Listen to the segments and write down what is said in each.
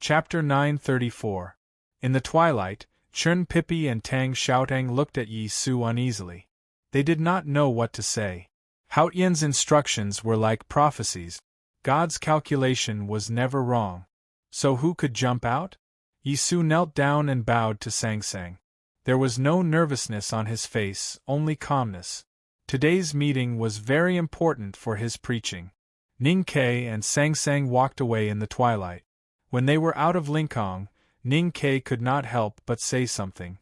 Chapter 934. In the twilight, Chun Pippi and Tang Xiaotang looked at Yi Su uneasily. They did not know what to say. Haotian's instructions were like prophecies. God's calculation was never wrong. So who could jump out? Yi Su knelt down and bowed to Sang Sang. There was no nervousness on his face, only calmness. Today's meeting was very important for his preaching. Ning Ke and Sang Sang walked away in the twilight. When they were out of Linkhong, Ning Ke could not help but say something.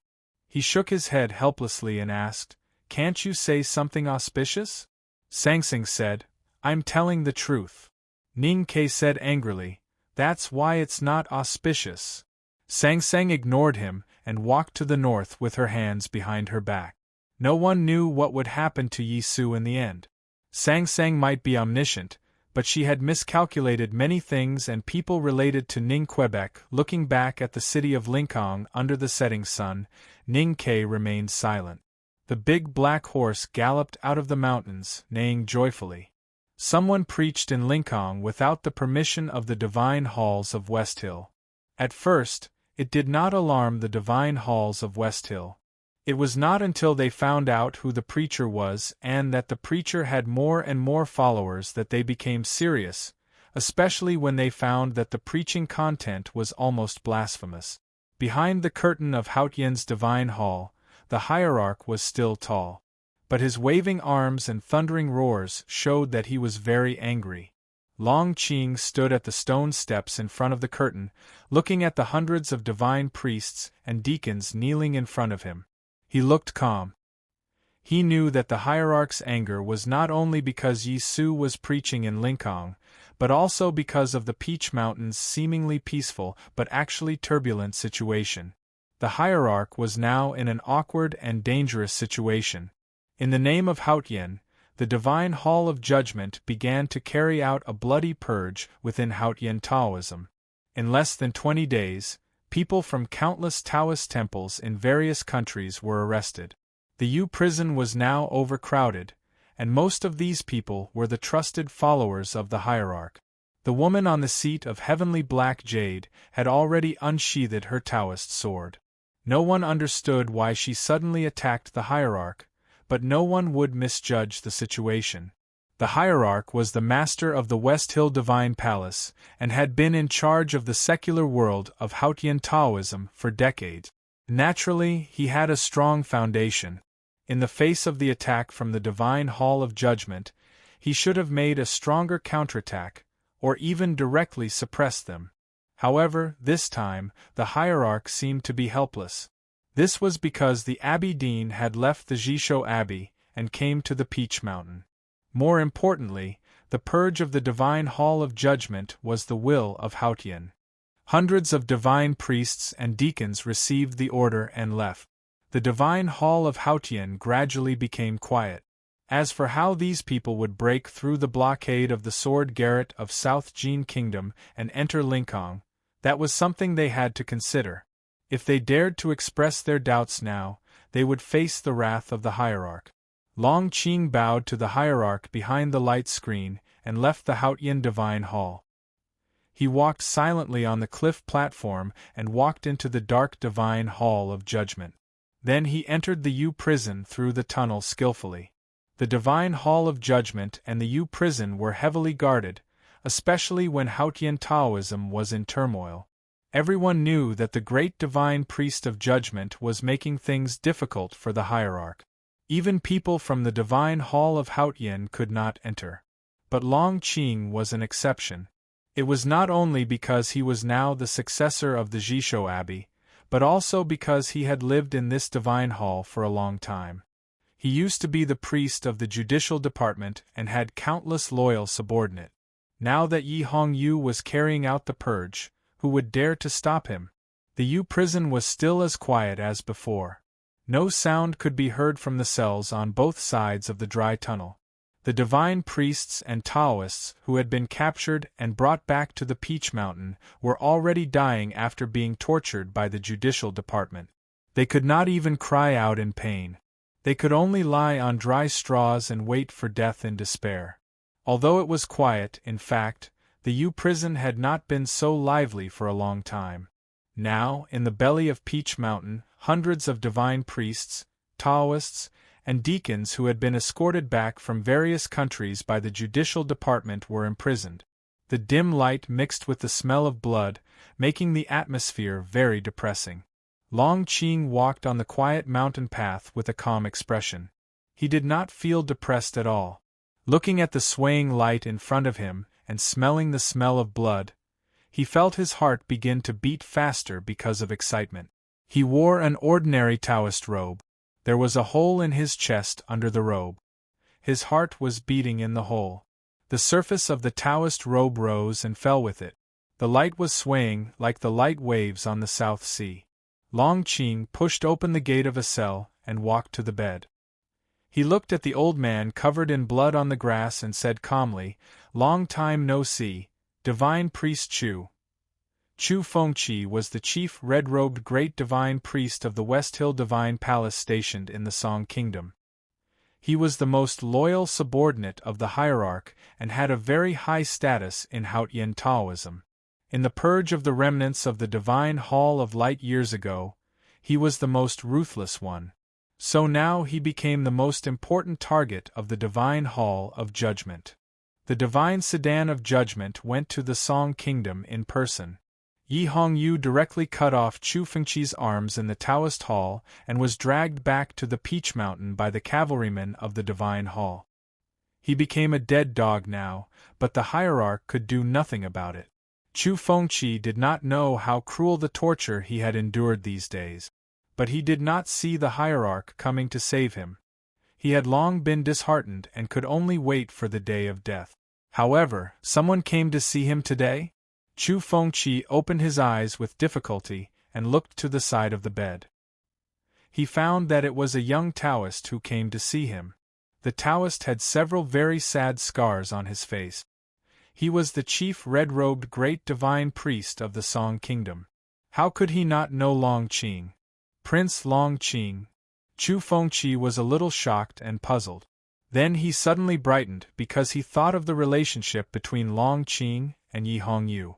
He shook his head helplessly and asked, "Can't you say something auspicious?" Sang Sang said, "I'm telling the truth." Ning Ke said angrily, "That's why it's not auspicious." Sang Sang ignored him and walked to the north with her hands behind her back. No one knew what would happen to Yi Su in the end. Sang Sang might be omniscient, but she had miscalculated many things and people related to Ning Quebec. Looking back at the city of Linkhong under the setting sun, Ning Ke remained silent. The big black horse galloped out of the mountains, neighing joyfully. Someone preached in Linkhong without the permission of the divine halls of West Hill. At first, it did not alarm the divine halls of West Hill. It was not until they found out who the preacher was and that the preacher had more and more followers that they became serious, especially when they found that the preaching content was almost blasphemous. Behind the curtain of Haotian's divine hall, the hierarch was still tall. But his waving arms and thundering roars showed that he was very angry. Long Qing stood at the stone steps in front of the curtain, looking at the hundreds of divine priests and deacons kneeling in front of him. He looked calm. He knew that the hierarch's anger was not only because Yi Su was preaching in Linkhong, but also because of the Peach Mountain's seemingly peaceful but actually turbulent situation. The hierarch was now in an awkward and dangerous situation. In the name of Haotian, the Divine Hall of Judgment began to carry out a bloody purge within Haotian Taoism. In less than 20 days, people from countless Taoist temples in various countries were arrested. The Yu prison was now overcrowded, and most of these people were the trusted followers of the hierarch. The woman on the seat of heavenly black jade had already unsheathed her Taoist sword. No one understood why she suddenly attacked the hierarch, but no one would misjudge the situation. The hierarch was the master of the West Hill Divine Palace and had been in charge of the secular world of Haotian Taoism for decades. Naturally, he had a strong foundation. In the face of the attack from the Divine Hall of Judgment, he should have made a stronger counterattack, or even directly suppressed them. However, this time, the hierarch seemed to be helpless. This was because the Abbey Dean had left the Jisho Abbey and came to the Peach Mountain. More importantly, the purge of the Divine Hall of Judgment was the will of Haotian. Hundreds of divine priests and deacons received the order and left. The Divine Hall of Haotian gradually became quiet. As for how these people would break through the blockade of the Sword Garret of South Jin Kingdom and enter Linkhong, that was something they had to consider. If they dared to express their doubts now, they would face the wrath of the hierarch. Long Qing bowed to the hierarch behind the light screen and left the Haotian Divine Hall. He walked silently on the cliff platform and walked into the dark Divine Hall of Judgment. Then he entered the Yu prison through the tunnel skillfully. The Divine Hall of Judgment and the Yu prison were heavily guarded, especially when Haotian Taoism was in turmoil. Everyone knew that the great divine priest of judgment was making things difficult for the hierarch. Even people from the Divine Hall of Haotian could not enter. But Long Qing was an exception. It was not only because he was now the successor of the Jisho Abbey, but also because he had lived in this divine hall for a long time. He used to be the priest of the judicial department and had countless loyal subordinates. Now that Yi Hongyu was carrying out the purge, who would dare to stop him? The Yu prison was still as quiet as before. No sound could be heard from the cells on both sides of the dry tunnel. The divine priests and Taoists who had been captured and brought back to the Peach Mountain were already dying after being tortured by the judicial department. They could not even cry out in pain. They could only lie on dry straws and wait for death in despair. Although it was quiet, in fact, The Yu prison had not been so lively for a long time. Now, in the belly of Peach Mountain, hundreds of divine priests, Taoists, and deacons who had been escorted back from various countries by the judicial department were imprisoned. The dim light mixed with the smell of blood, making the atmosphere very depressing. Long Qing walked on the quiet mountain path with a calm expression. He did not feel depressed at all. Looking at the swaying light in front of him, and smelling the smell of blood, he felt his heart begin to beat faster because of excitement. He wore an ordinary Taoist robe. There was a hole in his chest under the robe. His heart was beating in the hole. The surface of the Taoist robe rose and fell with it. The light was swaying like the light waves on the South Sea. Long Qing pushed open the gate of a cell and walked to the bed. He looked at the old man covered in blood on the grass and said calmly, "Long time no see, Divine Priest Chu." Chu Fengqi was the chief red-robed great divine priest of the West Hill Divine Palace stationed in the Song Kingdom. He was the most loyal subordinate of the hierarch and had a very high status in Haotian Taoism. In the purge of the remnants of the Divine Hall of Light years ago, he was the most ruthless one. So now he became the most important target of the Divine Hall of Judgment. The Divine Sedan of Judgment went to the Song Kingdom in person. Yi Hongyu directly cut off Chu Fengqi's arms in the Taoist Hall and was dragged back to the Peach Mountain by the cavalrymen of the Divine Hall. He became a dead dog now, but the hierarch could do nothing about it. Chu Fengqi did not know how cruel the torture he had endured these days. But he did not see the hierarch coming to save him. He had long been disheartened and could only wait for the day of death. However, someone came to see him today? Chu Fengqi opened his eyes with difficulty and looked to the side of the bed. He found that it was a young Taoist who came to see him. The Taoist had several very sad scars on his face. He was the chief red-robed great divine priest of the Song Kingdom. How could he not know Long Qing? Prince Long Qing. Chu Fengqi was a little shocked and puzzled. Then he suddenly brightened because he thought of the relationship between Long Qing and Yi Hongyu.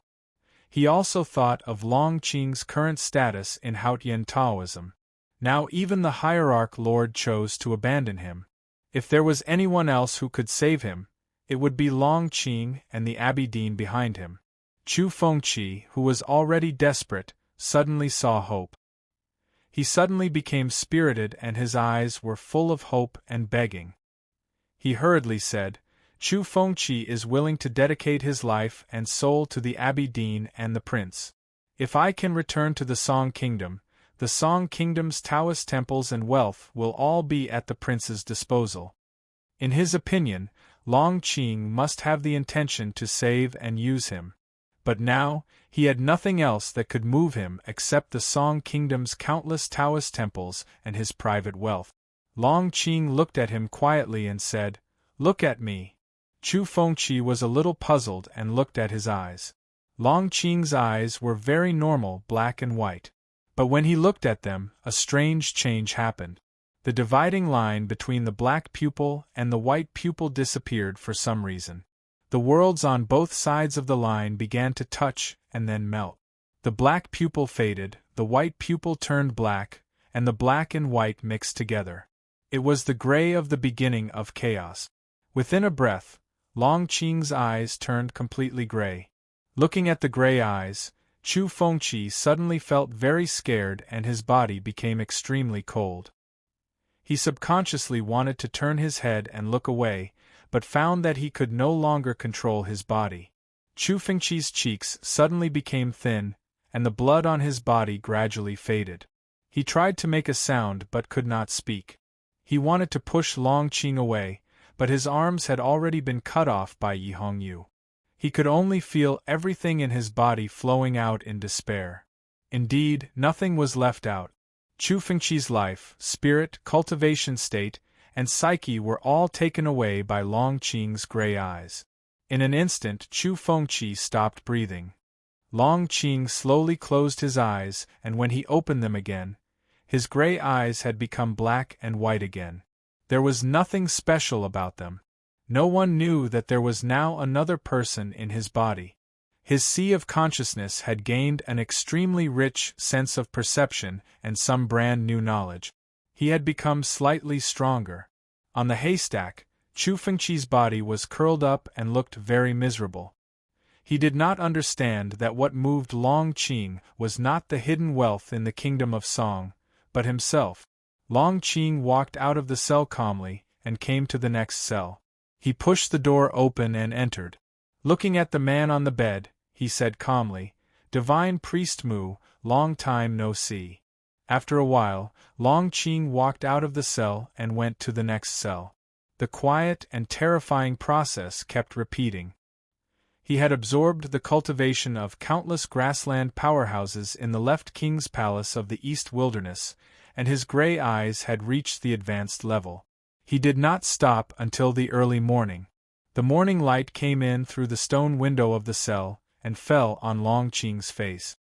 He also thought of Long Qing's current status in Haotian Taoism. Now even the hierarch lord chose to abandon him. If there was anyone else who could save him, it would be Long Qing and the Abbey Dean behind him. Chu Fengqi, who was already desperate, suddenly saw hope. He suddenly became spirited and his eyes were full of hope and begging. He hurriedly said, "Chu Fengqi is willing to dedicate his life and soul to the Abbey Dean and the prince. If I can return to the Song Kingdom, the Song Kingdom's Taoist temples and wealth will all be at the prince's disposal." In his opinion, Long Qing must have the intention to save and use him. But now, he had nothing else that could move him except the Song Kingdom's countless Taoist temples and his private wealth. Long Qing looked at him quietly and said, "Look at me." Chu Fengqi was a little puzzled and looked at his eyes. Long Qing's eyes were very normal, black and white. But when he looked at them, a strange change happened. The dividing line between the black pupil and the white pupil disappeared for some reason. The worlds on both sides of the line began to touch and then melt. The black pupil faded, the white pupil turned black, and the black and white mixed together. It was the gray of the beginning of chaos. Within a breath, Long Qing's eyes turned completely gray. Looking at the gray eyes, Chu Fengqi suddenly felt very scared and his body became extremely cold. He subconsciously wanted to turn his head and look away, but found that he could no longer control his body. Chu Fengqi's cheeks suddenly became thin, and the blood on his body gradually faded. He tried to make a sound but could not speak. He wanted to push Long Qing away, but his arms had already been cut off by Yi Hongyu. He could only feel everything in his body flowing out in despair. Indeed, nothing was left out. Chu Fengqi's life, spirit, cultivation state, and psyche were all taken away by Long Qing's gray eyes. In an instant Chu Fengqi stopped breathing. Long Qing slowly closed his eyes, and when he opened them again, his gray eyes had become black and white again. There was nothing special about them. No one knew that there was now another person in his body. His sea of consciousness had gained an extremely rich sense of perception and some brand new knowledge. He had become slightly stronger. On the haystack, Chu Fengqi's body was curled up and looked very miserable. He did not understand that what moved Long Qing was not the hidden wealth in the kingdom of Song, but himself. Long Qing walked out of the cell calmly and came to the next cell. He pushed the door open and entered. Looking at the man on the bed, he said calmly, "Divine Priest Mu, long time no see." After a while, Long Qing walked out of the cell and went to the next cell. The quiet and terrifying process kept repeating. He had absorbed the cultivation of countless grassland powerhouses in the left king's palace of the East Wilderness, and his gray eyes had reached the advanced level. He did not stop until the early morning. The morning light came in through the stone window of the cell and fell on Long Qing's face.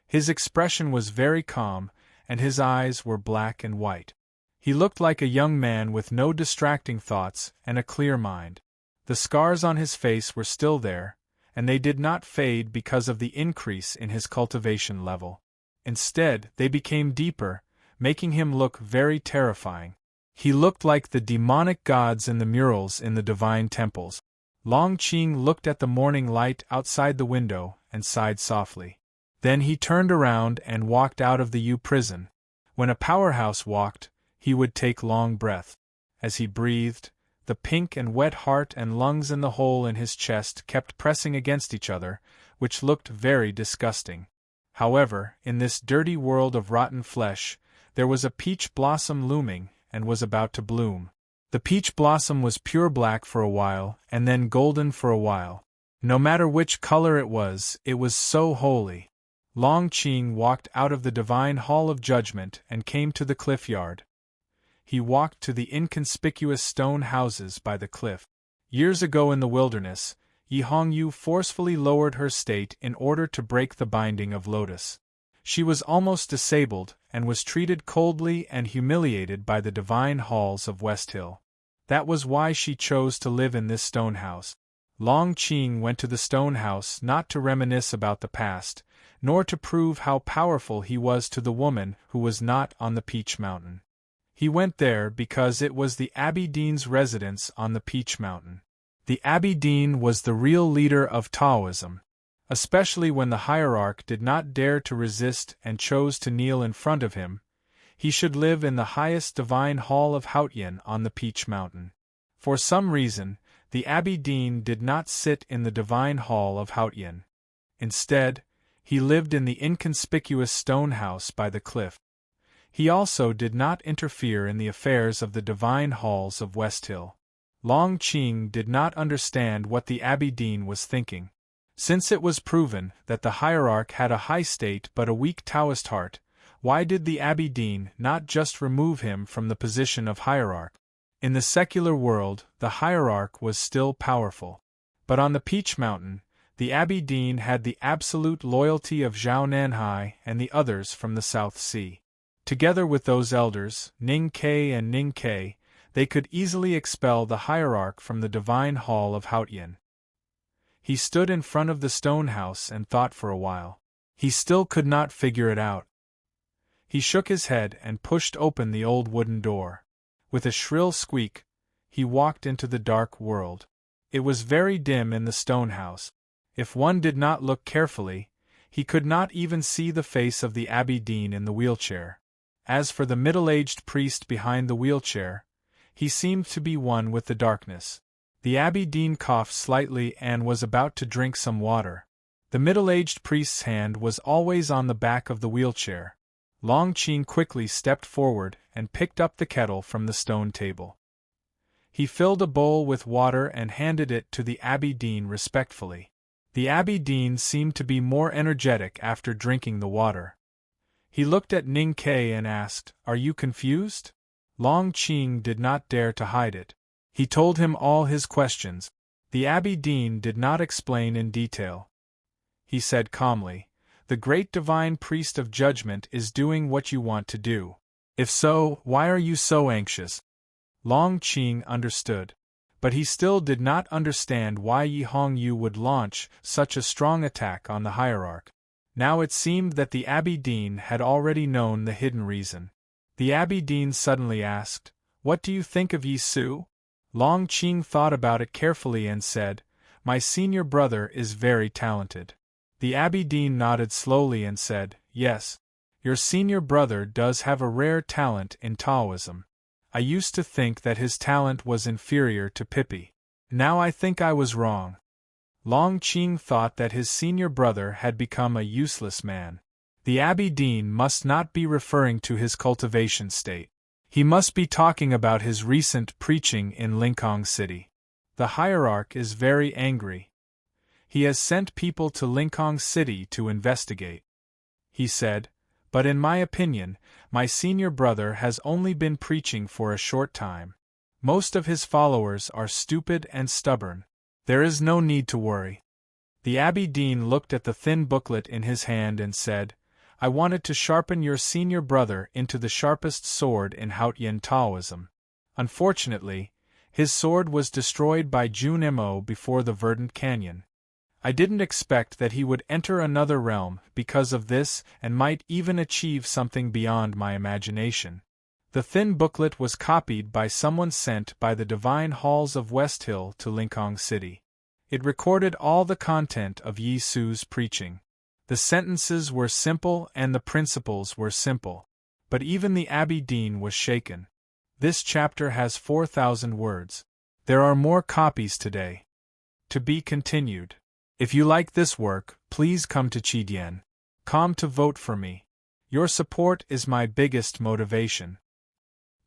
His expression was very calm, and his eyes were black and white. He looked like a young man with no distracting thoughts and a clear mind. The scars on his face were still there, and they did not fade because of the increase in his cultivation level. Instead, they became deeper, making him look very terrifying. He looked like the demonic gods in the murals in the divine temples. Long Qing looked at the morning light outside the window and sighed softly. Then he turned around and walked out of the U prison. When a powerhouse walked, he would take long breaths. As he breathed, the pink and wet heart and lungs in the hole in his chest kept pressing against each other, which looked very disgusting. However, in this dirty world of rotten flesh, there was a peach blossom looming and was about to bloom. The peach blossom was pure black for a while and then golden for a while. No matter which color it was so holy. Long Qing walked out of the divine hall of judgment and came to the cliff yard. He walked to the inconspicuous stone houses by the cliff. Years ago in the wilderness, Yi Hongyu forcefully lowered her state in order to break the binding of Lotus. She was almost disabled and was treated coldly and humiliated by the divine halls of West Hill. That was why she chose to live in this stone house. Long Qing went to the stone house not to reminisce about the past, nor to prove how powerful he was to the woman who was not on the Peach Mountain. He went there because it was the Abbey Dean's residence on the Peach Mountain. The Abbey Dean was the real leader of Taoism, especially when the hierarch did not dare to resist and chose to kneel in front of him. He should live in the highest divine hall of Haotian on the Peach Mountain. For some reason, the Abbey Dean did not sit in the divine hall of Haotian. Instead, he lived in the inconspicuous stone house by the cliff. He also did not interfere in the affairs of the divine halls of West Hill. Long Qing did not understand what the Abbey Dean was thinking. Since it was proven that the hierarch had a high state but a weak Taoist heart, why did the Abbey Dean not just remove him from the position of hierarch? In the secular world, the hierarch was still powerful. But on the Peach Mountain, the Abbey Dean had the absolute loyalty of Zhao Nanhai and the others from the South Sea. Together with those elders, Ning Ke and Ning Ke, they could easily expel the hierarch from the divine hall of Haotian. He stood in front of the stone house and thought for a while. He still could not figure it out. He shook his head and pushed open the old wooden door. With a shrill squeak, he walked into the dark world. It was very dim in the stone house. If one did not look carefully, he could not even see the face of the Abbey Dean in the wheelchair. As for the middle-aged priest behind the wheelchair, he seemed to be one with the darkness. The Abbey Dean coughed slightly and was about to drink some water. The middle-aged priest's hand was always on the back of the wheelchair. Long Qing quickly stepped forward and picked up the kettle from the stone table. He filled a bowl with water and handed it to the Abbey Dean respectfully. The Abbey Dean seemed to be more energetic after drinking the water. He looked at Ning Ke and asked, "Are you confused?" Long Qing did not dare to hide it. He told him all his questions. The Abbey Dean did not explain in detail. He said calmly, "The great divine priest of judgment is doing what you want to do. If so, why are you so anxious?" Long Qing understood. But he still did not understand why Yi Hongyu would launch such a strong attack on the hierarch. Now it seemed that the Abbey Dean had already known the hidden reason. The Abbey Dean suddenly asked, "What do you think of Yi Su?" Long Qing thought about it carefully and said, "My senior brother is very talented." The Abbey Dean nodded slowly and said, "Yes, your senior brother does have a rare talent in Taoism. I used to think that his talent was inferior to Pippi. Now I think I was wrong." Long Qing thought that his senior brother had become a useless man. The Abbey Dean must not be referring to his cultivation state. He must be talking about his recent preaching in Lincoln City. The hierarch is very angry. He has sent people to Lincoln City to investigate. He said, "But in my opinion, my senior brother has only been preaching for a short time. Most of his followers are stupid and stubborn. There is no need to worry." The Abbey Dean looked at the thin booklet in his hand and said, "I wanted to sharpen your senior brother into the sharpest sword in Haotian Taoism. Unfortunately, his sword was destroyed by Jun Mo before the Verdant Canyon. I didn't expect that he would enter another realm because of this and might even achieve something beyond my imagination." The thin booklet was copied by someone sent by the Divine Halls of West Hill to Lincoln City. It recorded all the content of Yi Su's preaching. The sentences were simple and the principles were simple. But even the Abbey Dean was shaken. This chapter has 4,000 words. There are more copies today. To be continued. If you like this work, please come to Qidien.com to vote for me. Your support is my biggest motivation.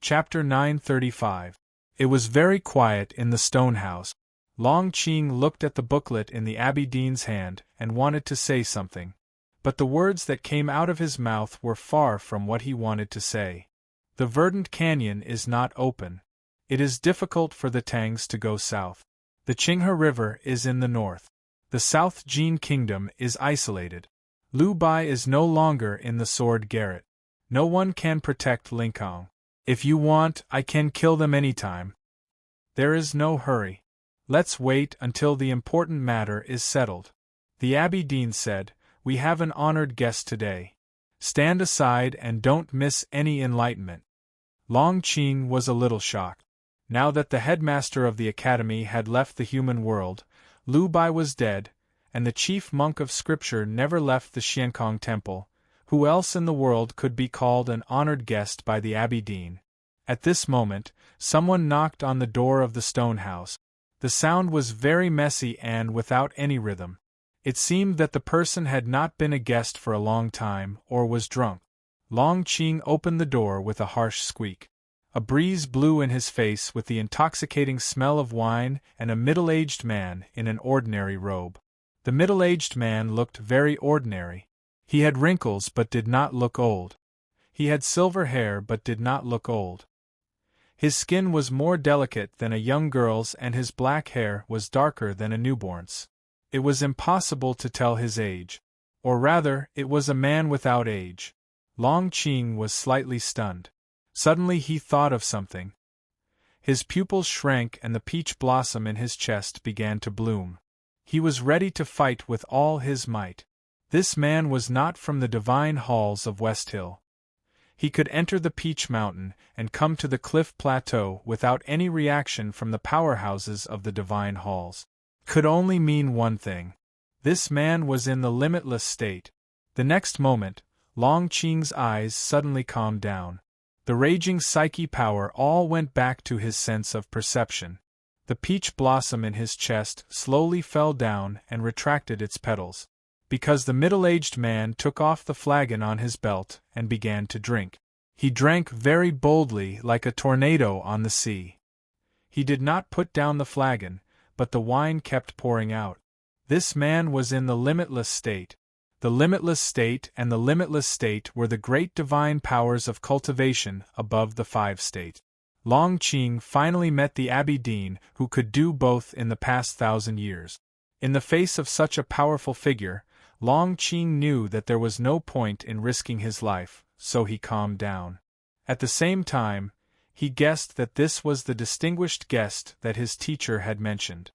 Chapter 935. It was very quiet in the stone house. Long Qing looked at the booklet in the Abbey Dean's hand and wanted to say something. But the words that came out of his mouth were far from what he wanted to say. The Verdant Canyon is not open. It is difficult for the Tangs to go south. The Qinghe River is in the north. The South Jin Kingdom is isolated. Liu Bai is no longer in the Sword Garret. No one can protect Lincoln. If you want, I can kill them anytime. There is no hurry. Let's wait until the important matter is settled. The Abbey Dean said, "We have an honored guest today. Stand aside and don't miss any enlightenment." Long Qing was a little shocked. Now that the headmaster of the academy had left the human world, Liu Bai was dead, and the chief monk of scripture never left the Xiankong temple. Who else in the world could be called an honored guest by the Abbey Dean? At this moment, someone knocked on the door of the stone house. The sound was very messy and without any rhythm. It seemed that the person had not been a guest for a long time or was drunk. Long Qing opened the door with a harsh squeak. A breeze blew in his face with the intoxicating smell of wine and a middle-aged man in an ordinary robe. The middle-aged man looked very ordinary. He had wrinkles but did not look old. He had silver hair but did not look old. His skin was more delicate than a young girl's and his black hair was darker than a newborn's. It was impossible to tell his age. Or rather, it was a man without age. Long Qing was slightly stunned. Suddenly he thought of something. His pupils shrank and the peach blossom in his chest began to bloom. He was ready to fight with all his might. This man was not from the divine halls of West Hill. He could enter the Peach Mountain and come to the Cliff Plateau without any reaction from the powerhouses of the divine halls. Could only mean one thing. This man was in the limitless state. The next moment, Long Qing's eyes suddenly calmed down. The raging psyche power all went back to his sense of perception. The peach blossom in his chest slowly fell down and retracted its petals. Because the middle-aged man took off the flagon on his belt and began to drink. He drank very boldly like a tornado on the sea. He did not put down the flagon, but the wine kept pouring out. This man was in the limitless state. The limitless state and the limitless state were the great divine powers of cultivation above the five states. Long Qing finally met the Abbey Dean who could do both in the past 1,000 years. In the face of such a powerful figure, Long Qing knew that there was no point in risking his life, so he calmed down. At the same time, He guessed that this was the distinguished guest that his teacher had mentioned.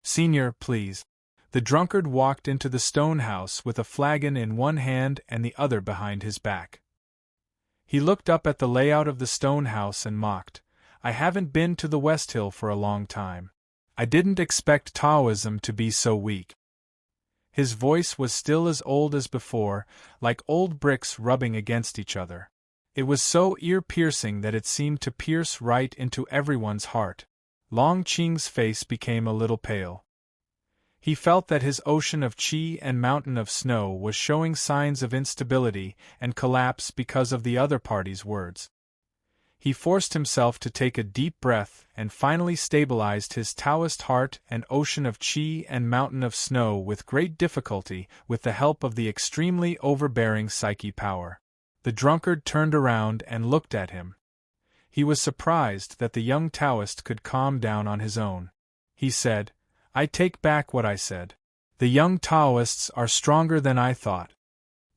"Senior, please." The drunkard walked into the stone house with a flagon in one hand and the other behind his back. He looked up at the layout of the stone house and mocked, "I haven't been to the West Hill for a long time. I didn't expect Taoism to be so weak." His voice was still as old as before, like old bricks rubbing against each other. It was so ear-piercing that it seemed to pierce right into everyone's heart. Long Qing's face became a little pale. He felt that his ocean of qi and mountain of snow was showing signs of instability and collapse because of the other party's words. He forced himself to take a deep breath and finally stabilized his Taoist heart and ocean of qi and mountain of snow with great difficulty with the help of the extremely overbearing psyche power. The drunkard turned around and looked at him. He was surprised that the young Taoist could calm down on his own. He said, "I take back what I said. The young Taoists are stronger than I thought."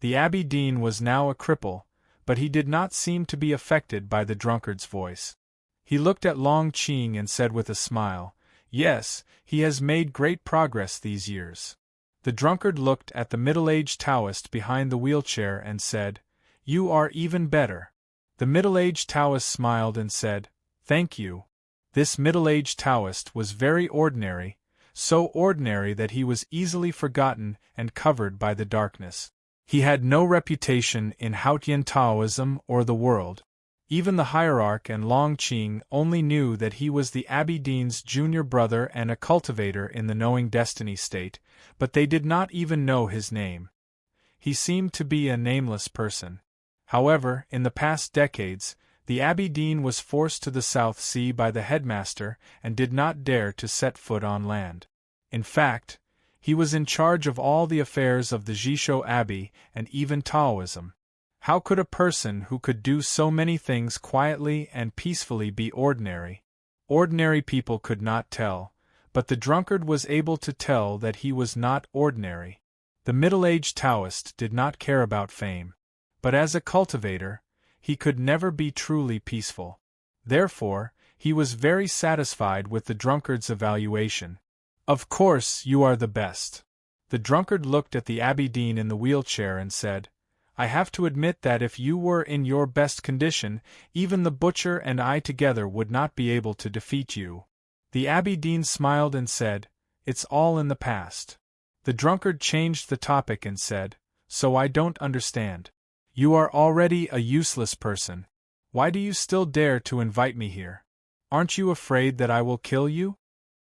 The Abbey Dean was now a cripple, but he did not seem to be affected by the drunkard's voice. He looked at Long Qing and said with a smile, "Yes, he has made great progress these years." The drunkard looked at the middle-aged Taoist behind the wheelchair and said, "You are even better." The middle-aged Taoist smiled and said, "Thank you." This middle-aged Taoist was very ordinary, so ordinary that he was easily forgotten and covered by the darkness. He had no reputation in Haotian Taoism or the world. Even the hierarch and Long Qing only knew that he was the Abbey Dean's junior brother and a cultivator in the Knowing Destiny state, but they did not even know his name. He seemed to be a nameless person. However, in the past decades, the Abbey Dean was forced to the South Sea by the headmaster and did not dare to set foot on land. In fact, he was in charge of all the affairs of the Jisho Abbey and even Taoism. How could a person who could do so many things quietly and peacefully be ordinary? Ordinary people could not tell, but the drunkard was able to tell that he was not ordinary. The middle-aged Taoist did not care about fame, but as a cultivator, he could never be truly peaceful. Therefore, he was very satisfied with the drunkard's evaluation. "Of course, you are the best." The drunkard looked at the Abbey Dean in the wheelchair and said, "I have to admit that if you were in your best condition, even the butcher and I together would not be able to defeat you." The Abbey Dean smiled and said, "It's all in the past." The drunkard changed the topic and said, "So I don't understand. You are already a useless person. Why do you still dare to invite me here? Aren't you afraid that I will kill you?"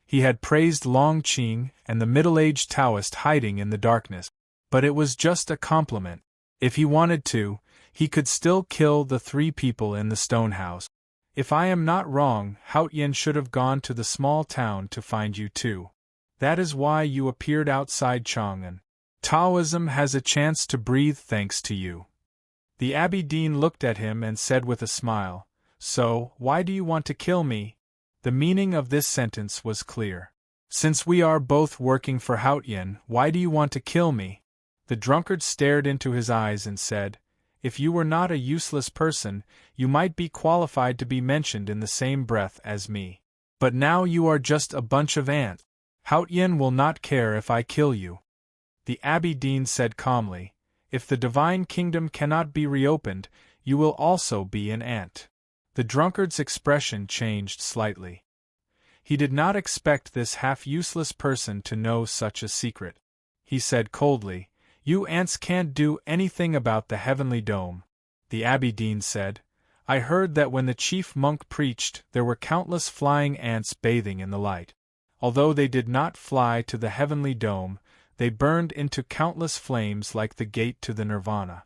He had praised Long Qing and the middle-aged Taoist hiding in the darkness, but it was just a compliment. If he wanted to, he could still kill the 3 people in the stone house. "If I am not wrong, Haotian should have gone to the small town to find you too. That is why you appeared outside Chang'an. Taoism has a chance to breathe thanks to you." The Abbey Dean looked at him and said with a smile, "So, why do you want to kill me?" The meaning of this sentence was clear. "Since we are both working for Haotian, why do you want to kill me?" The drunkard stared into his eyes and said, "If you were not a useless person, you might be qualified to be mentioned in the same breath as me. But now you are just a bunch of ants. Haotian will not care if I kill you." The Abbey Dean said calmly, "If the divine kingdom cannot be reopened, you will also be an ant." The drunkard's expression changed slightly. He did not expect this half-useless person to know such a secret. He said coldly, "You ants can't do anything about the heavenly dome." The Abbey Dean said, "I heard that when the chief monk preached, there were countless flying ants bathing in the light. Although they did not fly to the heavenly dome, they burned into countless flames like the gate to the nirvana."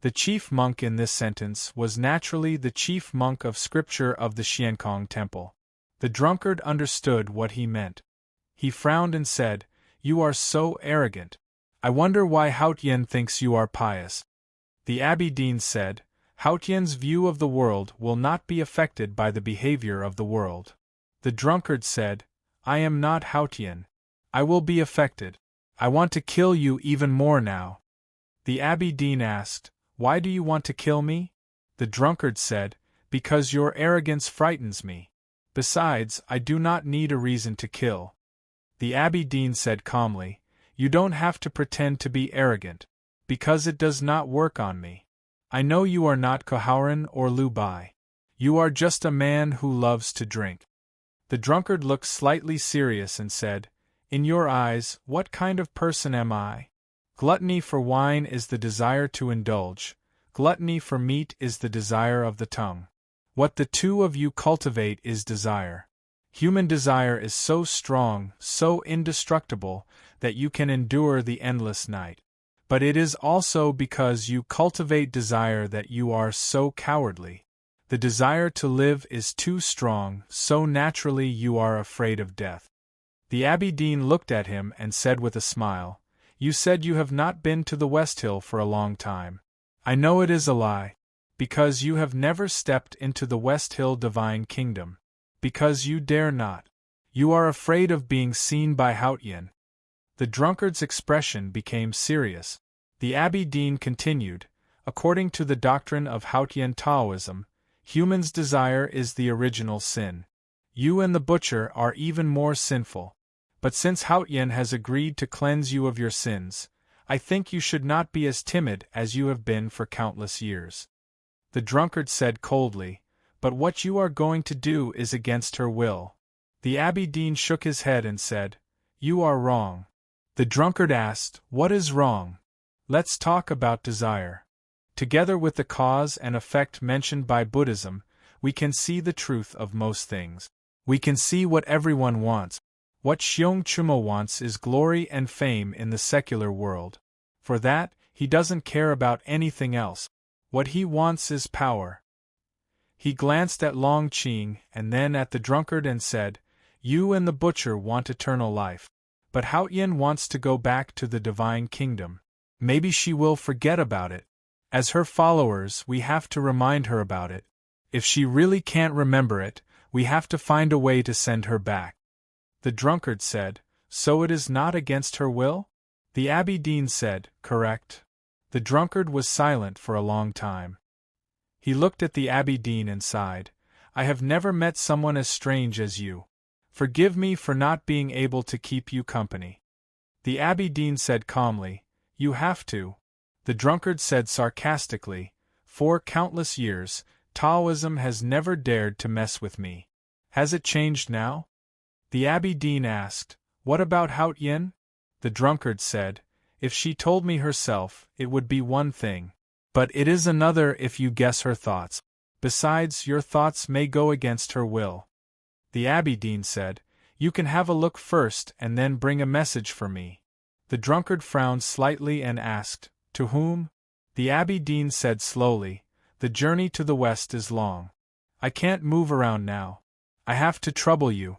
The chief monk in this sentence was naturally the chief monk of scripture of the Xiankong temple. The drunkard understood what he meant. He frowned and said, "You are so arrogant. I wonder why Haotian thinks you are pious." The Abbey Dean said, "Haotian's view of the world will not be affected by the behavior of the world." The drunkard said, "I am not Haotian. I will be affected. I want to kill you even more now." The Abbey Dean asked, "Why do you want to kill me?" The drunkard said, Because your arrogance frightens me. Besides, I do not need a reason to kill. The Abbey Dean said calmly, You don't have to pretend to be arrogant, because it does not work on me. I know you are not Koharin or Lu Bai. You are just a man who loves to drink. The drunkard looked slightly serious and said, In your eyes, what kind of person am I? Gluttony for wine is the desire to indulge. Gluttony for meat is the desire of the tongue. What the two of you cultivate is desire. Human desire is so strong, so indestructible, that you can endure the endless night. But it is also because you cultivate desire that you are so cowardly. The desire to live is too strong, so naturally you are afraid of death. The Abbey Dean looked at him and said with a smile, You said you have not been to the West Hill for a long time. I know it is a lie. Because you have never stepped into the West Hill Divine Kingdom. Because you dare not. You are afraid of being seen by Haotian. The drunkard's expression became serious. The Abbey Dean continued, According to the doctrine of Haotian Taoism, human's desire is the original sin. You and the butcher are even more sinful. But since Haotian has agreed to cleanse you of your sins, I think you should not be as timid as you have been for countless years. The drunkard said coldly, But what you are going to do is against her will. The Abbey Dean shook his head and said, You are wrong. The drunkard asked, What is wrong? Let's talk about desire. Together with the cause and effect mentioned by Buddhism, we can see the truth of most things. We can see what everyone wants. What Xiong Chumo wants is glory and fame in the secular world. For that, he doesn't care about anything else. What he wants is power. He glanced at Long Qing and then at the drunkard and said, You and the butcher want eternal life. But Haotian wants to go back to the Divine Kingdom. Maybe she will forget about it. As her followers, we have to remind her about it. If she really can't remember it, we have to find a way to send her back. The drunkard said, So it is not against her will? The Abbey Dean said, Correct. The drunkard was silent for a long time. He looked at the Abbey Dean and sighed, I have never met someone as strange as you. Forgive me for not being able to keep you company. The Abbey Dean said calmly, You have to. The drunkard said sarcastically, For countless years, Taoism has never dared to mess with me. Has it changed now? The Abbey Dean asked, What about Haotian? The drunkard said, If she told me herself, it would be one thing. But it is another if you guess her thoughts. Besides, your thoughts may go against her will. The Abbey Dean said, You can have a look first and then bring a message for me. The drunkard frowned slightly and asked, To whom? The Abbey Dean said slowly, The journey to the west is long. I can't move around now. I have to trouble you.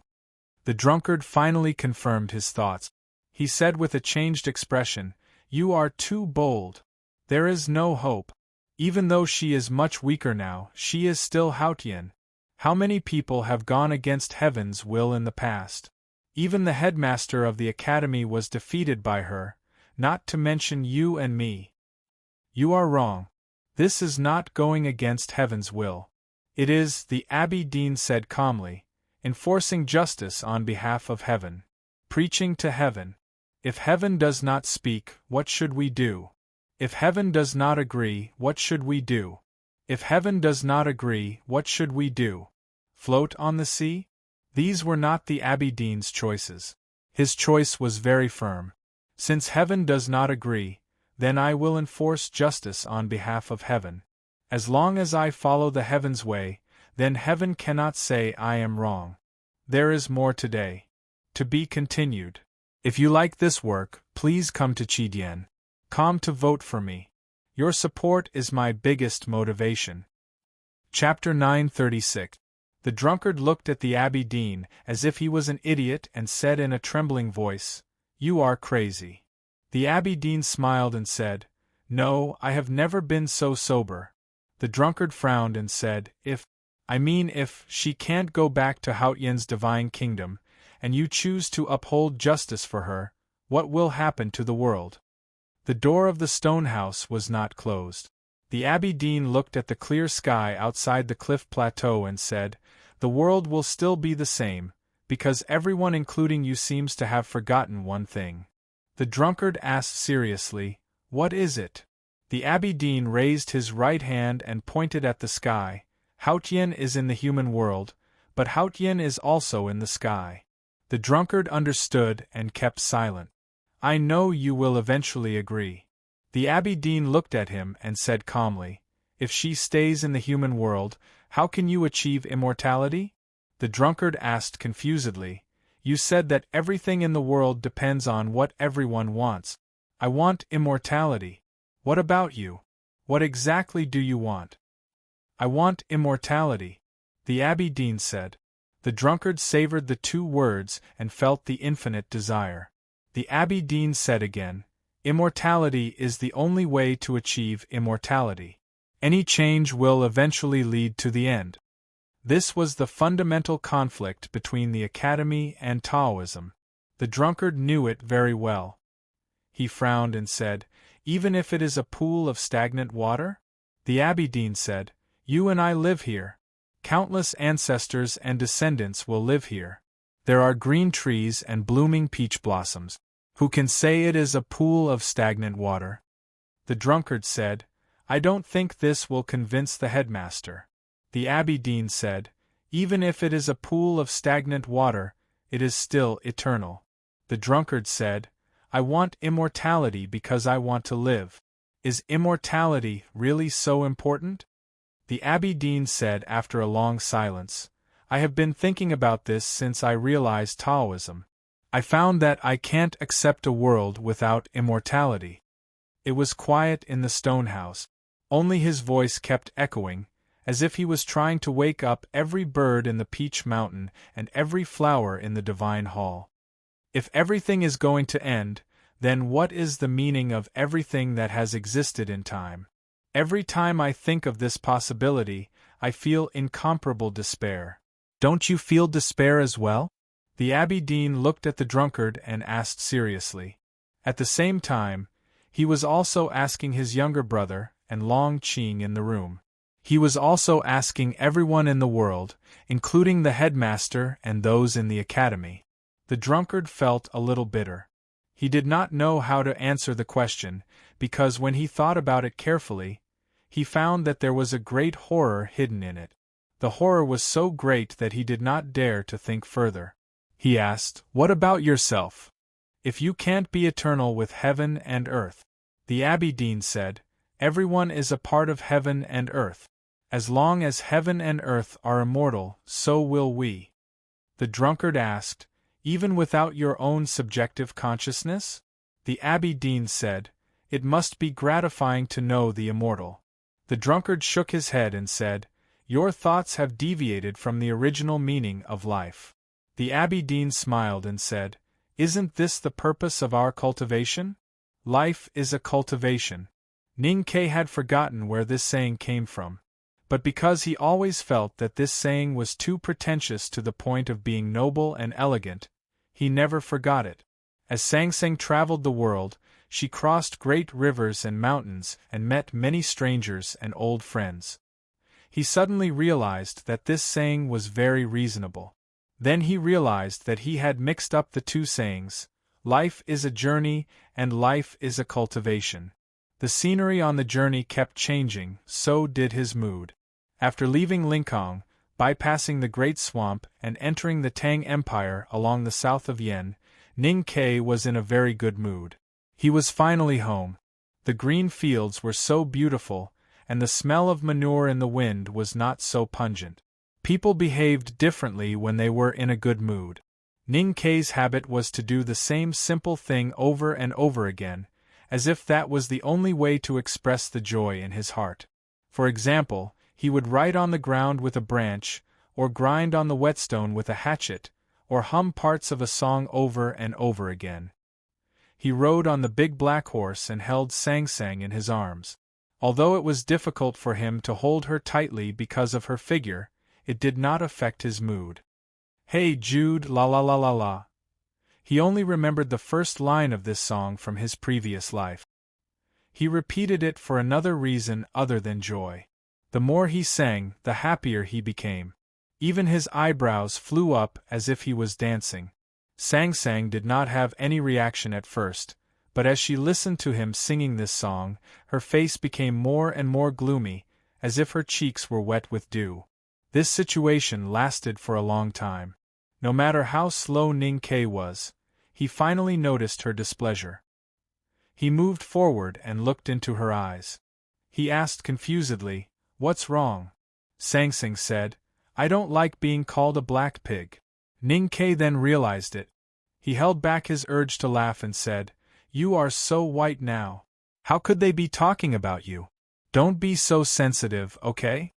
The drunkard finally confirmed his thoughts. He said with a changed expression, You are too bold. There is no hope. Even though she is much weaker now, she is still Haotian. How many people have gone against heaven's will in the past? Even the headmaster of the academy was defeated by her, not to mention you and me. You are wrong. This is not going against heaven's will. It is, the Abbey Dean said calmly, enforcing justice on behalf of heaven. Preaching to heaven. If heaven does not speak, what should we do? If heaven does not agree, what should we do? If heaven does not agree, what should we do? Float on the sea? These were not the Abbey Dean's choices. His choice was very firm. Since heaven does not agree, then I will enforce justice on behalf of heaven. As long as I follow the heaven's way, then heaven cannot say I am wrong. There is more today. To be continued. If you like this work, please come to Qidien.com to vote for me. Your support is my biggest motivation. Chapter 936. The drunkard looked at the Abbey Dean as if he was an idiot and said in a trembling voice, You are crazy. The Abbey Dean smiled and said, No, I have never been so sober. The drunkard frowned and said, If she can't go back to Haotian's divine kingdom, and you choose to uphold justice for her, what will happen to the world? The door of the stone house was not closed. The Abbey Dean looked at the clear sky outside the cliff plateau and said, "The world will still be the same, because everyone including you seems to have forgotten one thing." The drunkard asked seriously, "What is it?" The Abbey Dean raised his right hand and pointed at the sky. "Hautian is in the human world, but Hautian is also in the sky." The drunkard understood and kept silent. "I know you will eventually agree." The Abbey Dean looked at him and said calmly, "If she stays in the human world, how can you achieve immortality?" The drunkard asked confusedly, "You said that everything in the world depends on what everyone wants. I want immortality. What about you? What exactly do you want?" "I want immortality," the Abbey Dean said. The drunkard savored the two words and felt the infinite desire. The Abbey Dean said again, "Immortality is the only way to achieve immortality. Any change will eventually lead to the end." This was the fundamental conflict between the Academy and Taoism. The drunkard knew it very well. He frowned and said, "Even if it is a pool of stagnant water?" The Abbey Dean said, "You and I live here. Countless ancestors and descendants will live here. There are green trees and blooming peach blossoms. Who can say it is a pool of stagnant water?" The drunkard said, "I don't think this will convince the headmaster." The Abbey Dean said, "Even if it is a pool of stagnant water, it is still eternal." The drunkard said, "I want immortality because I want to live. Is immortality really so important?" The Abbey Dean said after a long silence, "I have been thinking about this since I realized Taoism. I found that I can't accept a world without immortality." It was quiet in the stone house. Only his voice kept echoing, as if he was trying to wake up every bird in the Peach Mountain and every flower in the Divine Hall. If everything is going to end, then what is the meaning of everything that has existed in time? Every time I think of this possibility, I feel incomparable despair. Don't you feel despair as well? The Abbey Dean looked at the drunkard and asked seriously. At the same time, he was also asking his younger brother and Long Qing in the room. He was also asking everyone in the world, including the headmaster and those in the academy. The drunkard felt a little bitter. He did not know how to answer the question, because when he thought about it carefully, he found that there was a great horror hidden in it. The horror was so great that he did not dare to think further. He asked, "What about yourself? If you can't be eternal with heaven and earth?" The Abbey Dean said, "Everyone is a part of heaven and earth. As long as heaven and earth are immortal, so will we." The drunkard asked, "Even without your own subjective consciousness?" The Abbey Dean said, "It must be gratifying to know the immortal." The drunkard shook his head and said, "Your thoughts have deviated from the original meaning of life." The Abbey Dean smiled and said, "Isn't this the purpose of our cultivation? Life is a cultivation." Ning Ke had forgotten where this saying came from. But because he always felt that this saying was too pretentious to the point of being noble and elegant, he never forgot it. As Sang Sang traveled the world, she crossed great rivers and mountains and met many strangers and old friends. He suddenly realized that this saying was very reasonable. Then he realized that he had mixed up the two sayings. Life is a journey and life is a cultivation. The scenery on the journey kept changing, so did his mood. After leaving Lincoln, bypassing the Great Swamp and entering the Tang Empire along the south of Yen, Ning Ke was in a very good mood. He was finally home. The green fields were so beautiful, and the smell of manure in the wind was not so pungent. People behaved differently when they were in a good mood. Ning Ke's habit was to do the same simple thing over and over again, as if that was the only way to express the joy in his heart. For example, he would write on the ground with a branch, or grind on the whetstone with a hatchet, or hum parts of a song over and over again. He rode on the big black horse and held Sang Sang in his arms. Although it was difficult for him to hold her tightly because of her figure, it did not affect his mood. "Hey Jude, la la la la la." He only remembered the first line of this song from his previous life. He repeated it for another reason other than joy. The more he sang, the happier he became. Even his eyebrows flew up as if he was dancing. Sang Sang did not have any reaction at first, but as she listened to him singing this song, her face became more and more gloomy, as if her cheeks were wet with dew. This situation lasted for a long time. No matter how slow Ning Ke was, he finally noticed her displeasure. He moved forward and looked into her eyes. He asked confusedly, "What's wrong?" Sang Sang said, "I don't like being called a black pig." Ning Ke then realized it. He held back his urge to laugh and said, "You are so white now. How could they be talking about you? Don't be so sensitive, okay?"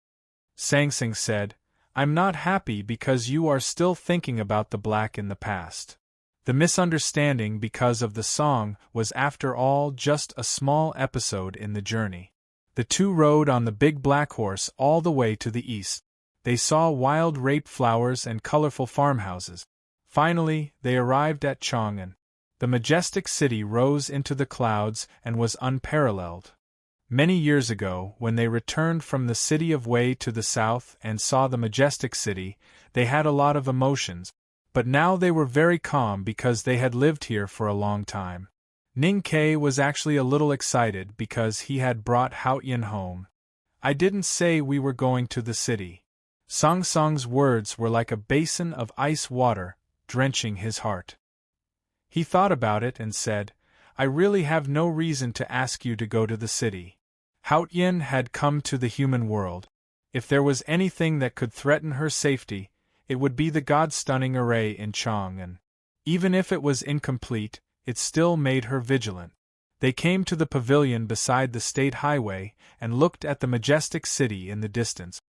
Sang Sang said, "I'm not happy because you are still thinking about the black in the past." The misunderstanding because of the song was after all just a small episode in the journey. The two rode on the big black horse all the way to the east. They saw wild rape flowers and colorful farmhouses. Finally, they arrived at Chang'an. The majestic city rose into the clouds and was unparalleled. Many years ago, when they returned from the city of Wei to the south and saw the majestic city, they had a lot of emotions, but now they were very calm because they had lived here for a long time. Ning Ke was actually a little excited because he had brought Haoyan home. "I didn't say we were going to the city." Sang Sang's words were like a basin of ice water, drenching his heart. He thought about it and said, "I really have no reason to ask you to go to the city." Haoyan had come to the human world. If there was anything that could threaten her safety, it would be the god-stunning array in Chang'an. Even if it was incomplete, it still made her vigilant. They came to the pavilion beside the state highway and looked at the majestic city in the distance.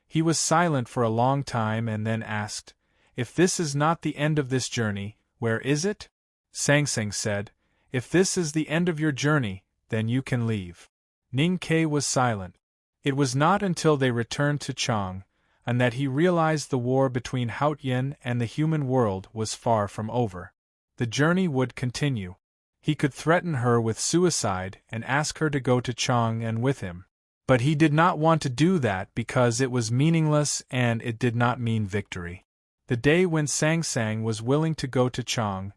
He was silent for a long time and then asked, "If this is not the end of this journey, where is it?" Sang Sang said, "If this is the end of your journey, then you can leave." Ning Ke was silent. It was not until they returned to Chang, and that he realized the war between Haoyan and the human world was far from over. The journey would continue. He could threaten her with suicide and ask her to go to Chang'an with him. But he did not want to do that because it was meaningless and it did not mean victory. The day when Sang Sang was willing to go to Chang'an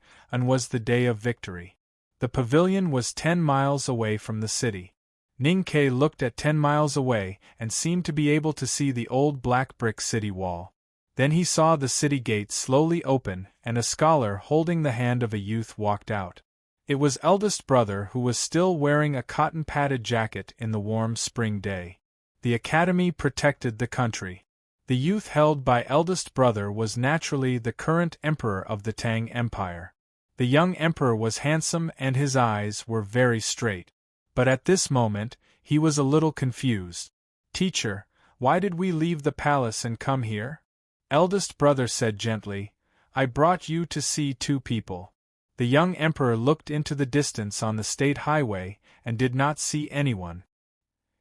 was the day of victory. The pavilion was 10 miles away from the city. Ning Ke looked at 10 miles away and seemed to be able to see the old black brick city wall. Then he saw the city gate slowly open and a scholar holding the hand of a youth walked out. It was eldest brother who was still wearing a cotton-padded jacket in the warm spring day. The academy protected the country. The youth held by eldest brother was naturally the current emperor of the Tang Empire. The young emperor was handsome and his eyes were very straight. But at this moment, he was a little confused. "Teacher, why did we leave the palace and come here?" Eldest brother said gently, "I brought you to see two people." The young emperor looked into the distance on the state highway and did not see anyone.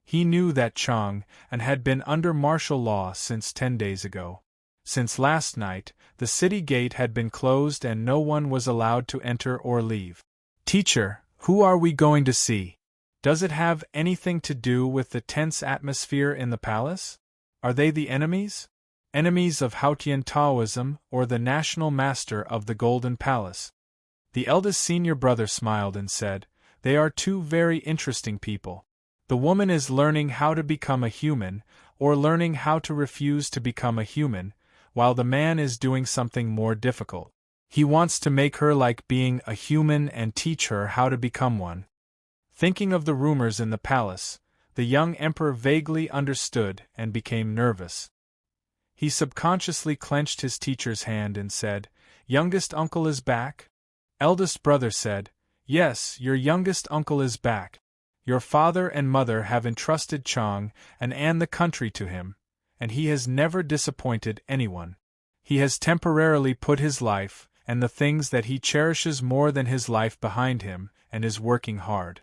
He knew that Chang'an had been under martial law since 10 days ago. Since last night, the city gate had been closed and no one was allowed to enter or leave. "Teacher, who are we going to see? Does it have anything to do with the tense atmosphere in the palace? Are they the enemies? Enemies of Haotian Taoism or the national master of the Golden Palace?" The eldest senior brother smiled and said, "They are two very interesting people. The woman is learning how to become a human, or learning how to refuse to become a human, while the man is doing something more difficult. He wants to make her like being a human and teach her how to become one." Thinking of the rumors in the palace, the young emperor vaguely understood and became nervous. He subconsciously clenched his teacher's hand and said, "Youngest uncle is back?" Eldest brother said, "Yes, your youngest uncle is back. Your father and mother have entrusted Chang'an and the country to him, and he has never disappointed anyone. He has temporarily put his life and the things that he cherishes more than his life behind him, and is working hard."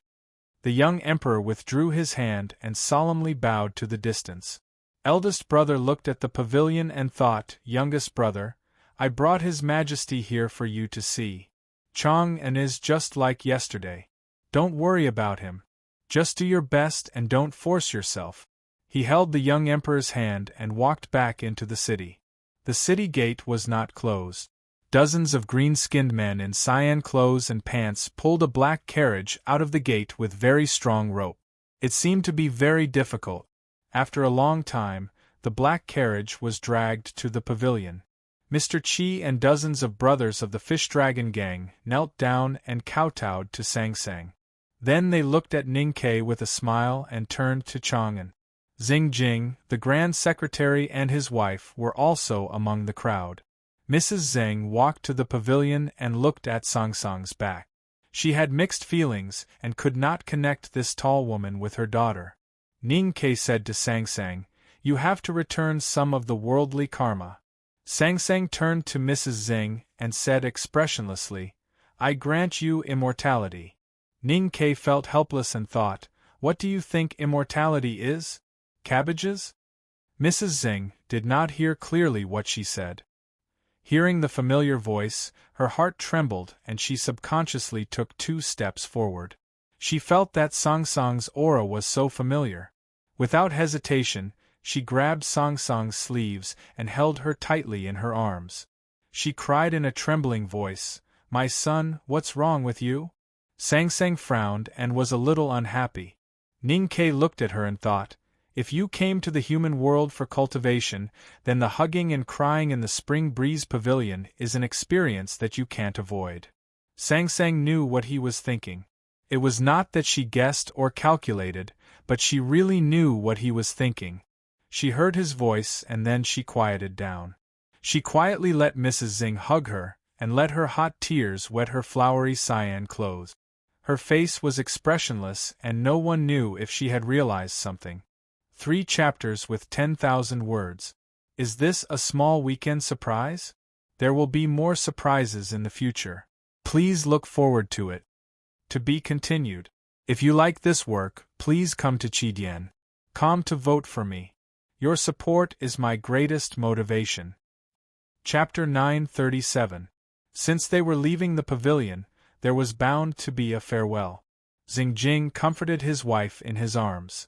The young emperor withdrew his hand and solemnly bowed to the distance. Eldest brother looked at the pavilion and thought, "Youngest brother, I brought His Majesty here for you to see. Chang'an is just like yesterday. Don't worry about him. Just do your best and don't force yourself." He held the young emperor's hand and walked back into the city. The city gate was not closed. Dozens of green-skinned men in cyan clothes and pants pulled a black carriage out of the gate with very strong rope. It seemed to be very difficult. After a long time, the black carriage was dragged to the pavilion. Mr. Chi and dozens of brothers of the Fish Dragon gang knelt down and kowtowed to Sang Sang. Then they looked at Ning Ke with a smile and turned to Chang'an. Xing Jing, the Grand Secretary, and his wife were also among the crowd. Mrs. Zheng walked to the pavilion and looked at Sang Sang's back. She had mixed feelings and could not connect this tall woman with her daughter. Ning Ke said to Sang Sang, "You have to return some of the worldly karma." Sang Sang turned to Mrs. Zheng and said expressionlessly, "I grant you immortality." Ning Ke felt helpless and thought, "What do you think immortality is? Cabbages?" Mrs. Zheng did not hear clearly what she said. Hearing the familiar voice, her heart trembled and she subconsciously took 2 steps forward. She felt that Sang Sang's aura was so familiar. Without hesitation, she grabbed Sang Sang's sleeves and held her tightly in her arms. She cried in a trembling voice, "My son, what's wrong with you?" Sang Sang frowned and was a little unhappy. Ning Ke looked at her and thought, "If you came to the human world for cultivation, then the hugging and crying in the Spring Breeze Pavilion is an experience that you can't avoid." Sang Sang knew what he was thinking. It was not that she guessed or calculated, but she really knew what he was thinking. She heard his voice and then she quieted down. She quietly let Mrs. Zheng hug her, and let her hot tears wet her flowery cyan clothes. Her face was expressionless and no one knew if she had realized something. 3 chapters with 10,000 words. Is this a small weekend surprise? There will be more surprises in the future. Please look forward to it. To be continued. If you like this work, please come to Chidian.com to vote for me. Your support is my greatest motivation. Chapter 937. Since they were leaving the pavilion, there was bound to be a farewell. Xing Jing comforted his wife in his arms.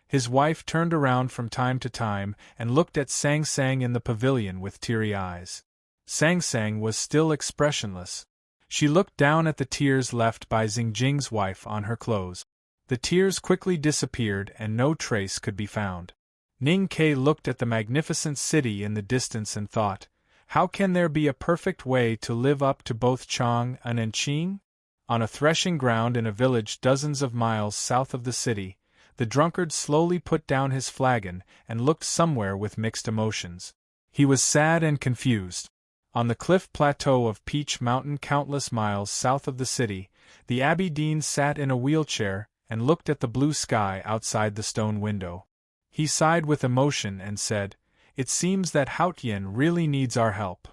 His wife turned around from time to time and looked at Sang Sang in the pavilion with teary eyes. Sang Sang was still expressionless. She looked down at the tears left by Xing Jing's wife on her clothes. The tears quickly disappeared and no trace could be found. Ning Ke looked at the magnificent city in the distance and thought, "How can there be a perfect way to live up to both Chang'an and Qing?" On a threshing ground in a village dozens of miles south of the city, the drunkard slowly put down his flagon and looked somewhere with mixed emotions. He was sad and confused. On the cliff plateau of Peach Mountain countless miles south of the city, the Abbey Dean sat in a wheelchair and looked at the blue sky outside the stone window. He sighed with emotion and said, "It seems that Haotian really needs our help."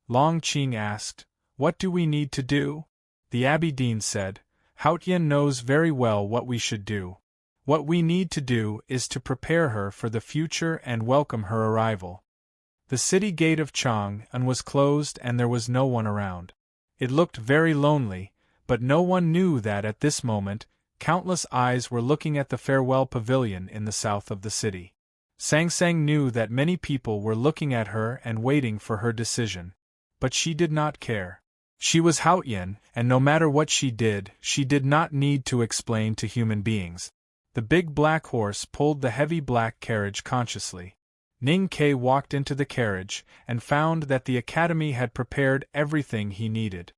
Long Qing asked, "What do we need to do?" The Abbey Dean said, "Haotian knows very well what we should do. What we need to do is to prepare her for the future and welcome her arrival." The city gate of Chang'an was closed and there was no one around. It looked very lonely, but no one knew that at this moment, countless eyes were looking at the farewell pavilion in the south of the city. Sang Sang knew that many people were looking at her and waiting for her decision. But she did not care. She was Haotian, and no matter what she did not need to explain to human beings. The big black horse pulled the heavy black carriage consciously. Ning Ke walked into the carriage and found that the academy had prepared everything he needed.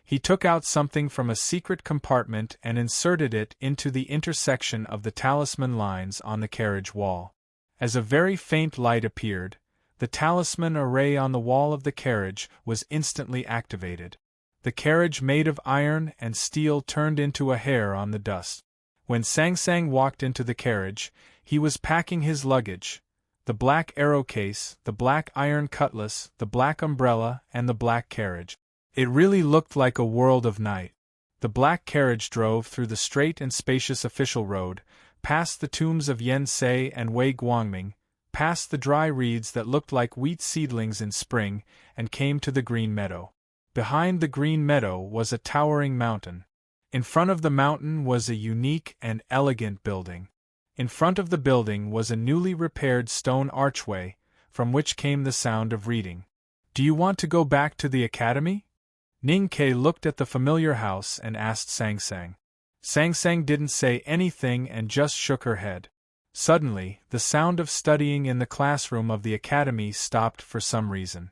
He took out something from a secret compartment and inserted it into the intersection of the talisman lines on the carriage wall. As a very faint light appeared, the talisman array on the wall of the carriage was instantly activated. The carriage made of iron and steel turned into a hair on the dust. When Sang Sang walked into the carriage, he was packing his luggage: the black arrow case, the black iron cutlass, the black umbrella, and the black carriage. It really looked like a world of night. The black carriage drove through the straight and spacious official road, past the tombs of Yen Sei and Wei Guangming, past the dry reeds that looked like wheat seedlings in spring, and came to the green meadow. Behind the green meadow was a towering mountain. In front of the mountain was a unique and elegant building. In front of the building was a newly repaired stone archway, from which came the sound of reading. "Do you want to go back to the academy?" Ning-Ke looked at the familiar house and asked Sang-Sang. Sang-Sang didn't say anything and just shook her head. Suddenly, the sound of studying in the classroom of the academy stopped for some reason.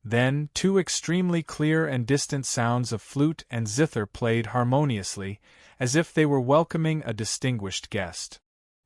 Then, two extremely clear and distant sounds of flute and zither played harmoniously, as if they were welcoming a distinguished guest.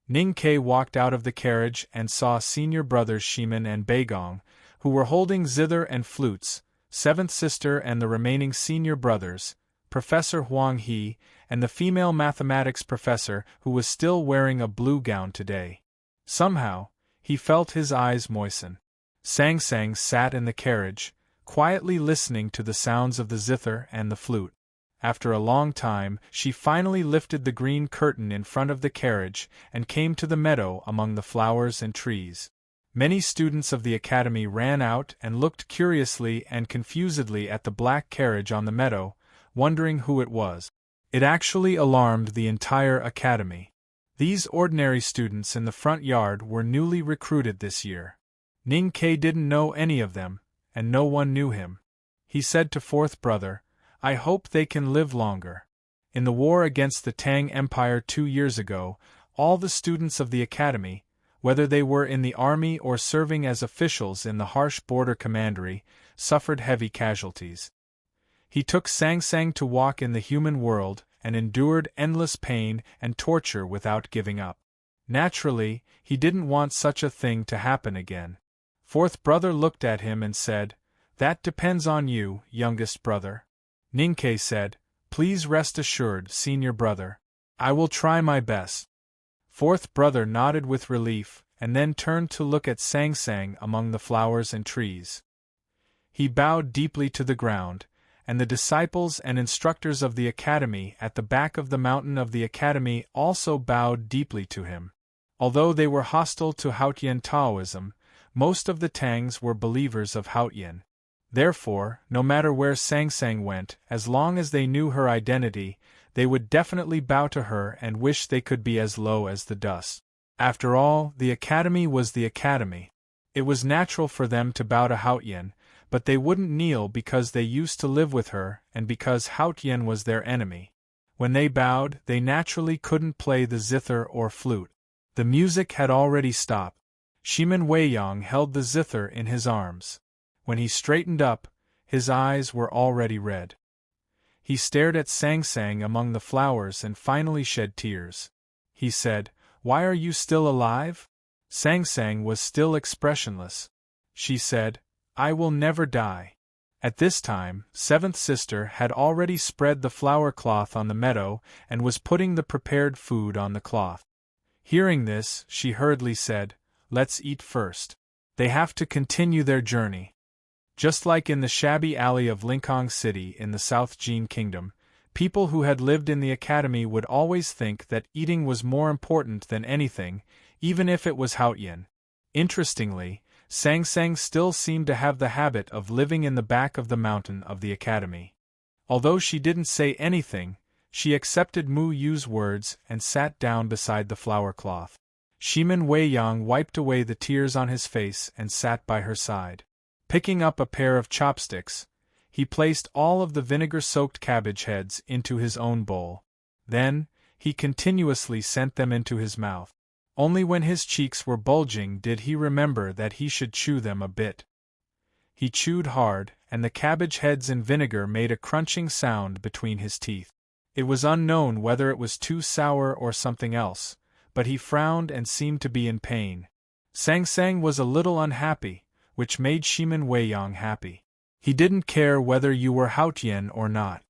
Ning-Ke walked out of the carriage and saw senior brothers Shimin and Beigong, who were holding zither and flutes, seventh sister and the remaining senior brothers, Professor Huang He, and the female mathematics professor who was still wearing a blue gown today. Somehow, he felt his eyes moisten. Sang-Sang sat in the carriage, quietly listening to the sounds of the zither and the flute. After a long time, she finally lifted the green curtain in front of the carriage and came to the meadow among the flowers and trees. Many students of the academy ran out and looked curiously and confusedly at the black carriage on the meadow, wondering who it was. It actually alarmed the entire academy. These ordinary students in the front yard were newly recruited this year. Ning-Ke didn't know any of them, and no one knew him. He said to fourth brother, "I hope they can live longer." In the war against the Tang Empire 2 years ago, all the students of the academy, whether they were in the army or serving as officials in the harsh border commandery, suffered heavy casualties. He took Sang-Sang to walk in the human world and endured endless pain and torture without giving up. Naturally, he didn't want such a thing to happen again. Fourth brother looked at him and said, "That depends on you, youngest brother." Ning-Ke said, "Please rest assured, senior brother. I will try my best." Fourth brother nodded with relief, and then turned to look at Sang-Sang among the flowers and trees. He bowed deeply to the ground, and the disciples and instructors of the academy at the back of the mountain of the academy also bowed deeply to him. Although they were hostile to Haotian Taoism, most of the Tangs were believers of Haotian. Therefore, no matter where Sang-Sang went, as long as they knew her identity, they would definitely bow to her and wish they could be as low as the dust. After all, the academy was the academy. It was natural for them to bow to Haotian, but they wouldn't kneel because they used to live with her and because Haotian was their enemy. When they bowed, they naturally couldn't play the zither or flute. The music had already stopped. Shimin Weiyang held the zither in his arms. When he straightened up, his eyes were already red. He stared at Sang-Sang among the flowers and finally shed tears. He said, "Why are you still alive?" Sang-Sang was still expressionless. She said, "I will never die." At this time, seventh sister had already spread the flower cloth on the meadow and was putting the prepared food on the cloth. Hearing this, she hurriedly said, "Let's eat first. They have to continue their journey." Just like in the shabby alley of Linkong City in the South Jin Kingdom, people who had lived in the academy would always think that eating was more important than anything, even if it was Haotian. Interestingly, Sang-Sang still seemed to have the habit of living in the back of the mountain of the academy. Although she didn't say anything, she accepted Mu Yu's words and sat down beside the flower cloth. Shimin Weiyang wiped away the tears on his face and sat by her side. Picking up a pair of chopsticks, he placed all of the vinegar-soaked cabbage heads into his own bowl. Then, he continuously sent them into his mouth. Only when his cheeks were bulging did he remember that he should chew them a bit. He chewed hard, and the cabbage heads in vinegar made a crunching sound between his teeth. It was unknown whether it was too sour or something else, but he frowned and seemed to be in pain. Sang-Sang was a little unhappy, which made Shimin Weiyang happy. He didn't care whether you were Haotian or not.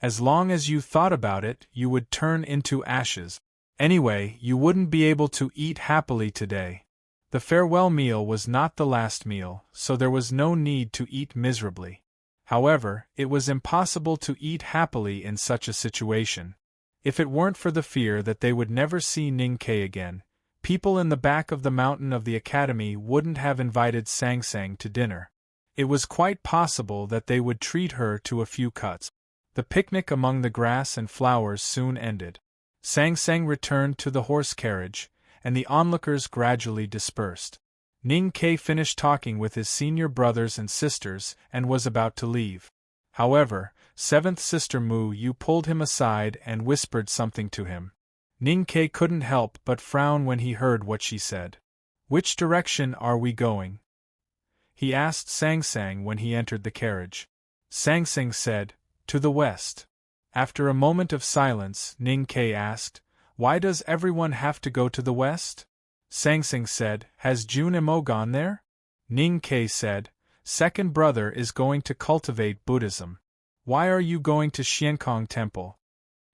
As long as you thought about it, you would turn into ashes. Anyway, you wouldn't be able to eat happily today. The farewell meal was not the last meal, so there was no need to eat miserably. However, it was impossible to eat happily in such a situation. If it weren't for the fear that they would never see Ning-Ke again, people in the back of the mountain of the academy wouldn't have invited Sang-Sang to dinner. It was quite possible that they would treat her to a few cuts. The picnic among the grass and flowers soon ended. Sang Sang returned to the horse carriage, and the onlookers gradually dispersed. Ning Ke finished talking with his senior brothers and sisters and was about to leave. However, seventh sister Mu Yu pulled him aside and whispered something to him. Ning Ke couldn't help but frown when he heard what she said. "Which direction are we going?" he asked Sang Sang when he entered the carriage. Sang Sang said, "To the west." After a moment of silence, Ning Ke asked, "Why does everyone have to go to the west?" Sang Sang said, "Has Jun Emo gone there?" Ning Ke said, "Second brother is going to cultivate Buddhism. Why are you going to Xiankong Temple?"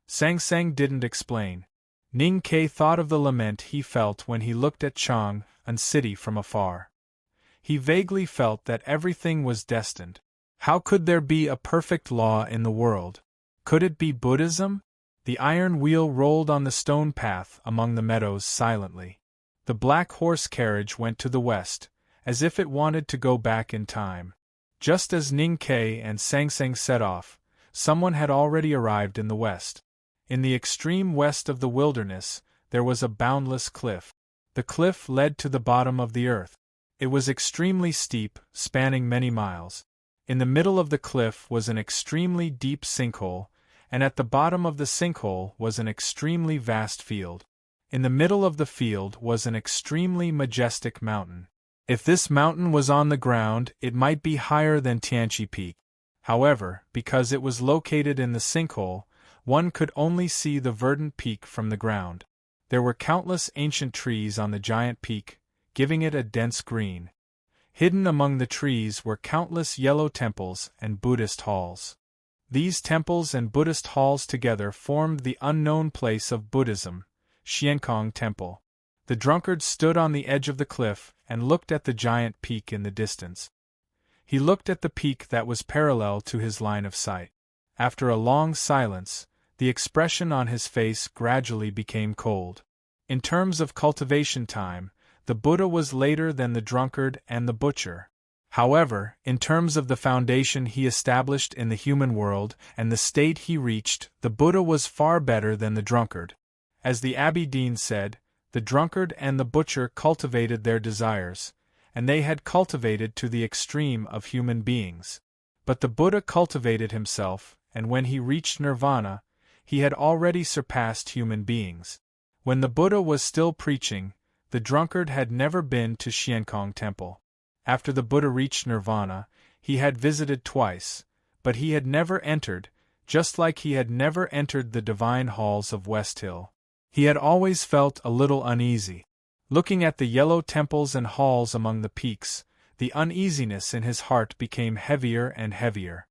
Sang Sang didn't explain. Ning Ke thought of the lament he felt when he looked at Chang'an City from afar. He vaguely felt that everything was destined. How could there be a perfect law in the world? Could it be Buddhism? The iron wheel rolled on the stone path among the meadows silently. The black horse carriage went to the west, as if it wanted to go back in time. Just as Ning Ke and Sang Sang set off, someone had already arrived in the west. In the extreme west of the wilderness, there was a boundless cliff. The cliff led to the bottom of the earth. It was extremely steep, spanning many miles. In the middle of the cliff was an extremely deep sinkhole, and at the bottom of the sinkhole was an extremely vast field. In the middle of the field was an extremely majestic mountain. If this mountain was on the ground, it might be higher than Tianqi Peak. However, because it was located in the sinkhole, one could only see the verdant peak from the ground. There were countless ancient trees on the giant peak, giving it a dense green. Hidden among the trees were countless yellow temples and Buddhist halls. These temples and Buddhist halls together formed the unknown place of Buddhism, Xiankong Temple. The drunkard stood on the edge of the cliff and looked at the giant peak in the distance. He looked at the peak that was parallel to his line of sight. After a long silence, the expression on his face gradually became cold. In terms of cultivation time, the Buddha was later than the drunkard and the butcher. However, in terms of the foundation he established in the human world and the state he reached, the Buddha was far better than the drunkard. As the Abbé Dean said, the drunkard and the butcher cultivated their desires, and they had cultivated to the extreme of human beings. But the Buddha cultivated himself, and when he reached nirvana, he had already surpassed human beings. When the Buddha was still preaching, the drunkard had never been to Xiankong Temple. After the Buddha reached nirvana, he had visited twice, but he had never entered, just like he had never entered the divine halls of West Hill. He had always felt a little uneasy. Looking at the yellow temples and halls among the peaks, the uneasiness in his heart became heavier and heavier.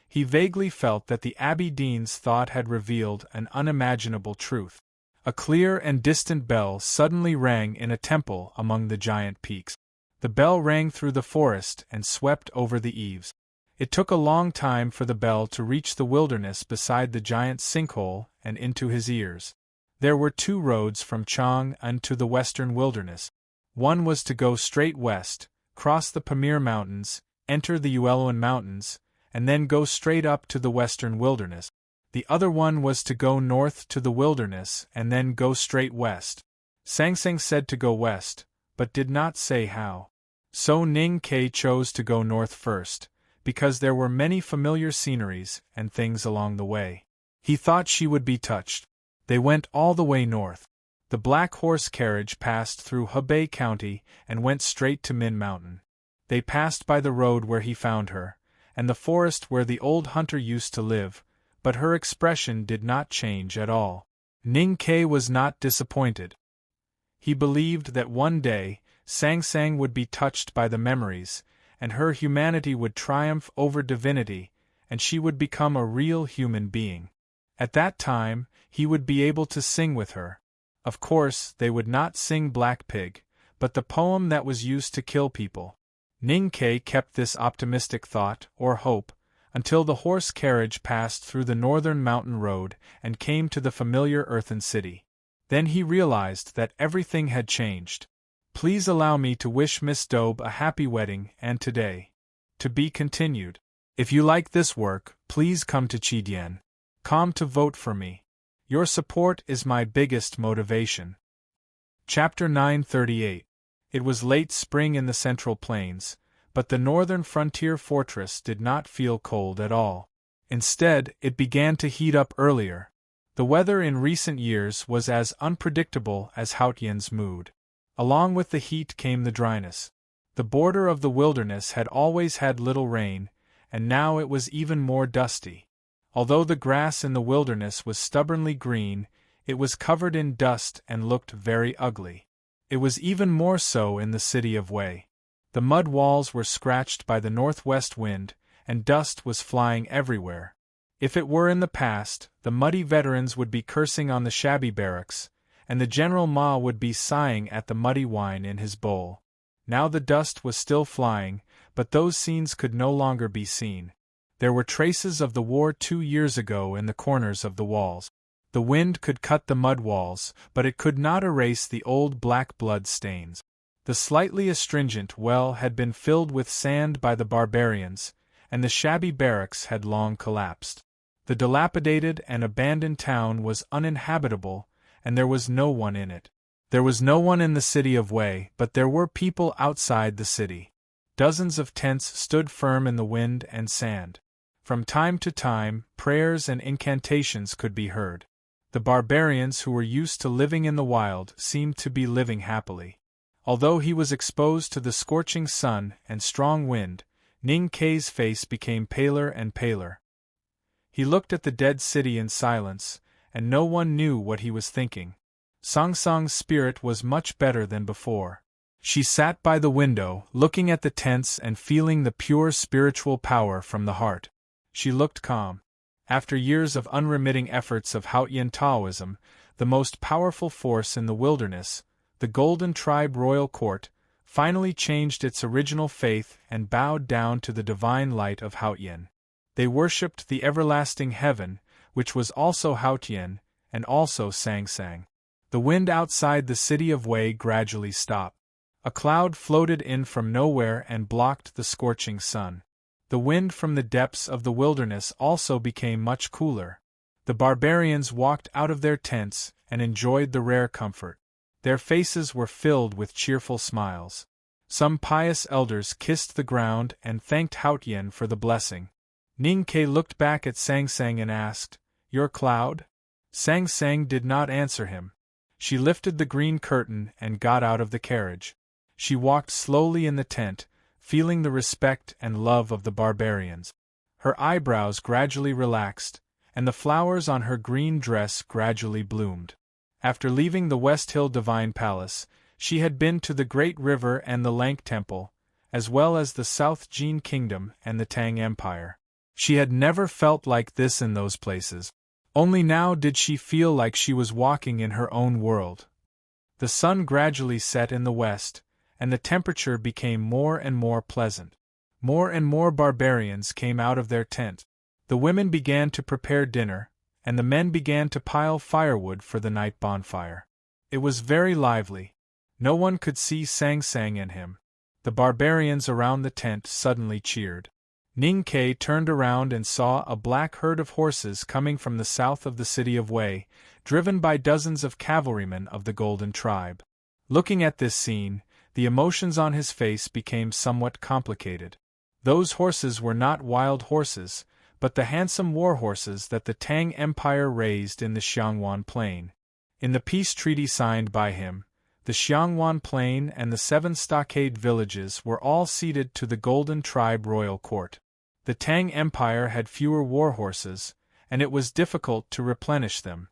He vaguely felt that the Abbé Dean's thought had revealed an unimaginable truth. A clear and distant bell suddenly rang in a temple among the giant peaks. The bell rang through the forest and swept over the eaves. It took a long time for the bell to reach the wilderness beside the giant sinkhole and into his ears. There were two roads from Chang'an to the western wilderness. One was to go straight west, cross the Pamir Mountains, enter the Ueluan Mountains, and then go straight up to the western wilderness. The other one was to go north to the wilderness and then go straight west. Sang Sang said to go west, but did not say how. So Ning Ke chose to go north first, because there were many familiar sceneries and things along the way. He thought she would be touched. They went all the way north. The black horse carriage passed through Hebei County and went straight to Min Mountain. They passed by the road where he found her, and the forest where the old hunter used to live, but her expression did not change at all. Ning Ke was not disappointed. He believed that one day, Sang Sang would be touched by the memories, and her humanity would triumph over divinity, and she would become a real human being. At that time, he would be able to sing with her. Of course, they would not sing Black Pig, but the poem that was used to kill people. Ning Ke kept this optimistic thought, or hope, until the horse carriage passed through the northern mountain road and came to the familiar earthen city. Then he realized that everything had changed. Please allow me to wish Miss Dobe a happy wedding and today. To be continued. If you like this work, please come to Chidien.com to vote for me. Your support is my biggest motivation. Chapter 938. It was late spring in the Central Plains, but the northern frontier fortress did not feel cold at all. Instead, it began to heat up earlier. The weather in recent years was as unpredictable as Hautian's mood. Along with the heat came the dryness. The border of the wilderness had always had little rain, and now it was even more dusty. Although the grass in the wilderness was stubbornly green, it was covered in dust and looked very ugly. It was even more so in the city of Wei. The mud walls were scratched by the northwest wind, and dust was flying everywhere. If it were in the past, the muddy veterans would be cursing on the shabby barracks, and the General Ma would be sighing at the muddy wine in his bowl. Now the dust was still flying, but those scenes could no longer be seen. There were traces of the war 2 years ago in the corners of the walls. The wind could cut the mud walls, but it could not erase the old black blood stains. The slightly astringent well had been filled with sand by the barbarians, and the shabby barracks had long collapsed. The dilapidated and abandoned town was uninhabitable, and there was no one in it. There was no one in the city of Wei, but there were people outside the city. Dozens of tents stood firm in the wind and sand. From time to time, prayers and incantations could be heard. The barbarians who were used to living in the wild seemed to be living happily. Although he was exposed to the scorching sun and strong wind, Ning Kei's face became paler and paler. He looked at the dead city in silence, and no one knew what he was thinking. Song Song's spirit was much better than before. She sat by the window, looking at the tents and feeling the pure spiritual power from the heart. She looked calm. After years of unremitting efforts of Hautian Taoism, the most powerful force in the wilderness, the Golden Tribe Royal Court, finally changed its original faith and bowed down to the divine light of Hautian. They worshipped the everlasting heaven, which was also Hautian, and also Sang Sang. The wind outside the city of Wei gradually stopped. A cloud floated in from nowhere and blocked the scorching sun. The wind from the depths of the wilderness also became much cooler. The barbarians walked out of their tents and enjoyed the rare comfort. Their faces were filled with cheerful smiles. Some pious elders kissed the ground and thanked Hautian for the blessing. Ning Kei looked back at Sang Sang and asked, "Your cloud?" Sang Sang did not answer him. She lifted the green curtain and got out of the carriage. She walked slowly in the tent, feeling the respect and love of the barbarians. Her eyebrows gradually relaxed, and the flowers on her green dress gradually bloomed. After leaving the West Hill Divine Palace, she had been to the Great River and the Lank Temple, as well as the South Jin Kingdom and the Tang Empire. She had never felt like this in those places. Only now did she feel like she was walking in her own world. The sun gradually set in the west, and the temperature became more and more pleasant. More and more barbarians came out of their tent. The women began to prepare dinner, and the men began to pile firewood for the night bonfire. It was very lively. No one could see Sang Sang and him. The barbarians around the tent suddenly cheered. Ning Kei turned around and saw a black herd of horses coming from the south of the city of Wei, driven by dozens of cavalrymen of the Golden Tribe. Looking at this scene, the emotions on his face became somewhat complicated. Those horses were not wild horses, but the handsome war horses that the Tang Empire raised in the Xiangwan Plain. In the peace treaty signed by him, the Xiangwan Plain and the 7 stockade villages were all ceded to the Golden Tribe Royal Court. The Tang Empire had fewer war horses, and it was difficult to replenish them.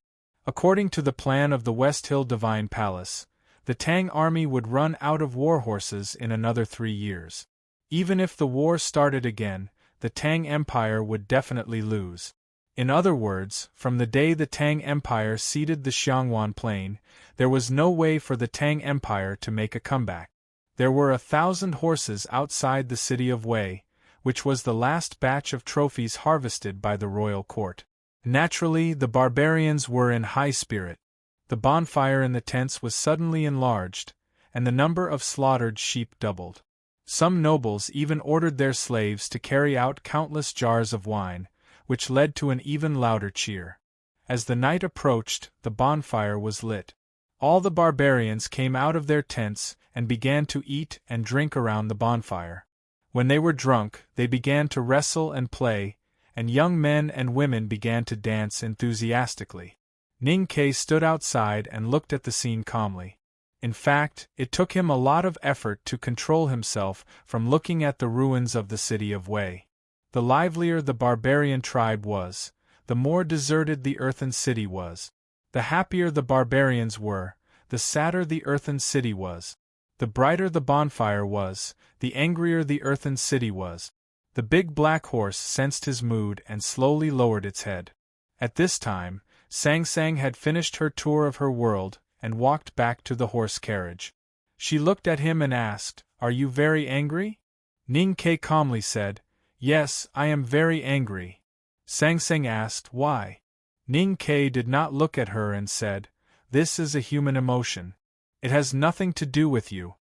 According to the plan of the West Hill Divine Palace, the Tang army would run out of war horses in another 3 years. Even if the war started again, the Tang Empire would definitely lose. In other words, from the day the Tang Empire ceded the Xiangwan Plain, there was no way for the Tang Empire to make a comeback. There were 1,000 horses outside the city of Wei, which was the last batch of trophies harvested by the royal court. Naturally, the barbarians were in high spirit. The bonfire in the tents was suddenly enlarged, and the number of slaughtered sheep doubled. Some nobles even ordered their slaves to carry out countless jars of wine, which led to an even louder cheer. As the night approached, the bonfire was lit. All the barbarians came out of their tents and began to eat and drink around the bonfire. When they were drunk, they began to wrestle and play, and young men and women began to dance enthusiastically. Ning-Ke stood outside and looked at the scene calmly. In fact, it took him a lot of effort to control himself from looking at the ruins of the city of Wei. The livelier the barbarian tribe was, the more deserted the earthen city was. The happier the barbarians were, the sadder the earthen city was. The brighter the bonfire was, the angrier the earthen city was. The big black horse sensed his mood and slowly lowered its head. At this time, Sang Sang had finished her tour of her world and walked back to the horse carriage. She looked at him and asked, "Are you very angry?" Ning-Ke calmly said, "Yes, I am very angry." Sang Sang asked, "Why?" Ning-Ke did not look at her and said, "This is a human emotion. It has nothing to do with you."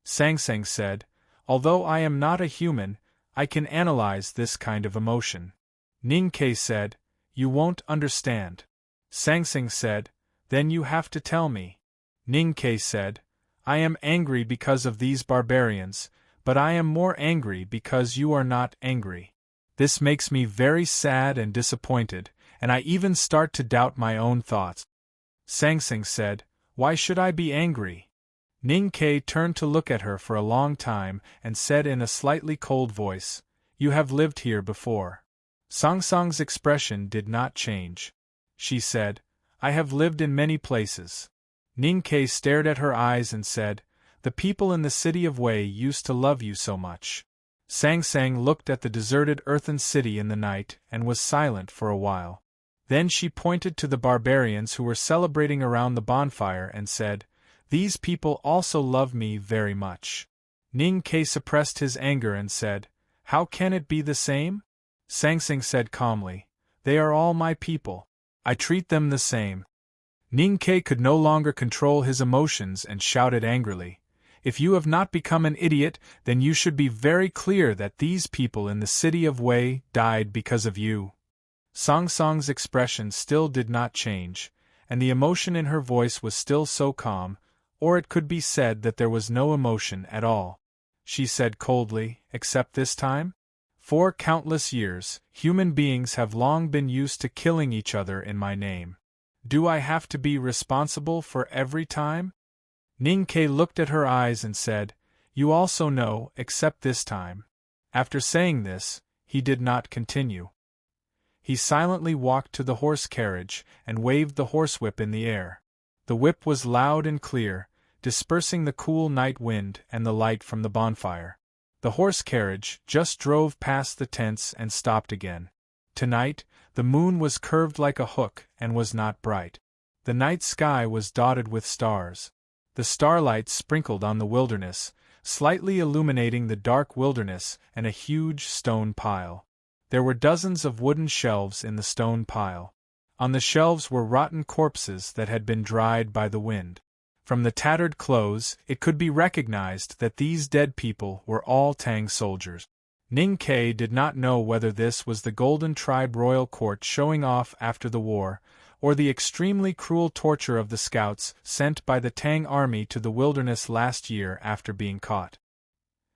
Sang Sang said, "Although I am not a human, I can analyze this kind of emotion." Ning-Ke said, "You won't understand." Sang Sang said, "Then you have to tell me." Ning-Ke said, "I am angry because of these barbarians, but I am more angry because you are not angry. This makes me very sad and disappointed, and I even start to doubt my own thoughts." Sang Sang said, "Why should I be angry?" Ning-Ke turned to look at her for a long time and said in a slightly cold voice, "You have lived here before." Sang Sang's expression did not change. She said, "I have lived in many places." Ning-Ke stared at her eyes and said, "The people in the city of Wei used to love you so much." Sang Sang looked at the deserted earthen city in the night and was silent for a while. Then she pointed to the barbarians who were celebrating around the bonfire and said, "These people also love me very much." Ning-Ke suppressed his anger and said, "How can it be the same?" Sang Sang said calmly, "They are all my people. I treat them the same." Ning-Ke could no longer control his emotions and shouted angrily, "If you have not become an idiot, then you should be very clear that these people in the city of Wei died because of you." Sang Sang's expression still did not change, and the emotion in her voice was still so calm, or it could be said that there was no emotion at all. She said coldly, "Except this time? For countless years, human beings have long been used to killing each other in my name. Do I have to be responsible for every time?" Ning-Ke looked at her eyes and said, "You also know, except this time." After saying this, he did not continue. He silently walked to the horse carriage and waved the horsewhip in the air. The whip was loud and clear, dispersing the cool night wind and the light from the bonfire. The horse carriage just drove past the tents and stopped again. Tonight, the moon was curved like a hook and was not bright. The night sky was dotted with stars. The starlight sprinkled on the wilderness, slightly illuminating the dark wilderness and a huge stone pile. There were dozens of wooden shelves in the stone pile. On the shelves were rotten corpses that had been dried by the wind. From the tattered clothes, it could be recognized that these dead people were all Tang soldiers. Ning-Ke did not know whether this was the Golden Tribe royal court showing off after the war, or the extremely cruel torture of the scouts sent by the Tang army to the wilderness last year after being caught.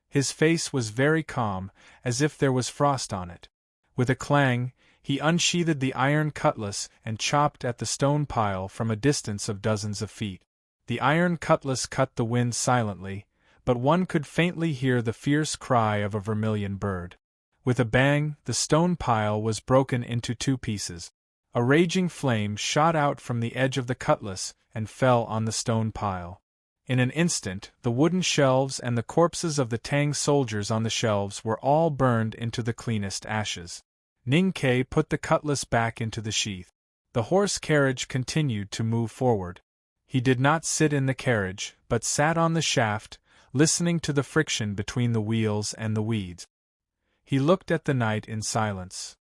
His face was very calm, as if there was frost on it. With a clang, he unsheathed the iron cutlass and chopped at the stone pile from a distance of dozens of feet. The iron cutlass cut the wind silently, but one could faintly hear the fierce cry of a vermilion bird. With a bang, the stone pile was broken into two pieces. A raging flame shot out from the edge of the cutlass and fell on the stone pile. In an instant, the wooden shelves and the corpses of the Tang soldiers on the shelves were all burned into the cleanest ashes. Ning-Ke put the cutlass back into the sheath. The horse carriage continued to move forward. He did not sit in the carriage, but sat on the shaft, listening to the friction between the wheels and the weeds. He looked at the night in silence.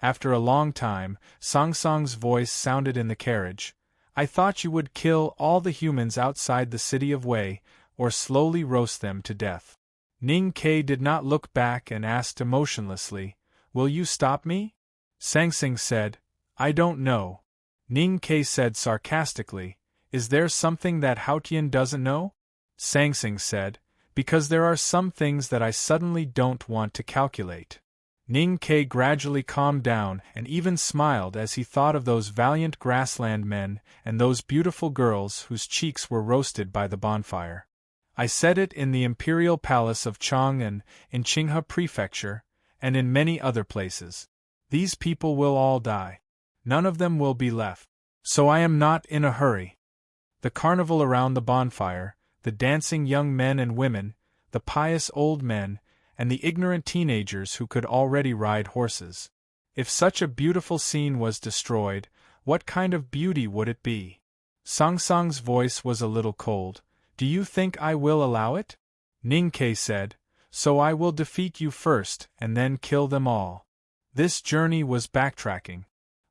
After a long time, Sang Sang's voice sounded in the carriage. "I thought you would kill all the humans outside the city of Wei, or slowly roast them to death." Ning Ke did not look back and asked emotionlessly, "Will you stop me?" Sang Sing said, "I don't know." Ning Ke said sarcastically, "Is there something that Haotian doesn't know?" Sang Sing said, "Because there are some things that I suddenly don't want to calculate." Ning Ke gradually calmed down and even smiled as he thought of those valiant grassland men and those beautiful girls whose cheeks were roasted by the bonfire. "I said it in the imperial palace of Chang'an, in Qinghe Prefecture, and in many other places. These people will all die. None of them will be left. So I am not in a hurry." The carnival around the bonfire, the dancing young men and women, the pious old men, and the ignorant teenagers who could already ride horses. If such a beautiful scene was destroyed, what kind of beauty would it be? Sang Sang's voice was a little cold. "Do you think I will allow it?" Ning Ke said, "So I will defeat you first and then kill them all." This journey was backtracking.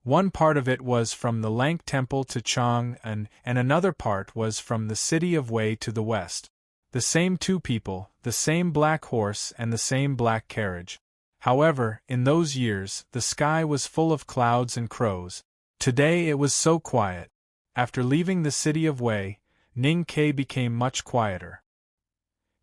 One part of it was from the Lank Temple to Chang'an, and another part was from the city of Wei to the west. The same two people, the same black horse and the same black carriage. However, in those years, the sky was full of clouds and crows. Today it was so quiet. After leaving the city of Wei, Ning Ke became much quieter.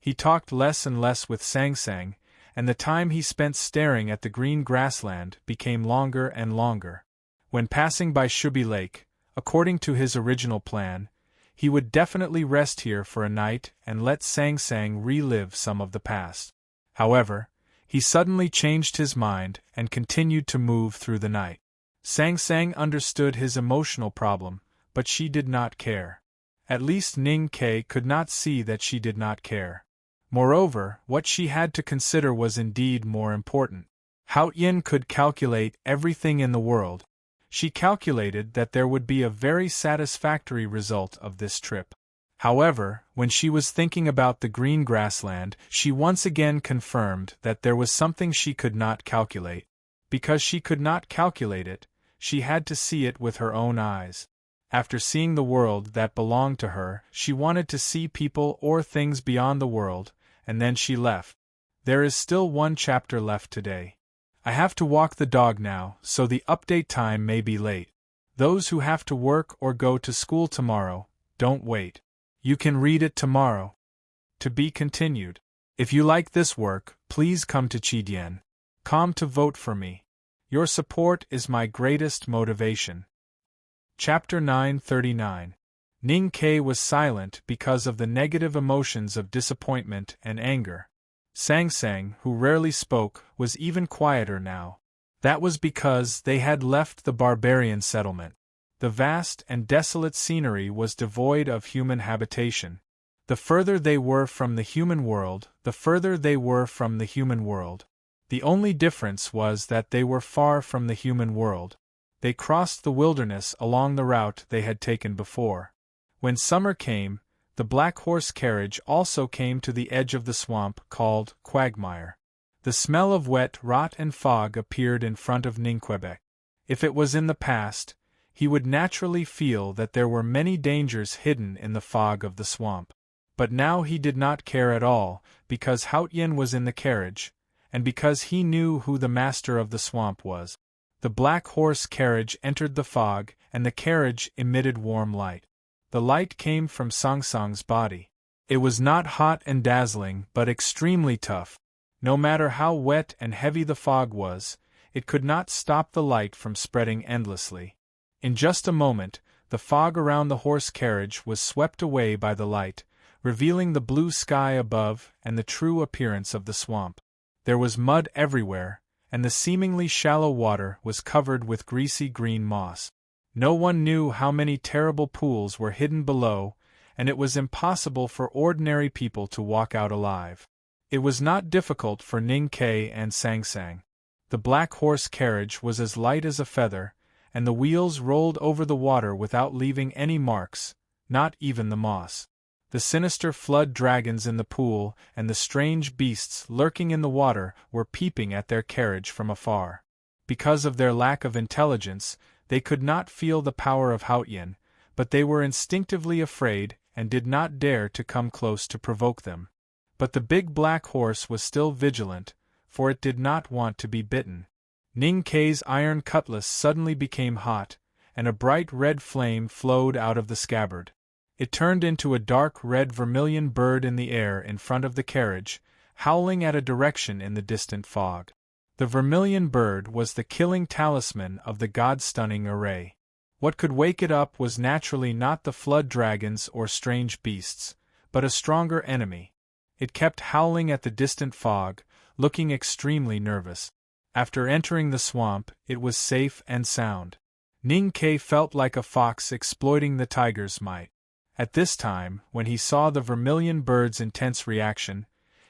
He talked less and less with Sang Sang, and the time he spent staring at the green grassland became longer and longer. When passing by Shubi Lake, according to his original plan, he would definitely rest here for a night and let Sang Sang relive some of the past. However, he suddenly changed his mind and continued to move through the night. Sang Sang understood his emotional problem, but she did not care. At least Ning Ke could not see that she did not care. Moreover, what she had to consider was indeed more important. Haotian could calculate everything in the world. She calculated that there would be a very satisfactory result of this trip. However, when she was thinking about the green grassland, she once again confirmed that there was something she could not calculate. Because she could not calculate it, she had to see it with her own eyes. After seeing the world that belonged to her, she wanted to see people or things beyond the world, and then she left. There is still one chapter left today. I have to walk the dog now, so the update time may be late. Those who have to work or go to school tomorrow, don't wait. You can read it tomorrow. To be continued. If you like this work, please come to Chidian.com to vote for me. Your support is my greatest motivation. Chapter 939. Ning Ke was silent because of the negative emotions of disappointment and anger. Sang Sang, who rarely spoke, was even quieter now. That was because they had left the barbarian settlement. The vast and desolate scenery was devoid of human habitation. The further they were from the human world, the further they were from the human world. The only difference was that they were far from the human world. They crossed the wilderness along the route they had taken before. When summer came, the black horse carriage also came to the edge of the swamp called Quagmire. The smell of wet rot and fog appeared in front of Ningquebec. If it was in the past, he would naturally feel that there were many dangers hidden in the fog of the swamp. But now he did not care at all, because Haotian was in the carriage, and because he knew who the master of the swamp was. The black horse carriage entered the fog, and the carriage emitted warm light. The light came from Sang Sang's body. It was not hot and dazzling, but extremely tough. No matter how wet and heavy the fog was, it could not stop the light from spreading endlessly. In just a moment, the fog around the horse carriage was swept away by the light, revealing the blue sky above and the true appearance of the swamp. There was mud everywhere, and the seemingly shallow water was covered with greasy green moss. No one knew how many terrible pools were hidden below, and it was impossible for ordinary people to walk out alive. It was not difficult for Ning Ke and Sang Sang. The black horse carriage was as light as a feather, and the wheels rolled over the water without leaving any marks, not even the moss. The sinister flood dragons in the pool and the strange beasts lurking in the water were peeping at their carriage from afar. Because of their lack of intelligence, they could not feel the power of Haotian, but they were instinctively afraid and did not dare to come close to provoke them. But the big black horse was still vigilant, for it did not want to be bitten. Ning Kei's iron cutlass suddenly became hot, and a bright red flame flowed out of the scabbard. It turned into a dark red vermilion bird in the air in front of the carriage, howling at a direction in the distant fog. The vermilion bird was the killing talisman of the god-stunning array. What could wake it up was naturally not the flood dragons or strange beasts, but a stronger enemy. It kept howling at the distant fog, looking extremely nervous. After entering the swamp, it was safe and sound. Ning Kei felt like a fox exploiting the tiger's might. At this time, when he saw the vermilion bird's intense reaction,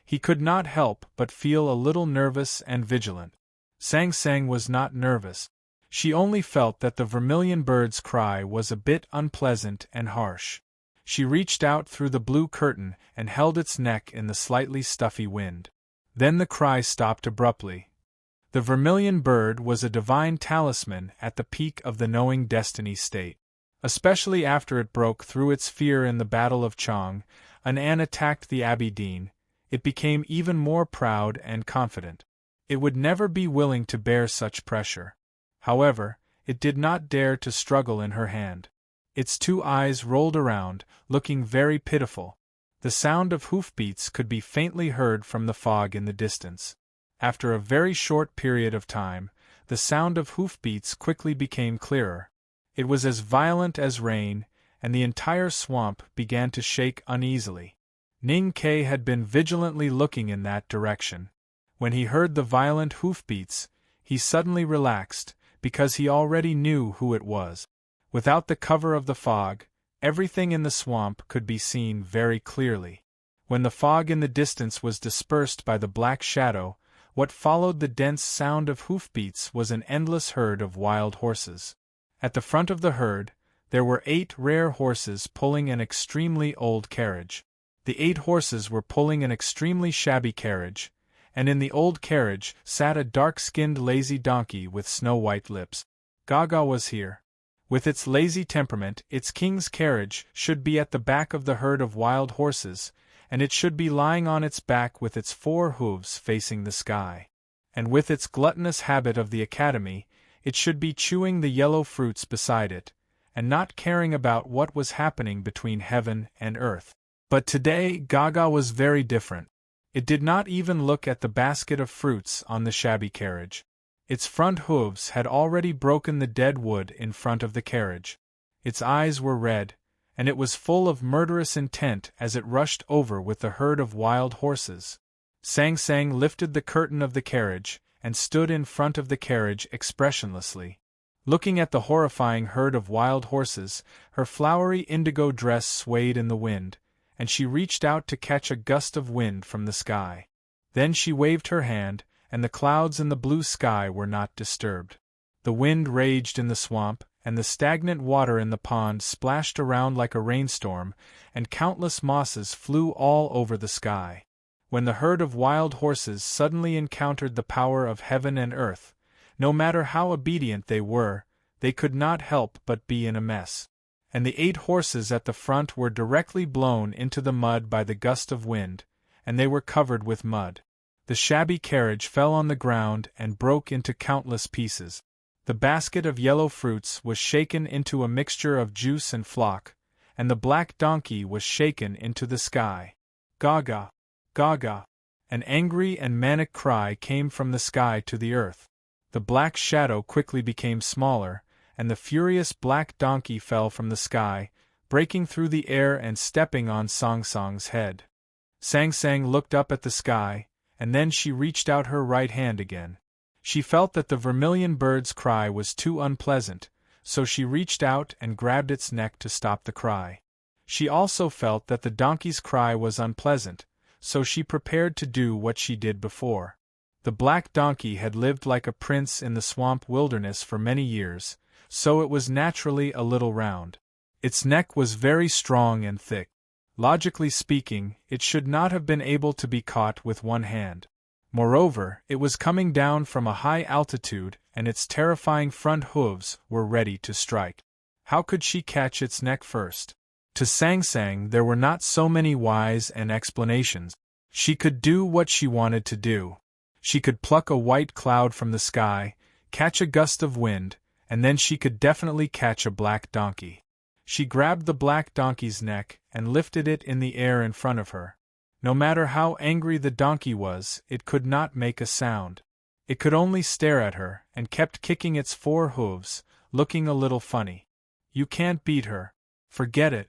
he could not help but feel a little nervous and vigilant. Sang Sang was not nervous. She only felt that the vermilion bird's cry was a bit unpleasant and harsh. She reached out through the blue curtain and held its neck in the slightly stuffy wind. Then the cry stopped abruptly. The vermilion bird was a divine talisman at the peak of the knowing destiny state. Especially after it broke through its fear in the Battle of Chong, and attacked the Abbey Dean, it became even more proud and confident. It would never be willing to bear such pressure. However, it did not dare to struggle in her hand. Its two eyes rolled around, looking very pitiful. The sound of hoofbeats could be faintly heard from the fog in the distance. After a very short period of time, the sound of hoofbeats quickly became clearer. It was as violent as rain, and the entire swamp began to shake uneasily. Ning Kei had been vigilantly looking in that direction. When he heard the violent hoofbeats, he suddenly relaxed, because he already knew who it was. Without the cover of the fog, everything in the swamp could be seen very clearly. When the fog in the distance was dispersed by the black shadow, what followed the dense sound of hoofbeats was an endless herd of wild horses. At the front of the herd, there were 8 rare horses pulling an extremely old carriage. The 8 horses were pulling an extremely shabby carriage, and in the old carriage sat a dark-skinned lazy donkey with snow-white lips. Gaga was here. With its lazy temperament, its king's carriage should be at the back of the herd of wild horses, and it should be lying on its back with its 4 hooves facing the sky. And with its gluttonous habit of the academy, it should be chewing the yellow fruits beside it, and not caring about what was happening between heaven and earth. But today Gaga was very different. It did not even look at the basket of fruits on the shabby carriage. Its front hooves had already broken the dead wood in front of the carriage. Its eyes were red, and it was full of murderous intent as it rushed over with the herd of wild horses. Sang Sang lifted the curtain of the carriage, and stood in front of the carriage expressionlessly. Looking at the horrifying herd of wild horses, her flowery indigo dress swayed in the wind, and she reached out to catch a gust of wind from the sky. Then she waved her hand, and the clouds in the blue sky were not disturbed. The wind raged in the swamp, and the stagnant water in the pond splashed around like a rainstorm, and countless mosses flew all over the sky. When the herd of wild horses suddenly encountered the power of heaven and earth, no matter how obedient they could not help but be in a mess. And the 8 horses at the front were directly blown into the mud by the gust of wind, and they were covered with mud. The shabby carriage fell on the ground and broke into countless pieces. The basket of yellow fruits was shaken into a mixture of juice and flock, and the black donkey was shaken into the sky. Gaga! Gaga! An angry and manic cry came from the sky to the earth. The black shadow quickly became smaller, and the furious black donkey fell from the sky, breaking through the air and stepping on Sang Sang's head. Sang Sang looked up at the sky, and then she reached out her right hand again. She felt that the vermilion bird's cry was too unpleasant, so she reached out and grabbed its neck to stop the cry. She also felt that the donkey's cry was unpleasant, so she prepared to do what she did before. The black donkey had lived like a prince in the swamp wilderness for many years, so it was naturally a little round. Its neck was very strong and thick. Logically speaking, it should not have been able to be caught with one hand. Moreover, it was coming down from a high altitude, and its terrifying front hooves were ready to strike. How could she catch its neck first? To Sang Sang there were not so many whys and explanations. She could do what she wanted to do. She could pluck a white cloud from the sky, catch a gust of wind, and then she could definitely catch a black donkey. She grabbed the black donkey's neck and lifted it in the air in front of her. No matter how angry the donkey was, it could not make a sound. It could only stare at her and kept kicking its 4 hooves, looking a little funny. You can't beat her. Forget it.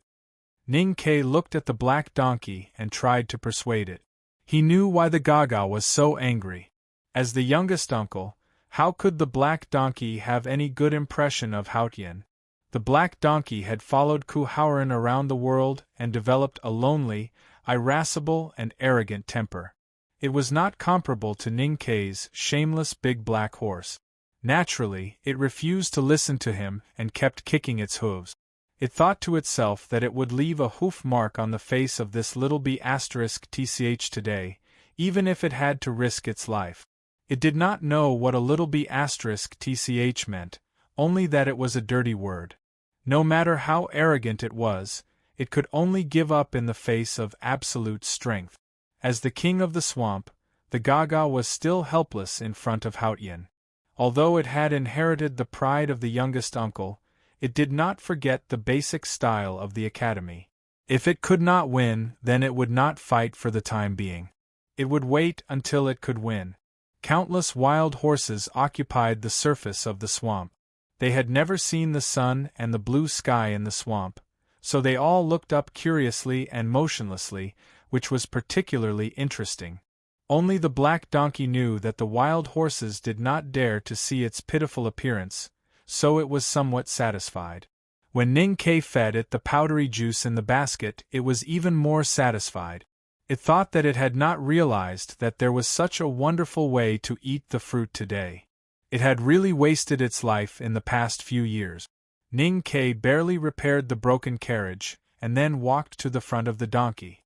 Ning-Ke looked at the black donkey and tried to persuade it. He knew why the Gaga was so angry. As the youngest uncle, how could the black donkey have any good impression of Haotian? The black donkey had followed Cuhuaran around the world and developed a lonely, irascible and arrogant temper. It was not comparable to Ning-Ke's shameless big black horse. Naturally, it refused to listen to him and kept kicking its hooves. It thought to itself that it would leave a hoof mark on the face of this little b*tch today, even if it had to risk its life. It did not know what a little b*tch meant, only that it was a dirty word. No matter how arrogant it was, it could only give up in the face of absolute strength. As the king of the swamp, the Gaga was still helpless in front of Haotian. Although it had inherited the pride of the youngest uncle, it did not forget the basic style of the academy. If it could not win, then it would not fight for the time being. It would wait until it could win. Countless wild horses occupied the surface of the swamp. They had never seen the sun and the blue sky in the swamp, so they all looked up curiously and motionlessly, which was particularly interesting. Only the black donkey knew that the wild horses did not dare to see its pitiful appearance, so it was somewhat satisfied. When Ning-Ke fed it the powdery juice in the basket, it was even more satisfied. It thought that it had not realized that there was such a wonderful way to eat the fruit today. It had really wasted its life in the past few years. Ning-Ke barely repaired the broken carriage, and then walked to the front of the donkey.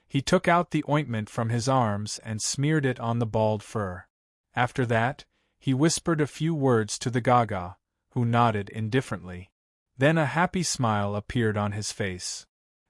He took out the ointment from his arms and smeared it on the bald fur. After that, he whispered a few words to the Gaga, who nodded indifferently. Then a happy smile appeared on his face.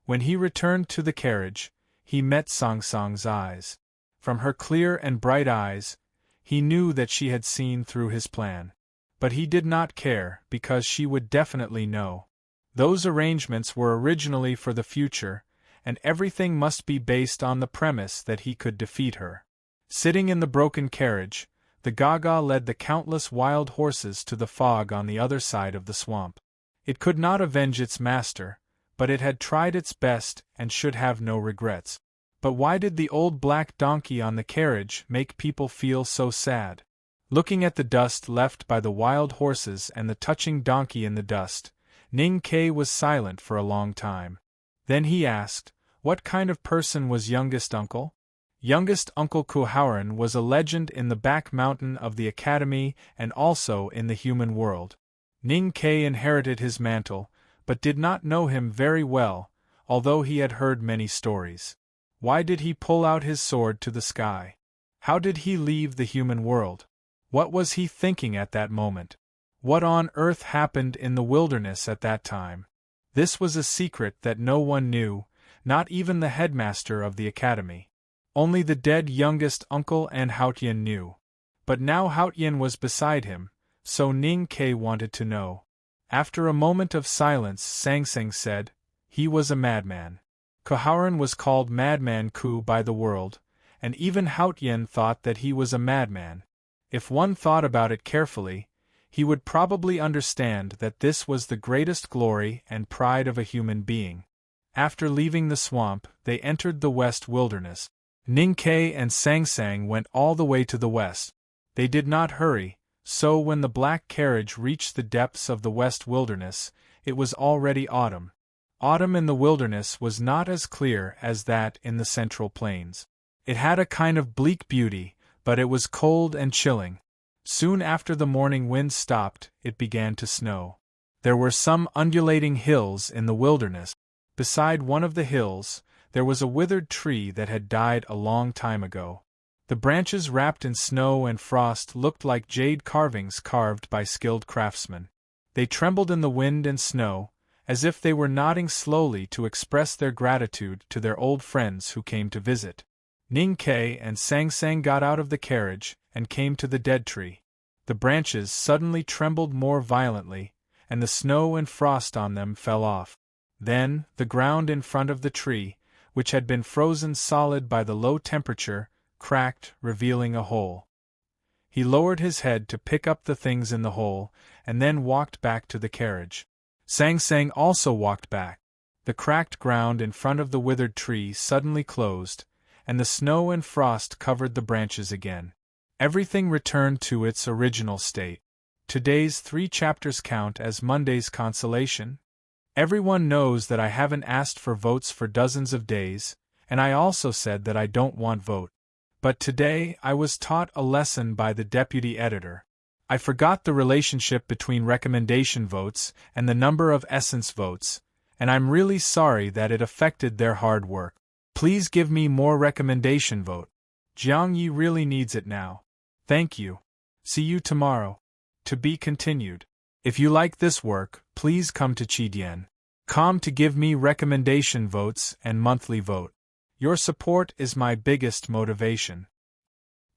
When he returned to the carriage, he met Song Song's eyes. From her clear and bright eyes, he knew that she had seen through his plan. But he did not care, because she would definitely know. Those arrangements were originally for the future, and everything must be based on the premise that he could defeat her. Sitting in the broken carriage, the Gaga led the countless wild horses to the fog on the other side of the swamp. It could not avenge its master, but it had tried its best and should have no regrets. But why did the old black donkey on the carriage make people feel so sad? Looking at the dust left by the wild horses and the touching donkey in the dust, Ning-Ke was silent for a long time. Then he asked, "What kind of person was youngest uncle?" Youngest Uncle Cuhuaran was a legend in the back mountain of the academy and also in the human world. Ning-Ke inherited his mantle, but did not know him very well, although he had heard many stories. Why did he pull out his sword to the sky? How did he leave the human world? What was he thinking at that moment? What on earth happened in the wilderness at that time? This was a secret that no one knew, not even the headmaster of the academy. Only the dead youngest uncle and Haotian knew. But now Haotian was beside him, so Ning-Ke wanted to know. After a moment of silence, Sang-Sang said, "He was a madman." Cuhuaran was called Madman Ku by the world, and even Haotian thought that he was a madman. If one thought about it carefully, he would probably understand that this was the greatest glory and pride of a human being. After leaving the swamp, they entered the west wilderness. Ning-Ke and Sang-Sang went all the way to the west. They did not hurry, so when the black carriage reached the depths of the west wilderness, it was already autumn. Autumn in the wilderness was not as clear as that in the central plains. It had a kind of bleak beauty, but it was cold and chilling. Soon after the morning wind stopped, it began to snow. There were some undulating hills in the wilderness. Beside one of the hills, there was a withered tree that had died a long time ago. The branches wrapped in snow and frost looked like jade carvings carved by skilled craftsmen. They trembled in the wind and snow, as if they were nodding slowly to express their gratitude to their old friends who came to visit. Ning-Ke and Sang-Sang got out of the carriage and came to the dead tree. The branches suddenly trembled more violently, and the snow and frost on them fell off. Then, the ground in front of the tree, which had been frozen solid by the low temperature, cracked, revealing a hole. He lowered his head to pick up the things in the hole, and then walked back to the carriage. Sang-Sang also walked back. The cracked ground in front of the withered tree suddenly closed, and the snow and frost covered the branches again. Everything returned to its original state. Today's 3 chapters count as Monday's consolation. Everyone knows that I haven't asked for votes for dozens of days, and I also said that I don't want vote. But today I was taught a lesson by the deputy editor. I forgot the relationship between recommendation votes and the number of essence votes, and I'm really sorry that it affected their hard work. Please give me more recommendation vote. Jiang Yi really needs it now. Thank you. See you tomorrow. To be continued. If you like this work, please come to Qidian.com to give me recommendation votes and monthly vote. Your support is my biggest motivation.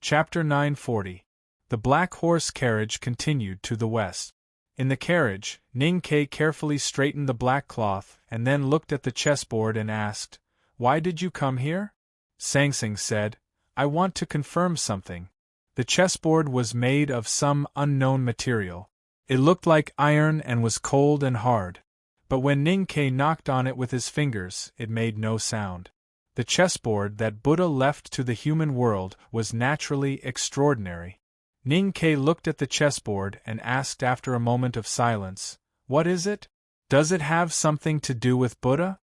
Chapter 940. The Black Horse Carriage continued to the west. In the carriage, Ning-Ke carefully straightened the black cloth and then looked at the chessboard and asked, "Why did you come here?" Sang-Sang said, "I want to confirm something." The chessboard was made of some unknown material. It looked like iron and was cold and hard. But when Ning-Ke knocked on it with his fingers, it made no sound. The chessboard that Buddha left to the human world was naturally extraordinary. Ning-Ke looked at the chessboard and asked after a moment of silence, "What is it? Does it have something to do with Buddha?"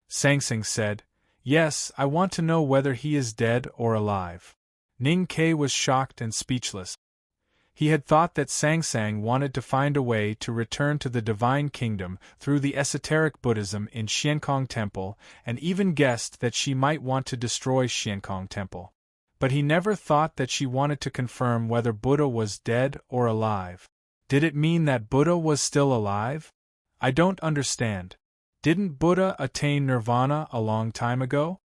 Sang-Sang said, "Yes, I want to know whether he is dead or alive." Ning-Ke was shocked and speechless. He had thought that Sang-Sang wanted to find a way to return to the Divine Kingdom through the esoteric Buddhism in Xiankong Temple, and even guessed that she might want to destroy Xiankong Temple. But he never thought that she wanted to confirm whether Buddha was dead or alive. Did it mean that Buddha was still alive? I don't understand. Didn't Buddha attain nirvana a long time ago?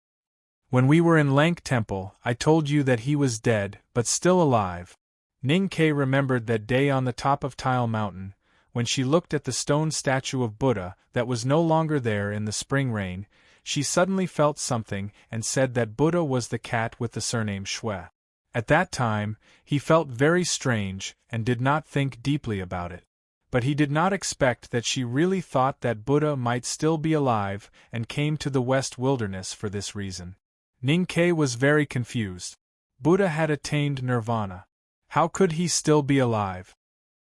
When we were in Lank Temple, I told you that he was dead, but still alive. Ning-Ke remembered that day on the top of Tile Mountain, when she looked at the stone statue of Buddha that was no longer there in the spring rain. She suddenly felt something and said that Buddha was the cat with the surname Shui. At that time, he felt very strange and did not think deeply about it. But he did not expect that she really thought that Buddha might still be alive and came to the West Wilderness for this reason. Ning-Ke was very confused. Buddha had attained nirvana. How could he still be alive?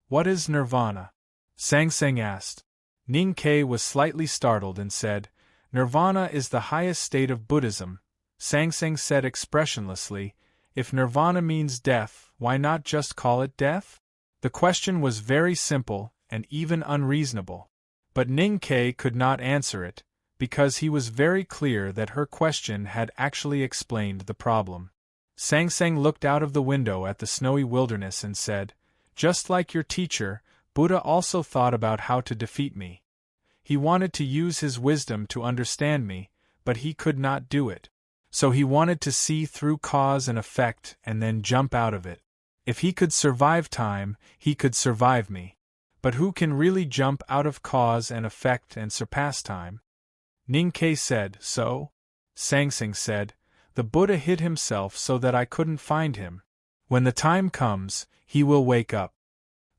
What is nirvana? Sang-Sang asked. Ning-Ke was slightly startled and said, "Nirvana is the highest state of Buddhism." Sang-Sang said expressionlessly, "If nirvana means death, why not just call it death?" The question was very simple and even unreasonable. But Ning-Ke could not answer it, because he was very clear that her question had actually explained the problem. Sang-Sang looked out of the window at the snowy wilderness and said, "Just like your teacher, Buddha also thought about how to defeat me. He wanted to use his wisdom to understand me, but he could not do it. So he wanted to see through cause and effect and then jump out of it. If he could survive time, he could survive me. But who can really jump out of cause and effect and surpass time?" Ning-Ke said, "So?" Sang-Sang said, "The Buddha hid himself so that I couldn't find him. When the time comes, he will wake up."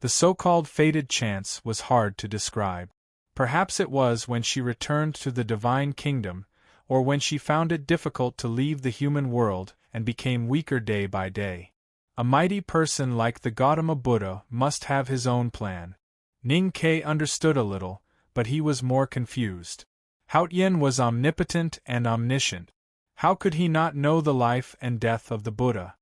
The so-called fated chance was hard to describe. Perhaps it was when she returned to the Divine Kingdom, or when she found it difficult to leave the human world and became weaker day by day. A mighty person like the Gautama Buddha must have his own plan. Ning-Ke understood a little, but he was more confused. Haotian was omnipotent and omniscient. How could he not know the life and death of the Buddha?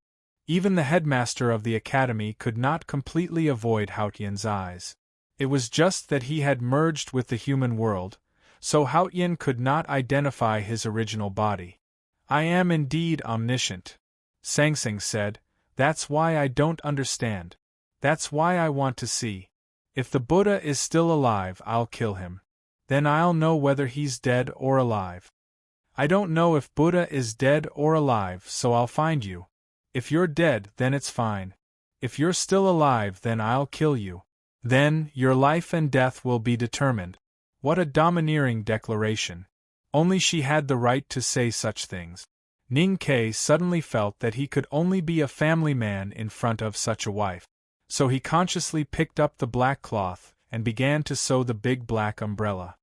Even the headmaster of the academy could not completely avoid Haotian's eyes. It was just that he had merged with the human world, so Haotian could not identify his original body. "I am indeed omniscient," Sang-Sang said. "That's why I don't understand. That's why I want to see. If the Buddha is still alive, I'll kill him. Then I'll know whether he's dead or alive. I don't know if Buddha is dead or alive, so I'll find you. If you're dead, then it's fine. If you're still alive, then I'll kill you. Then, your life and death will be determined. What a domineering declaration. Only she had the right to say such things. Ning Ke suddenly felt that he could only be a family man in front of such a wife. So he consciously picked up the black cloth and began to sew the big black umbrella.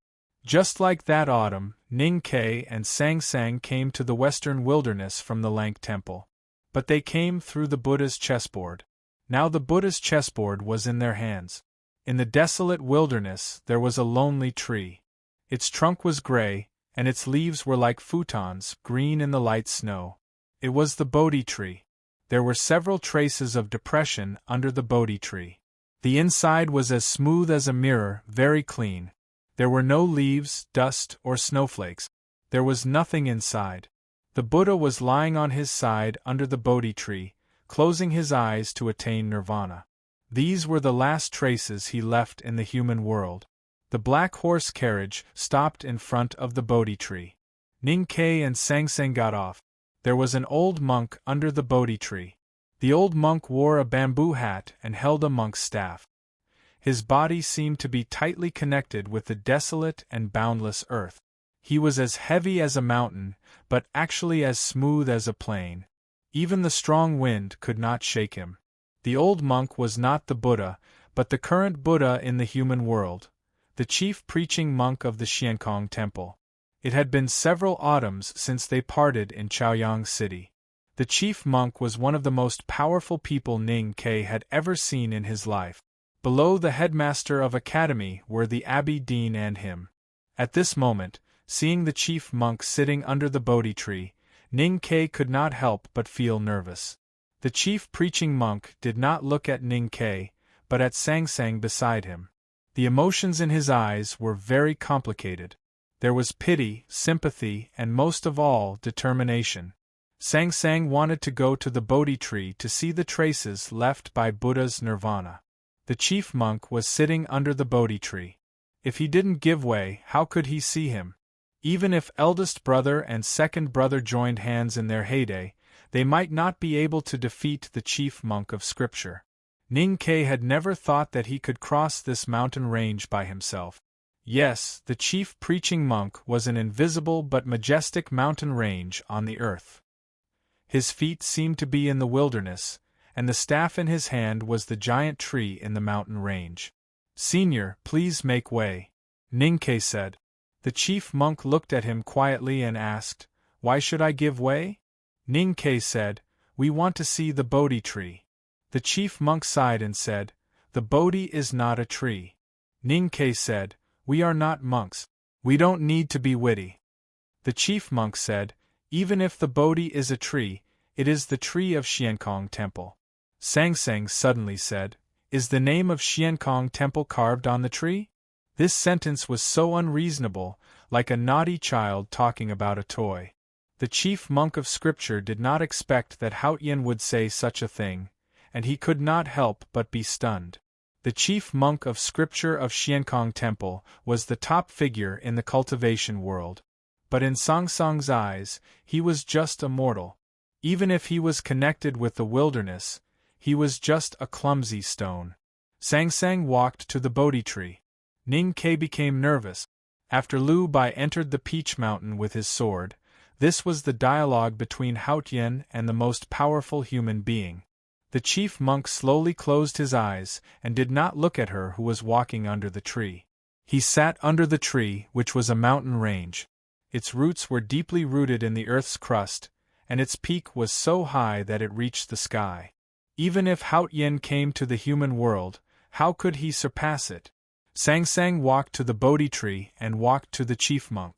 Just like that autumn, Ning Ke and Sang Sang came to the western wilderness from the Lank Temple. But they came through the Buddha's chessboard. Now the Buddha's chessboard was in their hands. In the desolate wilderness there was a lonely tree. Its trunk was gray, and its leaves were like futons, green in the light snow. It was the Bodhi tree. There were several traces of depression under the Bodhi tree. The inside was as smooth as a mirror, very clean. There were no leaves, dust, or snowflakes. There was nothing inside. The Buddha was lying on his side under the Bodhi tree, closing his eyes to attain nirvana. These were the last traces he left in the human world. The black horse carriage stopped in front of the Bodhi tree. Ning Ke and Sang Sang got off. There was an old monk under the Bodhi tree. The old monk wore a bamboo hat and held a monk's staff. His body seemed to be tightly connected with the desolate and boundless earth. He was as heavy as a mountain, but actually as smooth as a plain. Even the strong wind could not shake him. The old monk was not the Buddha, but the current Buddha in the human world, the chief preaching monk of the Xiankong Temple. It had been several autumns since they parted in Chaoyang City. The chief monk was one of the most powerful people Ning Ke had ever seen in his life. Below the headmaster of academy were the abbey dean and him. At this moment, seeing the chief monk sitting under the Bodhi tree, Ning Ke could not help but feel nervous. The chief preaching monk did not look at Ning Ke, but at Sang Sang beside him. The emotions in his eyes were very complicated. There was pity, sympathy, and most of all, determination. Sang Sang wanted to go to the Bodhi tree to see the traces left by Buddha's nirvana. The chief monk was sitting under the Bodhi tree. If he didn't give way, how could he see him? Even if eldest brother and second brother joined hands in their heyday, they might not be able to defeat the chief monk of scripture. Ning Ke had never thought that he could cross this mountain range by himself. Yes, the chief preaching monk was an invisible but majestic mountain range on the earth. His feet seemed to be in the wilderness, and the staff in his hand was the giant tree in the mountain range. "Senior, please make way," Ning Ke said. The chief monk looked at him quietly and asked, "Why should I give way?" Ning Ke said, "We want to see the Bodhi tree." The chief monk sighed and said, "The Bodhi is not a tree." Ning Ke said, "We are not monks. We don't need to be witty." The chief monk said, "Even if the Bodhi is a tree, it is the tree of Xiankong Temple." Sang Sang suddenly said, "Is the name of Xiankong Temple carved on the tree?" This sentence was so unreasonable, like a naughty child talking about a toy. The chief monk of scripture did not expect that Haotian would say such a thing, and he could not help but be stunned. The chief monk of scripture of Xiankong Temple was the top figure in the cultivation world. But in Sang Sang's eyes, he was just a mortal. Even if he was connected with the wilderness, he was just a clumsy stone. Sang Sang walked to the Bodhi tree. Ning Ke became nervous. After Liu Bai entered the Peach Mountain with his sword, this was the dialogue between Haotian and the most powerful human being. The chief monk slowly closed his eyes and did not look at her who was walking under the tree. He sat under the tree, which was a mountain range. Its roots were deeply rooted in the earth's crust, and its peak was so high that it reached the sky. Even if Haotian came to the human world, how could he surpass it? Sang Sang walked to the Bodhi tree and walked to the chief monk.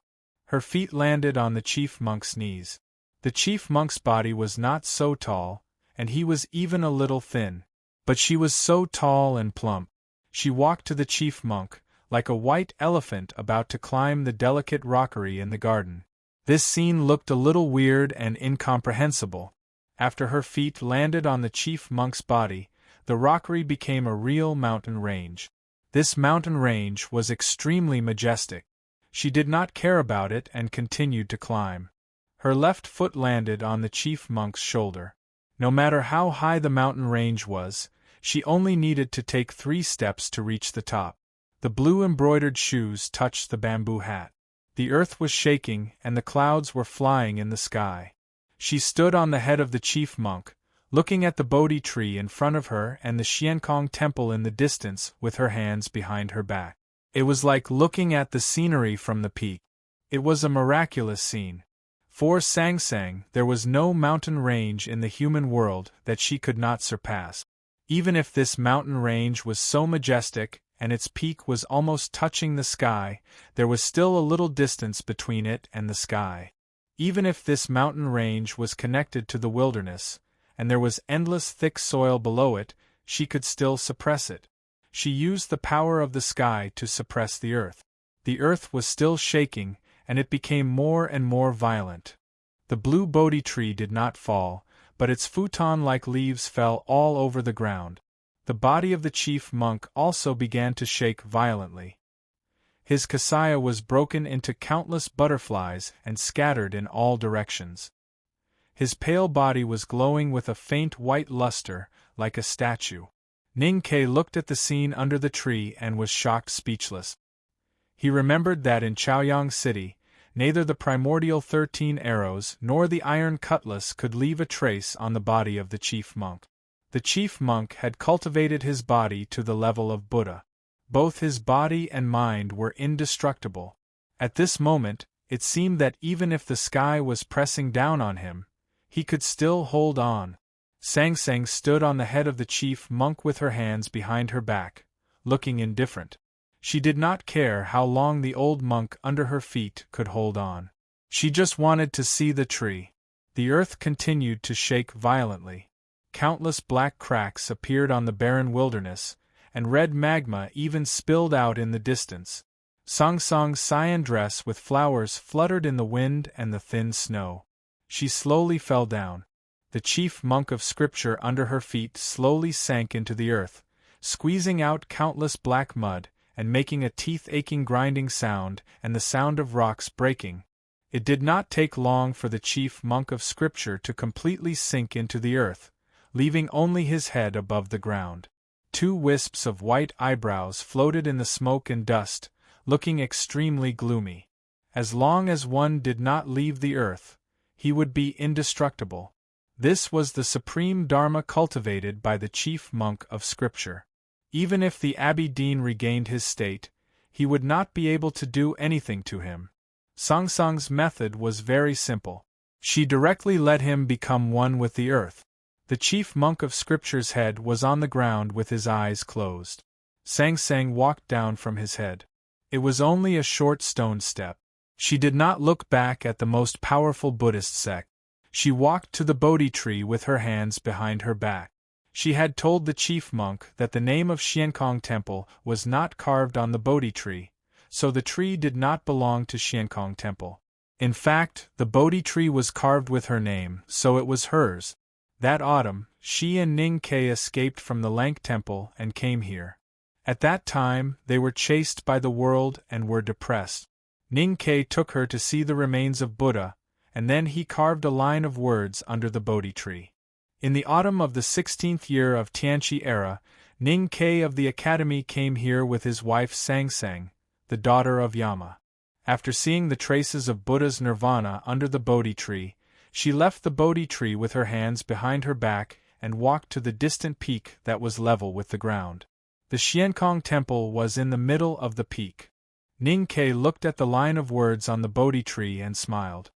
Her feet landed on the chief monk's knees. The chief monk's body was not so tall, and he was even a little thin. But she was so tall and plump. She walked to the chief monk, like a white elephant about to climb the delicate rockery in the garden. This scene looked a little weird and incomprehensible. After her feet landed on the chief monk's body, the rockery became a real mountain range. This mountain range was extremely majestic. She did not care about it and continued to climb. Her left foot landed on the chief monk's shoulder. No matter how high the mountain range was, she only needed to take 3 steps to reach the top. The blue embroidered shoes touched the bamboo hat. The earth was shaking and the clouds were flying in the sky. She stood on the head of the chief monk, looking at the Bodhi tree in front of her and the Xiankong temple in the distance with her hands behind her back. It was like looking at the scenery from the peak. It was a miraculous scene. For Sang Sang, there was no mountain range in the human world that she could not surpass. Even if this mountain range was so majestic and its peak was almost touching the sky, there was still a little distance between it and the sky. Even if this mountain range was connected to the wilderness, and there was endless thick soil below it, she could still suppress it. She used the power of the sky to suppress the earth. The earth was still shaking, and it became more and more violent. The blue Bodhi tree did not fall, but its futon-like leaves fell all over the ground. The body of the chief monk also began to shake violently. His kasaya was broken into countless butterflies and scattered in all directions. His pale body was glowing with a faint white luster, like a statue. Ning Ke looked at the scene under the tree and was shocked speechless. He remembered that in Chaoyang City, neither the primordial 13 arrows nor the iron cutlass could leave a trace on the body of the chief monk. The chief monk had cultivated his body to the level of Buddha. Both his body and mind were indestructible. At this moment, it seemed that even if the sky was pressing down on him, he could still hold on. Sang Sang stood on the head of the chief monk with her hands behind her back, looking indifferent. She did not care how long the old monk under her feet could hold on. She just wanted to see the tree. The earth continued to shake violently. Countless black cracks appeared on the barren wilderness, and red magma even spilled out in the distance. Song Song's cyan dress with flowers fluttered in the wind and the thin snow. She slowly fell down. The chief monk of scripture under her feet slowly sank into the earth, squeezing out countless black mud, and making a teeth-aching grinding sound and the sound of rocks breaking. It did not take long for the chief monk of scripture to completely sink into the earth, leaving only his head above the ground. 2 wisps of white eyebrows floated in the smoke and dust, looking extremely gloomy. As long as one did not leave the earth, he would be indestructible. This was the supreme dharma cultivated by the chief monk of scripture. Even if the abbey dean regained his state, he would not be able to do anything to him. Song Song's method was very simple. She directly let him become one with the earth. The chief monk of scripture's head was on the ground with his eyes closed. Sang Sang walked down from his head. It was only a short stone step. She did not look back at the most powerful Buddhist sect. She walked to the Bodhi tree with her hands behind her back. She had told the chief monk that the name of Xiankong Temple was not carved on the Bodhi tree, so the tree did not belong to Xiankong Temple. In fact, the Bodhi tree was carved with her name, so it was hers. That autumn, she and Ning Ke escaped from the Lank Temple and came here. At that time, they were chased by the world and were depressed. Ning Ke took her to see the remains of Buddha, and then he carved a line of words under the Bodhi tree. In the autumn of the 16th year of Tianqi era, Ning Ke of the academy came here with his wife Sang Sang, the daughter of Yama. After seeing the traces of Buddha's nirvana under the Bodhi tree, she left the Bodhi tree with her hands behind her back and walked to the distant peak that was level with the ground. The Xiankong Temple was in the middle of the peak. Ning Ke looked at the line of words on the Bodhi tree and smiled.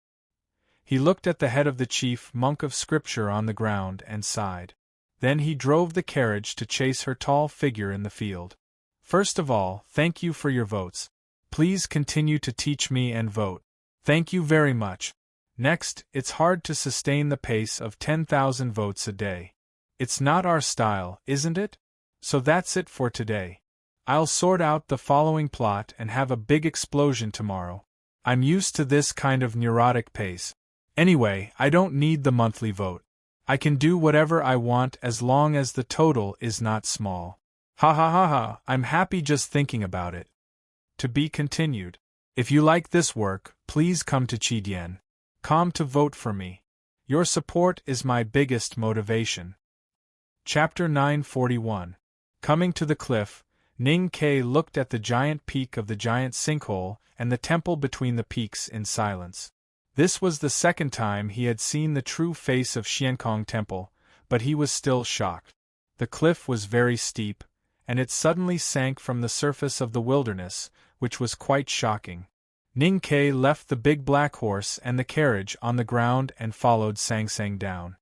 He looked at the head of the chief monk of scripture on the ground and sighed. Then he drove the carriage to chase her tall figure in the field. First of all, thank you for your votes. Please continue to teach me and vote. Thank you very much. Next, it's hard to sustain the pace of 10,000 votes a day. It's not our style, isn't it? So that's it for today. I'll sort out the following plot and have a big explosion tomorrow. I'm used to this kind of neurotic pace. Anyway, I don't need the monthly vote. I can do whatever I want as long as the total is not small. Ha ha ha ha, I'm happy just thinking about it. To be continued. If you like this work, please come to Chidien.com to vote for me. Your support is my biggest motivation. Chapter 941. Coming to the cliff, Ning Ke looked at the giant peak of the giant sinkhole and the temple between the peaks in silence. This was the second time he had seen the true face of Xiankong Temple, but he was still shocked. The cliff was very steep, and it suddenly sank from the surface of the wilderness, which was quite shocking. Ning Ke left the big black horse and the carriage on the ground and followed Sang Sang down.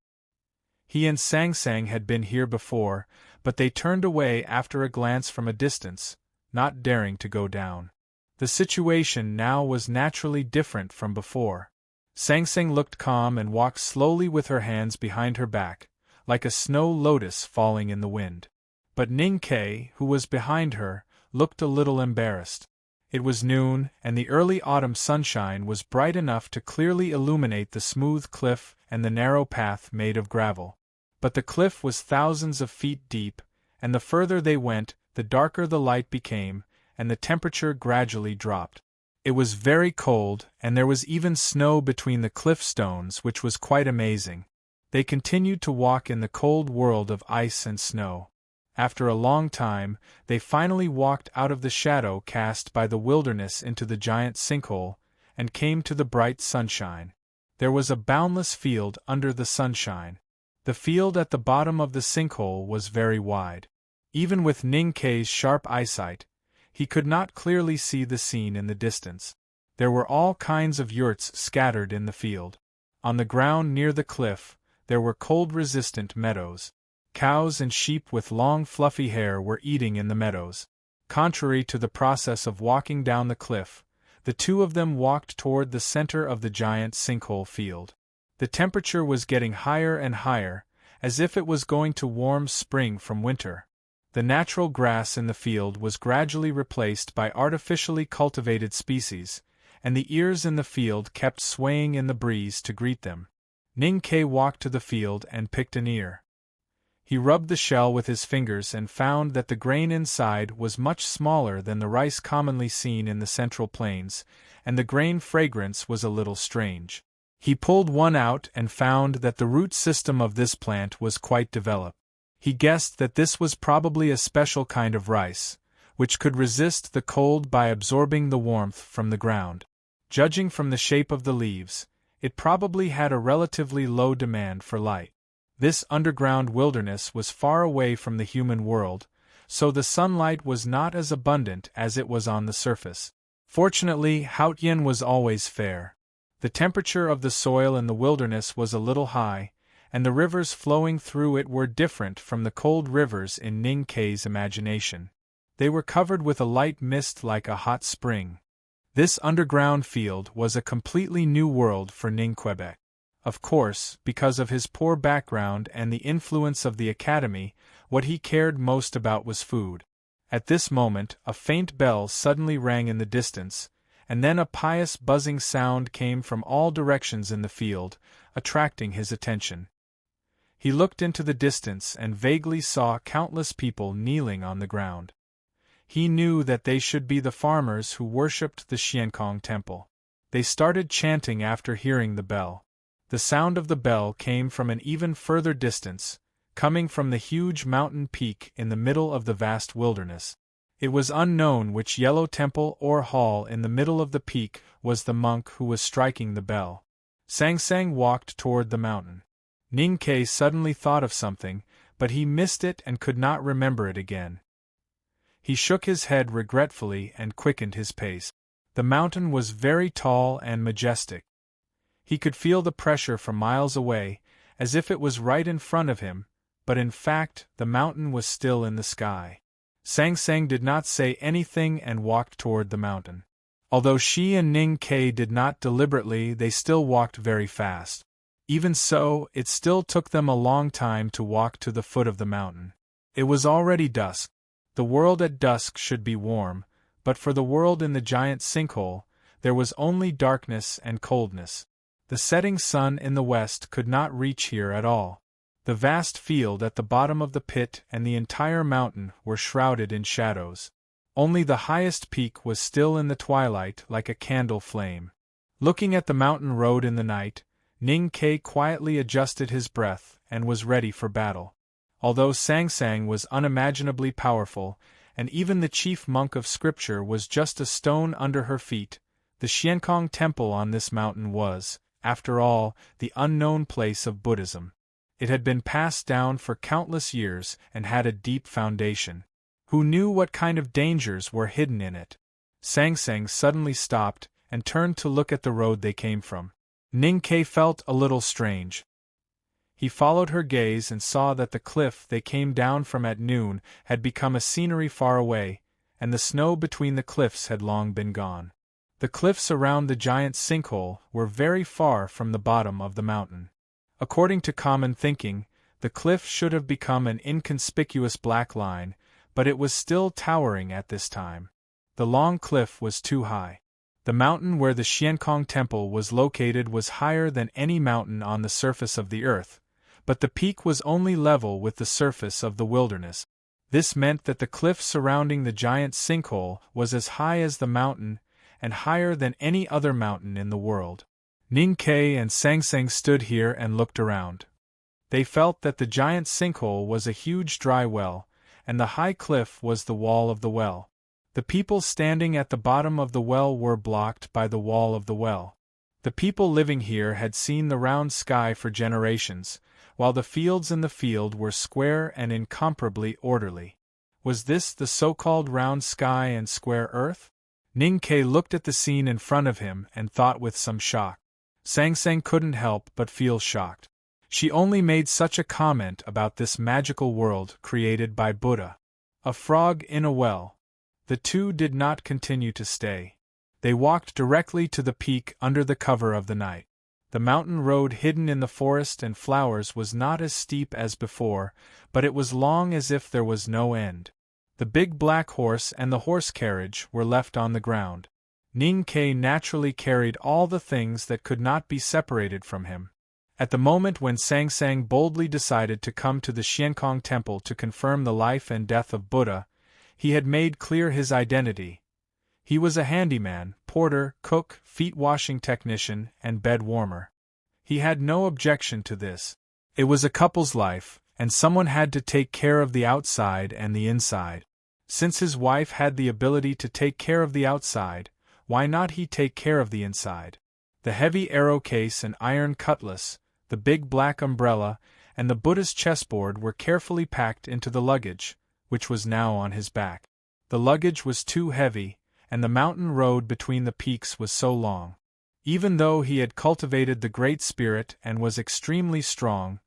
He and Sang Sang had been here before, but they turned away after a glance from a distance, not daring to go down. The situation now was naturally different from before. Sang Sang looked calm and walked slowly with her hands behind her back, like a snow lotus falling in the wind. But Ning Ke, who was behind her, looked a little embarrassed. It was noon, and the early autumn sunshine was bright enough to clearly illuminate the smooth cliff and the narrow path made of gravel. But the cliff was thousands of feet deep, and the further they went, the darker the light became, and the temperature gradually dropped. It was very cold, and there was even snow between the cliff stones, which was quite amazing. They continued to walk in the cold world of ice and snow. After a long time, they finally walked out of the shadow cast by the wilderness into the giant sinkhole, and came to the bright sunshine. There was a boundless field under the sunshine. The field at the bottom of the sinkhole was very wide. Even with Ning Ke's sharp eyesight, he could not clearly see the scene in the distance. There were all kinds of yurts scattered in the field. On the ground near the cliff, there were cold-resistant meadows. Cows and sheep with long fluffy hair were eating in the meadows. Contrary to the process of walking down the cliff, the two of them walked toward the center of the giant sinkhole field. The temperature was getting higher and higher, as if it was going to warm spring from winter. The natural grass in the field was gradually replaced by artificially cultivated species, and the ears in the field kept swaying in the breeze to greet them. Ning Ke walked to the field and picked an ear. He rubbed the shell with his fingers and found that the grain inside was much smaller than the rice commonly seen in the Central Plains, and the grain fragrance was a little strange. He pulled one out and found that the root system of this plant was quite developed. He guessed that this was probably a special kind of rice, which could resist the cold by absorbing the warmth from the ground. Judging from the shape of the leaves, it probably had a relatively low demand for light. This underground wilderness was far away from the human world, so the sunlight was not as abundant as it was on the surface. Fortunately, Haotian was always fair. The temperature of the soil in the wilderness was a little high, and the rivers flowing through it were different from the cold rivers in Ning Ke's imagination. They were covered with a light mist like a hot spring. This underground field was a completely new world for Ning Quebec. Of course, because of his poor background and the influence of the academy, what he cared most about was food. At this moment, a faint bell suddenly rang in the distance, and then a pious buzzing sound came from all directions in the field, attracting his attention. He looked into the distance and vaguely saw countless people kneeling on the ground. He knew that they should be the farmers who worshipped the Xiankong Temple. They started chanting after hearing the bell. The sound of the bell came from an even further distance, coming from the huge mountain peak in the middle of the vast wilderness. It was unknown which yellow temple or hall in the middle of the peak was the monk who was striking the bell. Sang Sang walked toward the mountain. Ning Ke suddenly thought of something, but he missed it and could not remember it again. He shook his head regretfully and quickened his pace. The mountain was very tall and majestic. He could feel the pressure from miles away, as if it was right in front of him, but in fact the mountain was still in the sky. Sang Sang did not say anything and walked toward the mountain. Although she and Ning Ke did not deliberately, they still walked very fast. Even so, it still took them a long time to walk to the foot of the mountain. It was already dusk. The world at dusk should be warm, but for the world in the giant sinkhole, there was only darkness and coldness. The setting sun in the west could not reach here at all. The vast field at the bottom of the pit and the entire mountain were shrouded in shadows. Only the highest peak was still in the twilight like a candle flame. Looking at the mountain road in the night, Ning Ke quietly adjusted his breath and was ready for battle. Although Sang Sang was unimaginably powerful, and even the chief monk of scripture was just a stone under her feet, the Xiankong Temple on this mountain was, after all, the unknown place of Buddhism. It had been passed down for countless years and had a deep foundation. Who knew what kind of dangers were hidden in it? Sang Sang suddenly stopped and turned to look at the road they came from. Ning Ke felt a little strange. He followed her gaze and saw that the cliff they came down from at noon had become a scenery far away, and the snow between the cliffs had long been gone. The cliffs around the giant sinkhole were very far from the bottom of the mountain. According to common thinking, the cliff should have become an inconspicuous black line, but it was still towering at this time. The long cliff was too high. The mountain where the Xiankong Temple was located was higher than any mountain on the surface of the earth, but the peak was only level with the surface of the wilderness. This meant that the cliff surrounding the giant sinkhole was as high as the mountain, and higher than any other mountain in the world. Ning Ke and Sang Sang stood here and looked around. They felt that the giant sinkhole was a huge dry well, and the high cliff was the wall of the well. The people standing at the bottom of the well were blocked by the wall of the well. The people living here had seen the round sky for generations, while the fields in the field were square and incomparably orderly. Was this the so-called round sky and square earth? Ning Ke looked at the scene in front of him and thought with some shock. Sang Sang couldn't help but feel shocked. She only made such a comment about this magical world created by Buddha. A frog in a well. The two did not continue to stay. They walked directly to the peak under the cover of the night. The mountain road hidden in the forest and flowers was not as steep as before, but it was long as if there was no end. The big black horse and the horse carriage were left on the ground. Ning Ke naturally carried all the things that could not be separated from him. At the moment when Sang Sang boldly decided to come to the Xiankong Temple to confirm the life and death of Buddha, he had made clear his identity. He was a handyman, porter, cook, feet-washing technician, and bed-warmer. He had no objection to this. It was a couple's life, and someone had to take care of the outside and the inside. Since his wife had the ability to take care of the outside, why not he take care of the inside? The heavy arrow case and iron cutlass, the big black umbrella, and the Buddha's chessboard were carefully packed into the luggage, which was now on his back. The luggage was too heavy, and the mountain road between the peaks was so long. Even though he had cultivated the Great Spirit and was extremely strong,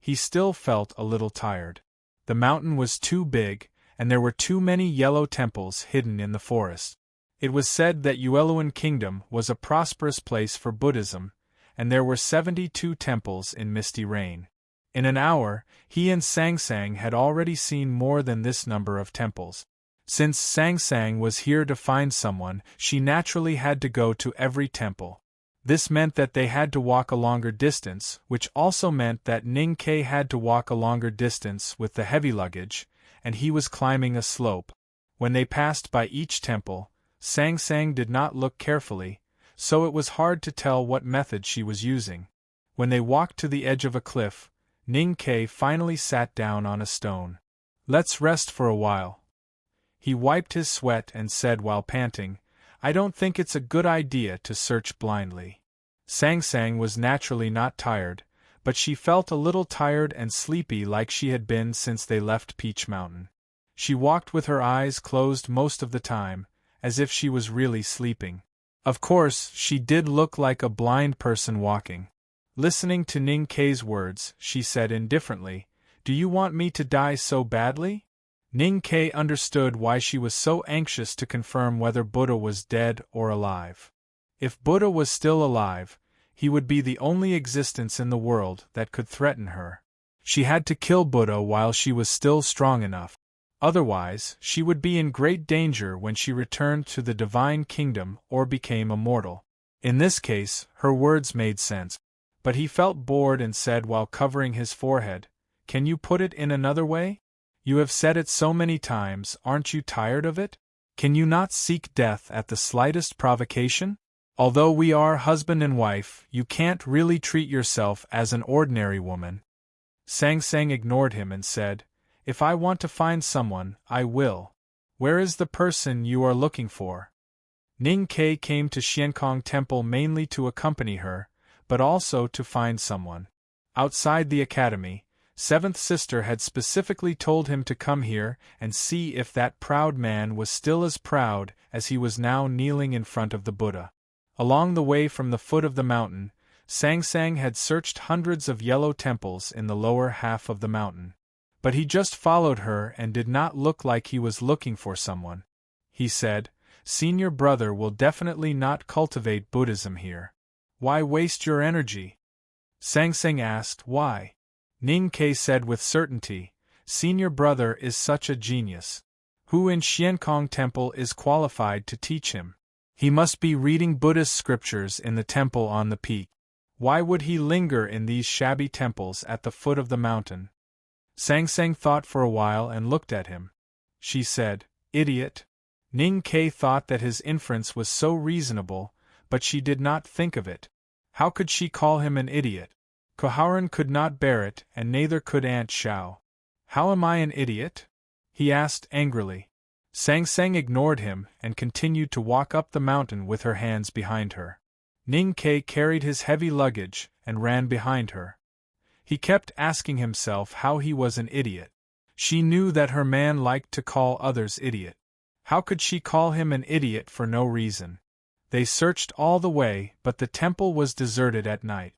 he still felt a little tired. The mountain was too big, and there were too many yellow temples hidden in the forest. It was said that Yueluan Kingdom was a prosperous place for Buddhism, and there were 72 temples in Misty Rain. In an hour, he and Sang Sang had already seen more than this number of temples. Since Sang Sang was here to find someone, she naturally had to go to every temple. This meant that they had to walk a longer distance, which also meant that Ning Ke had to walk a longer distance with the heavy luggage, and he was climbing a slope. When they passed by each temple, Sang Sang did not look carefully, so it was hard to tell what method she was using. When they walked to the edge of a cliff, Ning Ke finally sat down on a stone. "Let's rest for a while." He wiped his sweat and said while panting, "I don't think it's a good idea to search blindly." Sang Sang was naturally not tired, but she felt a little tired and sleepy like she had been since they left Peach Mountain. She walked with her eyes closed most of the time, as if she was really sleeping. Of course, she did look like a blind person walking. Listening to Ning Ke's words, she said indifferently, "Do you want me to die so badly?" Ning Ke understood why she was so anxious to confirm whether Buddha was dead or alive. If Buddha was still alive, he would be the only existence in the world that could threaten her. She had to kill Buddha while she was still strong enough. Otherwise, she would be in great danger when she returned to the divine kingdom or became immortal. In this case, her words made sense. But he felt bored and said while covering his forehead, "Can you put it in another way? You have said it so many times, aren't you tired of it?" Can you not seek death at the slightest provocation? Although we are husband and wife, you can't really treat yourself as an ordinary woman. Sang Sang ignored him and said, If I want to find someone, I will. Where is the person you are looking for? Ning Ke came to Xiankong Temple mainly to accompany her, but also to find someone. Outside the academy, Seventh Sister had specifically told him to come here and see if that proud man was still as proud as he was now kneeling in front of the Buddha. Along the way from the foot of the mountain, Sang Sang had searched hundreds of yellow temples in the lower half of the mountain. But he just followed her and did not look like he was looking for someone. He said, Senior brother will definitely not cultivate Buddhism here. Why waste your energy? Sang Sang asked why. Ning Ke said with certainty, Senior brother is such a genius. Who in Xiankong Temple is qualified to teach him? He must be reading Buddhist scriptures in the temple on the peak. Why would he linger in these shabby temples at the foot of the mountain? Sang Sang thought for a while and looked at him. She said, Idiot. Ning Ke thought that his inference was so reasonable, but she did not think of it. How could she call him an idiot? Koharan could not bear it, and neither could Aunt Xiao. How am I an idiot? He asked angrily. Sang Sang ignored him and continued to walk up the mountain with her hands behind her. Ning Ke carried his heavy luggage and ran behind her. He kept asking himself how he was an idiot. She knew that her man liked to call others idiot. How could she call him an idiot for no reason? They searched all the way, but the temple was deserted at night.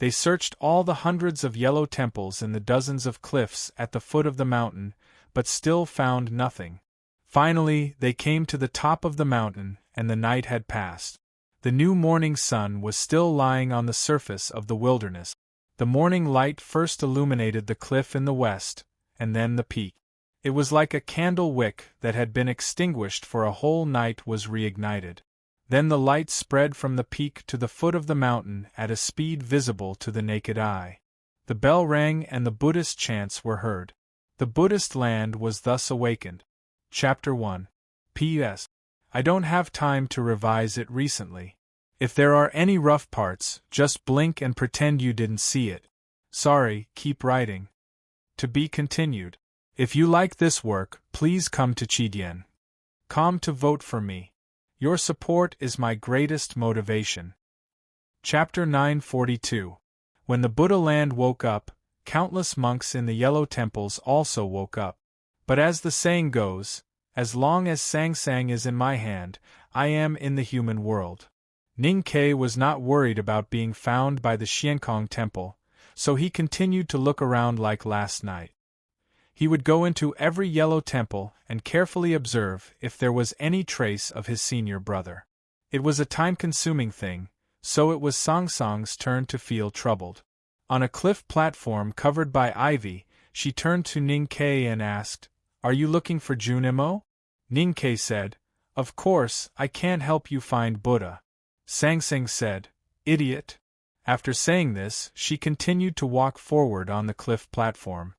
They searched all the hundreds of yellow temples in the dozens of cliffs at the foot of the mountain, but still found nothing. Finally, they came to the top of the mountain, and the night had passed. The new morning sun was still lying on the surface of the wilderness. The morning light first illuminated the cliff in the west, and then the peak. It was like a candle wick that had been extinguished for a whole night was reignited. Then the light spread from the peak to the foot of the mountain at a speed visible to the naked eye. The bell rang and the Buddhist chants were heard. The Buddhist land was thus awakened. Chapter 1. P.S. I don't have time to revise it recently. If there are any rough parts, just blink and pretend you didn't see it. Sorry, keep writing. To be continued. If you like this work, please come to Chidien.com to vote for me. Your support is my greatest motivation. Chapter 942. When the Buddha land woke up, countless monks in the yellow temples also woke up. But as the saying goes, as long as Sang Sang is in my hand, I am in the human world. Ning Ke was not worried about being found by the Xiankong Temple, so he continued to look around like last night. He would go into every yellow temple and carefully observe if there was any trace of his senior brother. It was a time-consuming thing, so it was Sang Sang's turn to feel troubled. On a cliff platform covered by ivy, she turned to Ning Ke and asked, Are you looking for Junimo? Ning Ke said, Of course, I can't help you find Buddha. Sang Sang said, Idiot. After saying this, she continued to walk forward on the cliff platform.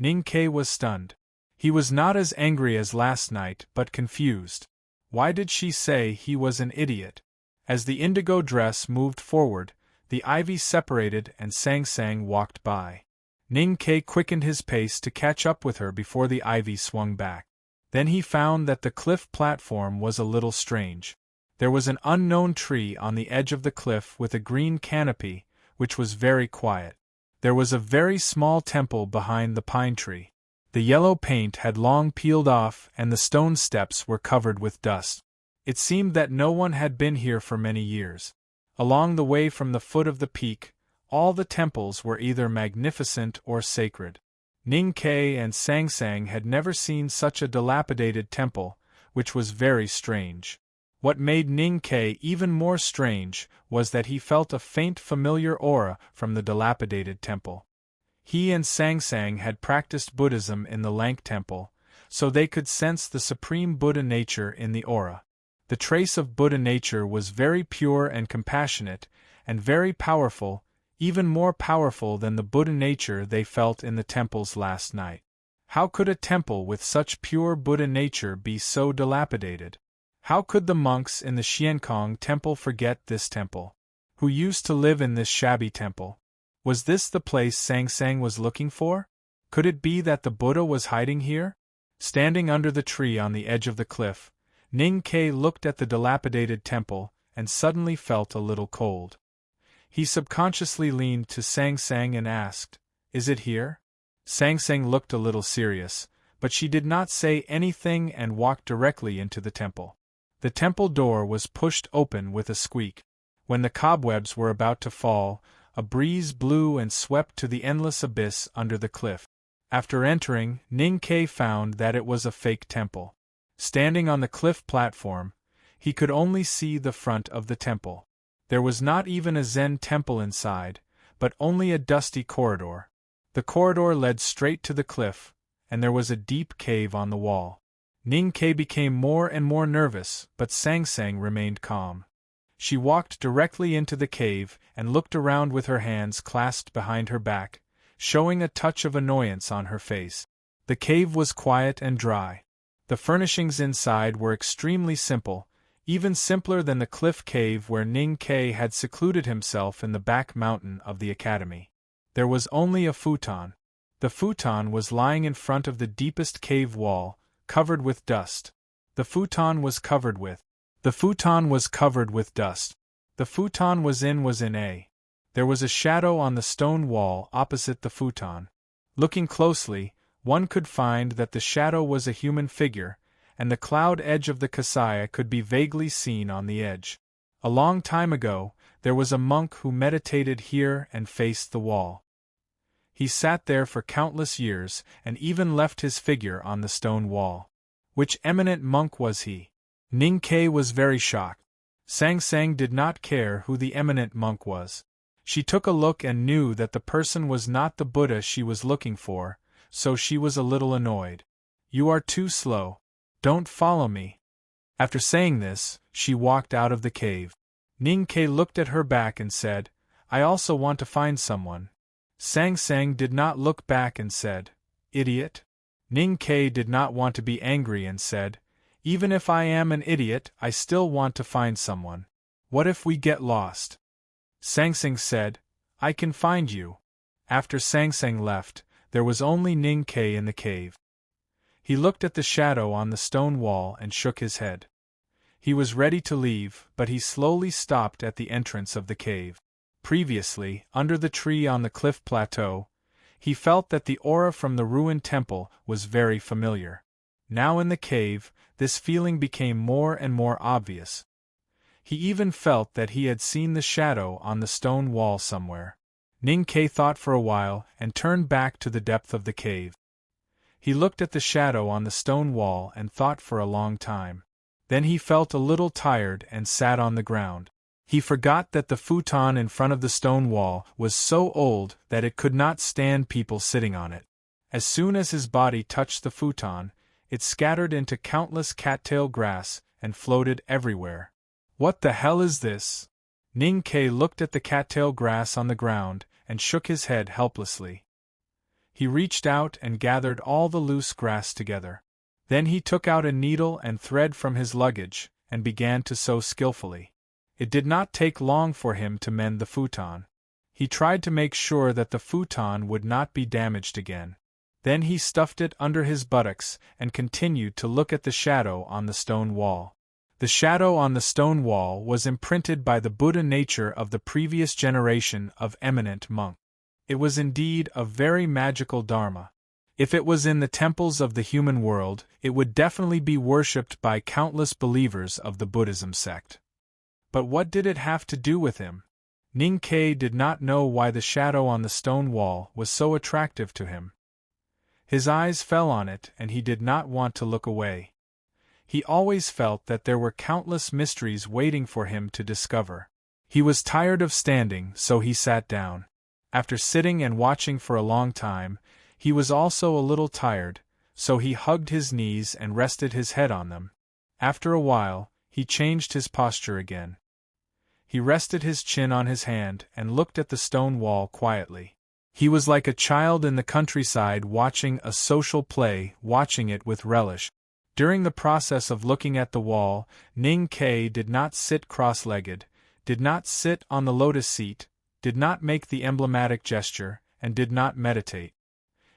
Ning Ke was stunned. He was not as angry as last night, but confused. Why did she say he was an idiot? As the indigo dress moved forward, the ivy separated and Sang Sang walked by. Ning Ke quickened his pace to catch up with her before the ivy swung back. Then he found that the cliff platform was a little strange. There was an unknown tree on the edge of the cliff with a green canopy, which was very quiet. There was a very small temple behind the pine tree. The yellow paint had long peeled off and the stone steps were covered with dust. It seemed that no one had been here for many years. Along the way from the foot of the peak, all the temples were either magnificent or sacred. Ning Ke and Sang Sang had never seen such a dilapidated temple, which was very strange. What made Ning Ke even more strange was that he felt a faint familiar aura from the dilapidated temple. He and Sang Sang had practiced Buddhism in the Lank Temple, so they could sense the supreme Buddha nature in the aura. The trace of Buddha nature was very pure and compassionate, and very powerful, even more powerful than the Buddha nature they felt in the temples last night. How could a temple with such pure Buddha nature be so dilapidated? How could the monks in the Xiankong temple forget this temple? Who used to live in this shabby temple? Was this the place Sang Sang was looking for? Could it be that the Buddha was hiding here? Standing under the tree on the edge of the cliff, Ning Ke looked at the dilapidated temple and suddenly felt a little cold. He subconsciously leaned to Sang Sang and asked, "Is it here?" Sang Sang looked a little serious, but she did not say anything and walked directly into the temple. The temple door was pushed open with a squeak. When the cobwebs were about to fall, a breeze blew and swept to the endless abyss under the cliff. After entering, Ning Ke found that it was a fake temple. Standing on the cliff platform, he could only see the front of the temple. There was not even a Zen temple inside, but only a dusty corridor. The corridor led straight to the cliff, and there was a deep cave on the wall. Ning Ke became more and more nervous, but Sang Sang remained calm. She walked directly into the cave and looked around with her hands clasped behind her back, showing a touch of annoyance on her face. The cave was quiet and dry. The furnishings inside were extremely simple, even simpler than the cliff cave where Ning Ke had secluded himself in the back mountain of the academy. There was only a futon. The futon was lying in front of the deepest cave wall, covered with dust. The futon was covered with dust. The futon was in a. There was a shadow on the stone wall opposite the futon. Looking closely, one could find that the shadow was a human figure, and the cloud edge of the kasaya could be vaguely seen on the edge. A long time ago, there was a monk who meditated here and faced the wall. He sat there for countless years and even left his figure on the stone wall. Which eminent monk was he? Ning Ke was very shocked. Sang Sang did not care who the eminent monk was. She took a look and knew that the person was not the Buddha she was looking for, so she was a little annoyed. "You are too slow. Don't follow me." After saying this, she walked out of the cave. Ning Ke looked at her back and said, "I also want to find someone." Sang Sang did not look back and said, "Idiot." Ning Ke did not want to be angry and said, "Even if I am an idiot, I still want to find someone. What if we get lost?" Sang Sang said, "I can find you." After Sang Sang left, there was only Ning Ke in the cave. He looked at the shadow on the stone wall and shook his head. He was ready to leave, but he slowly stopped at the entrance of the cave. Previously, under the tree on the cliff plateau, he felt that the aura from the ruined temple was very familiar. Now in the cave, this feeling became more and more obvious. He even felt that he had seen the shadow on the stone wall somewhere. Ning Ke thought for a while and turned back to the depth of the cave. He looked at the shadow on the stone wall and thought for a long time. Then he felt a little tired and sat on the ground. He forgot that the futon in front of the stone wall was so old that it could not stand people sitting on it. As soon as his body touched the futon, it scattered into countless cattail grass and floated everywhere. "What the hell is this?" Ning Ke looked at the cattail grass on the ground and shook his head helplessly. He reached out and gathered all the loose grass together. Then he took out a needle and thread from his luggage and began to sew skillfully. It did not take long for him to mend the futon. He tried to make sure that the futon would not be damaged again. Then he stuffed it under his buttocks and continued to look at the shadow on the stone wall. The shadow on the stone wall was imprinted by the Buddha nature of the previous generation of eminent monk. It was indeed a very magical dharma. If it was in the temples of the human world, it would definitely be worshipped by countless believers of the Buddhism sect. But what did it have to do with him? Ning Ke did not know why the shadow on the stone wall was so attractive to him. His eyes fell on it and he did not want to look away. He always felt that there were countless mysteries waiting for him to discover. He was tired of standing, so he sat down. After sitting and watching for a long time, he was also a little tired, so he hugged his knees and rested his head on them. After a while, he changed his posture again. He rested his chin on his hand and looked at the stone wall quietly. He was like a child in the countryside watching a social play, watching it with relish. During the process of looking at the wall, Ning Ke did not sit cross-legged, did not sit on the lotus seat, did not make the emblematic gesture, and did not meditate.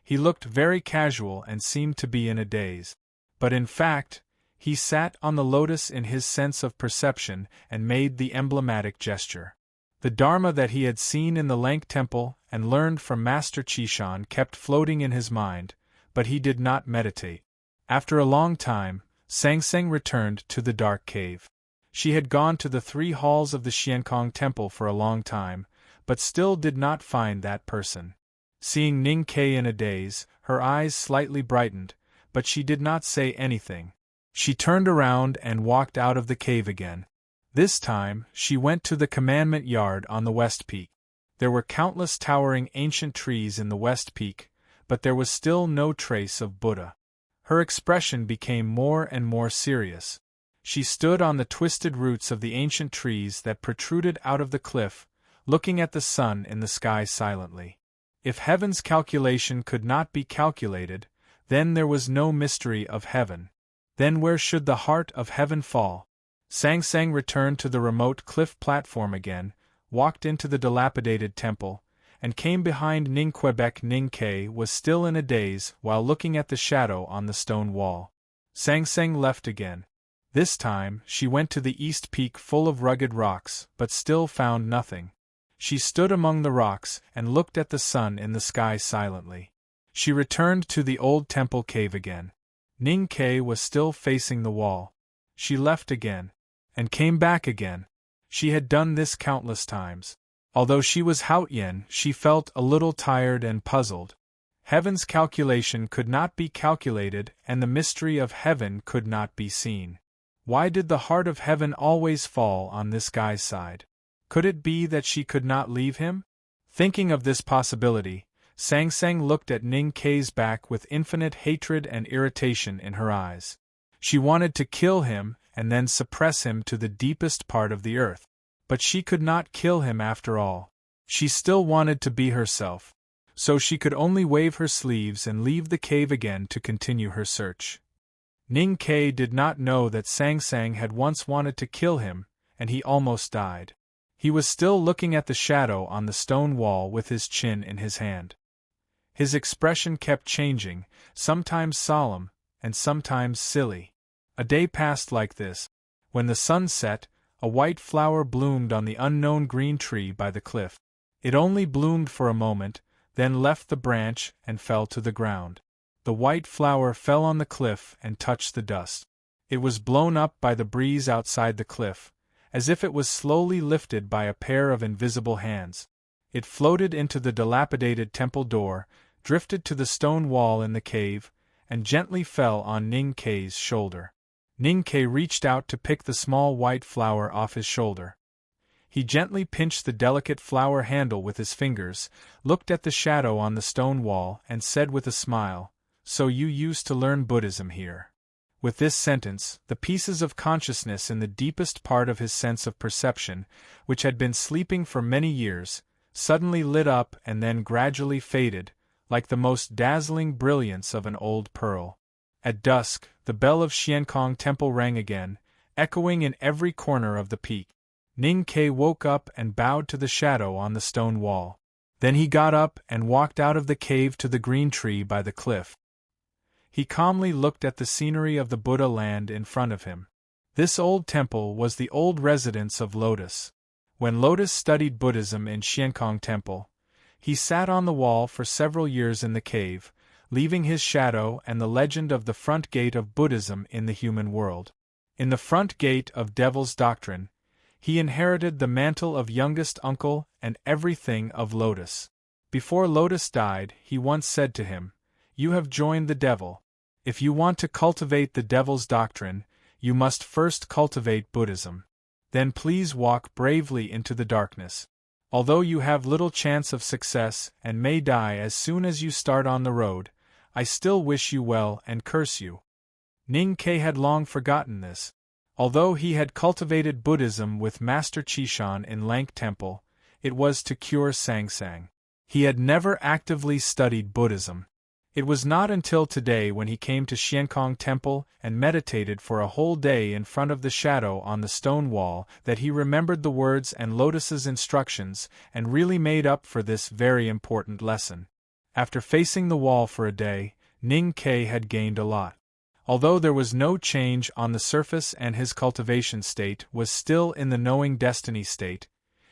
He looked very casual and seemed to be in a daze. But in fact, he sat on the lotus in his sense of perception and made the emblematic gesture. The Dharma that he had seen in the Lank temple and learned from Master Chishan kept floating in his mind, but he did not meditate. After a long time, Sangsang returned to the dark cave. She had gone to the 3 halls of the Xiankong temple for a long time, but still did not find that person. Seeing Ning Ke in a daze, her eyes slightly brightened, but she did not say anything. She turned around and walked out of the cave again. This time, she went to the commandment yard on the west peak. There were countless towering ancient trees in the west peak, but there was still no trace of Buddha. Her expression became more and more serious. She stood on the twisted roots of the ancient trees that protruded out of the cliff, looking at the sun in the sky silently. If heaven's calculation could not be calculated, then there was no mystery of heaven. Then where should the heart of heaven fall? Sangsang returned to the remote cliff platform again, walked into the dilapidated temple, and came behind Ning Quebec. Ning Ke was still in a daze while looking at the shadow on the stone wall. Sangsang left again. This time, she went to the east peak full of rugged rocks, but still found nothing. She stood among the rocks and looked at the sun in the sky silently. She returned to the old temple cave again. Ning Ke was still facing the wall. She left again, and came back again. She had done this countless times. Although she was Haotian, she felt a little tired and puzzled. Heaven's calculation could not be calculated, and the mystery of heaven could not be seen. Why did the heart of heaven always fall on this guy's side? Could it be that she could not leave him? Thinking of this possibility, Sangsang looked at Ning Ke's back with infinite hatred and irritation in her eyes. She wanted to kill him and then suppress him to the deepest part of the earth. But she could not kill him after all. She still wanted to be herself. So she could only wave her sleeves and leave the cave again to continue her search. Ning Ke did not know that Sangsang had once wanted to kill him, and he almost died. He was still looking at the shadow on the stone wall with his chin in his hand. His expression kept changing, sometimes solemn, and sometimes silly. A day passed like this. When the sun set, a white flower bloomed on the unknown green tree by the cliff. It only bloomed for a moment, then left the branch and fell to the ground. The white flower fell on the cliff and touched the dust. It was blown up by the breeze outside the cliff, as if it was slowly lifted by a pair of invisible hands. It floated into the dilapidated temple door, drifted to the stone wall in the cave, and gently fell on Ning Ke's shoulder. Ning Ke reached out to pick the small white flower off his shoulder. He gently pinched the delicate flower handle with his fingers, looked at the shadow on the stone wall, and said with a smile, "So you used to learn Buddhism here." With this sentence, the pieces of consciousness in the deepest part of his sense of perception, which had been sleeping for many years, suddenly lit up and then gradually faded, like the most dazzling brilliance of an old pearl. At dusk, the bell of Xiankong Temple rang again, echoing in every corner of the peak. Ning Ke woke up and bowed to the shadow on the stone wall. Then he got up and walked out of the cave to the green tree by the cliff. He calmly looked at the scenery of the Buddha land in front of him. This old temple was the old residence of Lotus. When Lotus studied Buddhism in Xiankong Temple, he sat on the wall for several years in the cave, leaving his shadow and the legend of the front gate of Buddhism in the human world. In the front gate of Devil's Doctrine, he inherited the mantle of youngest uncle and everything of Lotus. Before Lotus died, he once said to him, "You have joined the devil. If you want to cultivate the Devil's Doctrine, you must first cultivate Buddhism. Then please walk bravely into the darkness. Although you have little chance of success and may die as soon as you start on the road, I still wish you well and curse you." Ning Ke had long forgotten this. Although he had cultivated Buddhism with Master Chishan in Lank Temple, it was to cure Sangsang. He had never actively studied Buddhism. It was not until today when he came to Xiankong Temple and meditated for a whole day in front of the shadow on the stone wall that he remembered the words and Lotus's instructions and really made up for this very important lesson. After facing the wall for a day, Ning Ke had gained a lot. Although there was no change on the surface and his cultivation state was still in the knowing destiny state,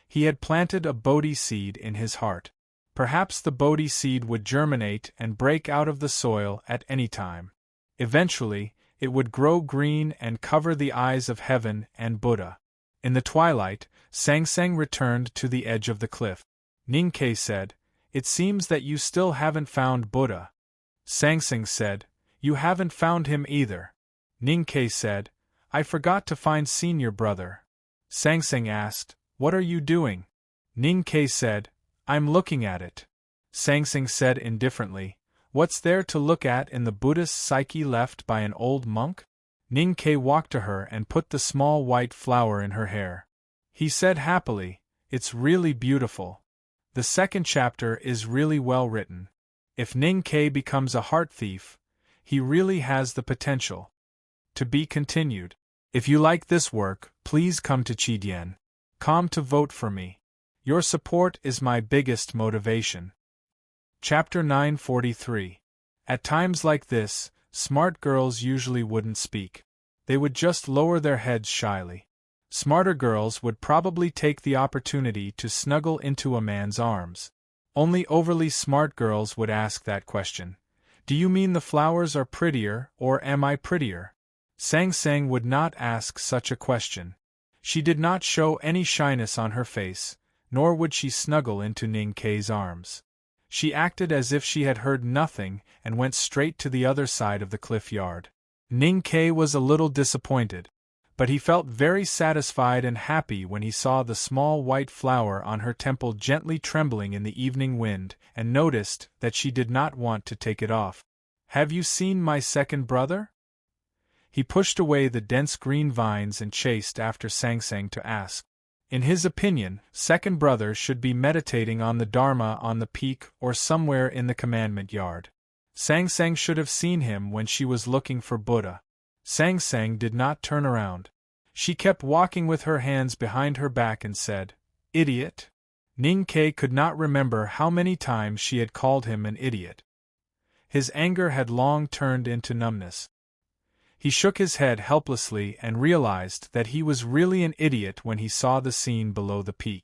he had planted a Bodhi seed in his heart. Perhaps the Bodhi seed would germinate and break out of the soil at any time. Eventually, it would grow green and cover the eyes of heaven and Buddha. In the twilight, Sangsang returned to the edge of the cliff. Ning Ke said, "It seems that you still haven't found Buddha." Sangsang said, "You haven't found him either." Ning Ke said, "I forgot to find senior brother." Sangsang asked, "What are you doing?" Ning Ke said, "I'm looking at it." Sangsang said indifferently, "What's there to look at in the Buddhist psyche left by an old monk?" Ning Ke walked to her and put the small white flower in her hair. He said happily, "It's really beautiful. The second chapter is really well written. If Ning Ke becomes a heart thief, he really has the potential." To be continued. If you like this work, please come to Chidian.com to vote for me. Your support is my biggest motivation. Chapter 943. At times like this, smart girls usually wouldn't speak. They would just lower their heads shyly. Smarter girls would probably take the opportunity to snuggle into a man's arms. Only overly smart girls would ask that question. "Do you mean the flowers are prettier, or am I prettier?" Sangsang would not ask such a question. She did not show any shyness on her face, nor would she snuggle into Ning Ke's arms. She acted as if she had heard nothing and went straight to the other side of the cliff yard. Ning Ke was a little disappointed, but he felt very satisfied and happy when he saw the small white flower on her temple gently trembling in the evening wind and noticed that she did not want to take it off. "Have you seen my second brother?" He pushed away the dense green vines and chased after Sangsang to ask. In his opinion, second brother should be meditating on the Dharma on the peak or somewhere in the commandment yard. Sangsang should have seen him when she was looking for Buddha. Sangsang did not turn around. She kept walking with her hands behind her back and said, "Idiot." Ning Ke could not remember how many times she had called him an idiot. His anger had long turned into numbness. He shook his head helplessly and realized that he was really an idiot when he saw the scene below the peak.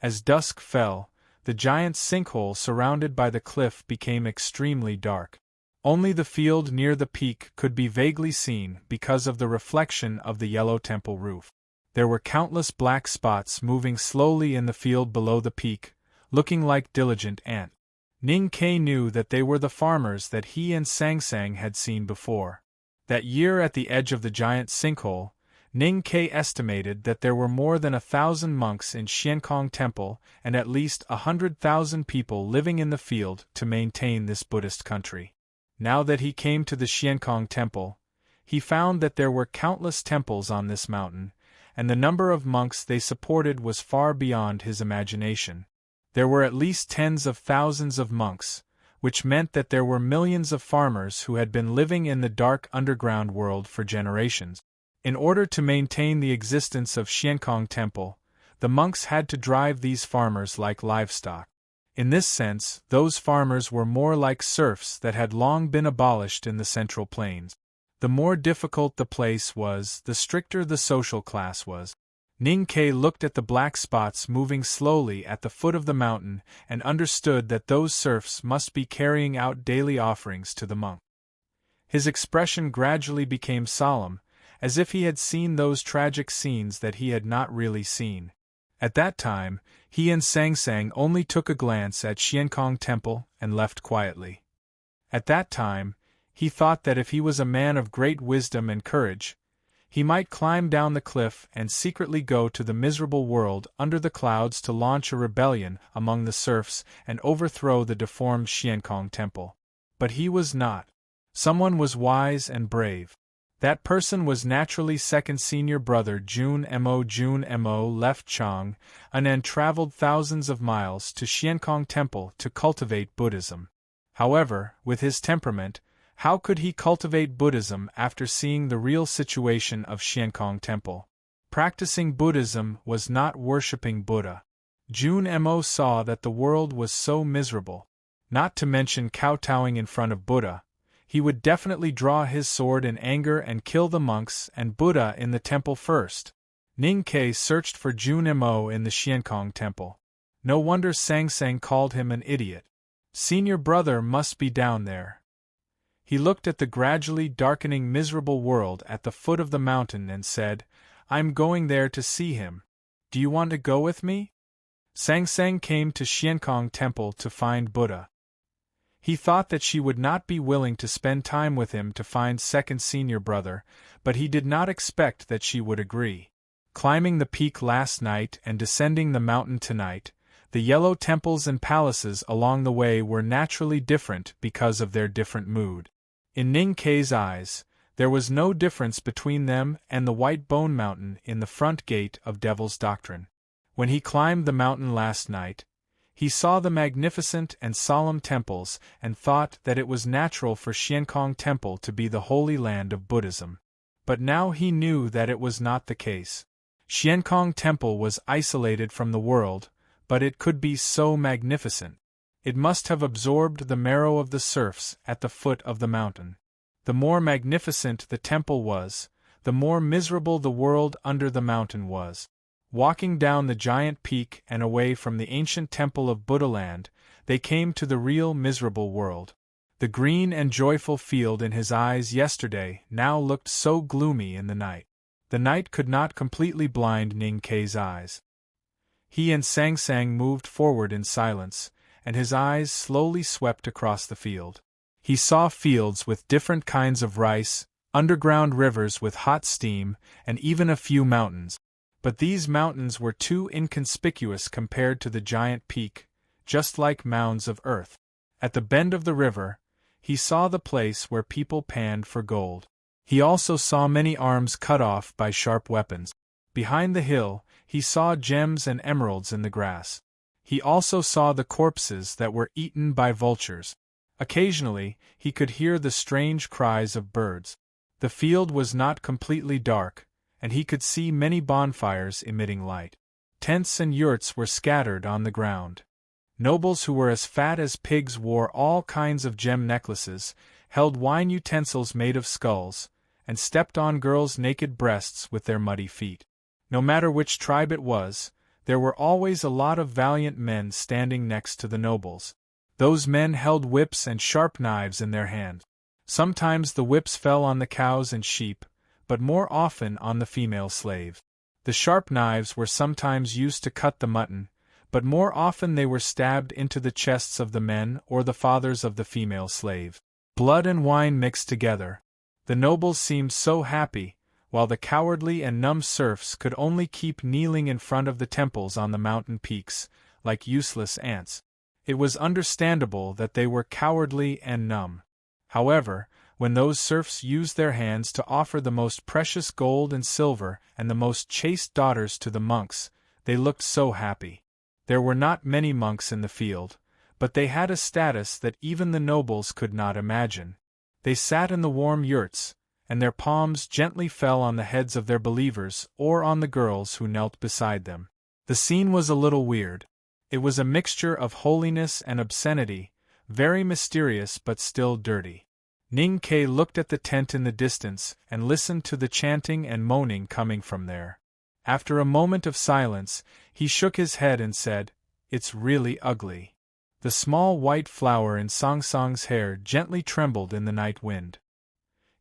As dusk fell, the giant sinkhole surrounded by the cliff became extremely dark. Only the field near the peak could be vaguely seen because of the reflection of the yellow temple roof. There were countless black spots moving slowly in the field below the peak, looking like diligent ants. Ning Ke knew that they were the farmers that he and Sangsang had seen before. That year at the edge of the giant sinkhole, Ning Ke estimated that there were more than 1,000 monks in Xiankong Temple and at least 100,000 people living in the field to maintain this Buddhist country. Now that he came to the Xiankong Temple, he found that there were countless temples on this mountain, and the number of monks they supported was far beyond his imagination. There were at least tens of thousands of monks, which meant that there were millions of farmers who had been living in the dark underground world for generations. In order to maintain the existence of Xiankong Temple, the monks had to drive these farmers like livestock. In this sense, those farmers were more like serfs that had long been abolished in the Central Plains. The more difficult the place was, the stricter the social class was. Ning Ke looked at the black spots moving slowly at the foot of the mountain and understood that those serfs must be carrying out daily offerings to the monk. His expression gradually became solemn, as if he had seen those tragic scenes that he had not really seen. At that time, he and Sangsang only took a glance at Xiankong Temple and left quietly. At that time, he thought that if he was a man of great wisdom and courage, he might climb down the cliff and secretly go to the miserable world under the clouds to launch a rebellion among the serfs and overthrow the deformed Xiankong Temple. But he was not. Someone was wise and brave. That person was naturally second senior brother Jun Mo. Jun Mo left Chang, and traveled thousands of miles to Xiankong Temple to cultivate Buddhism. However, with his temperament, how could he cultivate Buddhism after seeing the real situation of Xiankong Temple? Practicing Buddhism was not worshipping Buddha. Jun Mo saw that the world was so miserable. Not to mention kowtowing in front of Buddha, he would definitely draw his sword in anger and kill the monks and Buddha in the temple first. Ning Ke searched for Jun Mo in the Xiankong Temple. No wonder Sang Sang called him an idiot. Senior brother must be down there. He looked at the gradually darkening miserable world at the foot of the mountain and said, "I'm going there to see him. Do you want to go with me?" Sang Sang came to Xiankong Temple to find Buddha. He thought that she would not be willing to spend time with him to find second senior brother, but he did not expect that she would agree. Climbing the peak last night and descending the mountain tonight, the yellow temples and palaces along the way were naturally different because of their different mood. In Ning Ke's eyes, there was no difference between them and the White Bone Mountain in the front gate of Devil's Doctrine. When he climbed the mountain last night, he saw the magnificent and solemn temples and thought that it was natural for Xiankong Temple to be the holy land of Buddhism. But now he knew that it was not the case. Xiankong Temple was isolated from the world, but it could be so magnificent. It must have absorbed the marrow of the serfs at the foot of the mountain. The more magnificent the temple was, the more miserable the world under the mountain was. Walking down the giant peak and away from the ancient temple of Buddhaland, they came to the real miserable world. The green and joyful field in his eyes yesterday now looked so gloomy in the night. The night could not completely blind Ning Ke's eyes. He and Sang Sang moved forward in silence, and his eyes slowly swept across the field. He saw fields with different kinds of rice, underground rivers with hot steam, and even a few mountains. But these mountains were too inconspicuous compared to the giant peak, just like mounds of earth. At the bend of the river, he saw the place where people panned for gold. He also saw many arms cut off by sharp weapons. Behind the hill, he saw gems and emeralds in the grass. He also saw the corpses that were eaten by vultures. Occasionally, he could hear the strange cries of birds. The field was not completely dark, and he could see many bonfires emitting light. Tents and yurts were scattered on the ground. Nobles who were as fat as pigs wore all kinds of gem necklaces, held wine utensils made of skulls, and stepped on girls' naked breasts with their muddy feet. No matter which tribe it was, there were always a lot of valiant men standing next to the nobles. Those men held whips and sharp knives in their hands. Sometimes the whips fell on the cows and sheep, but more often on the female slave. The sharp knives were sometimes used to cut the mutton, but more often they were stabbed into the chests of the men or the fathers of the female slave. Blood and wine mixed together. The nobles seemed so happy, while the cowardly and numb serfs could only keep kneeling in front of the temples on the mountain peaks, like useless ants. It was understandable that they were cowardly and numb. However, when those serfs used their hands to offer the most precious gold and silver and the most chaste daughters to the monks, they looked so happy. There were not many monks in the field, but they had a status that even the nobles could not imagine. They sat in the warm yurts, and their palms gently fell on the heads of their believers or on the girls who knelt beside them. The scene was a little weird. It was a mixture of holiness and obscenity, very mysterious but still dirty. Ning Ke looked at the tent in the distance and listened to the chanting and moaning coming from there. After a moment of silence, he shook his head and said, "It's really ugly." The small white flower in Song Song's hair gently trembled in the night wind.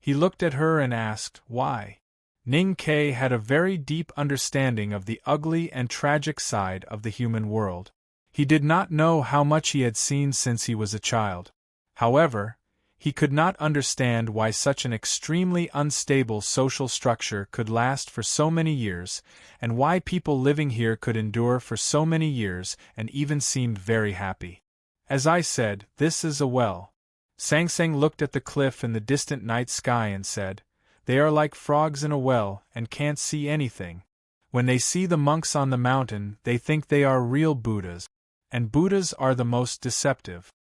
He looked at her and asked, "Why?" Ning Ke had a very deep understanding of the ugly and tragic side of the human world. He did not know how much he had seen since he was a child. However, he could not understand why such an extremely unstable social structure could last for so many years, and why people living here could endure for so many years and even seemed very happy. As I said, this is a well. Sang Sang looked at the cliff in the distant night sky and said, They are like frogs in a well and can't see anything. When they see the monks on the mountain, they think they are real Buddhas. And Buddhas are the most deceptive.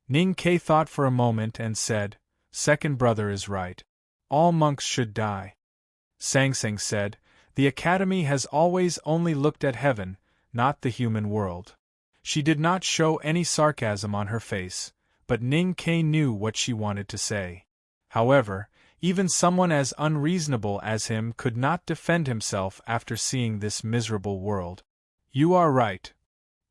Ning Ke thought for a moment and said, "Second brother is right. All monks should die." Sang Sang said, "The Academy has always only looked at heaven, not the human world." She did not show any sarcasm on her face, but Ning Ke knew what she wanted to say. However, even someone as unreasonable as him could not defend himself after seeing this miserable world. "You are right,"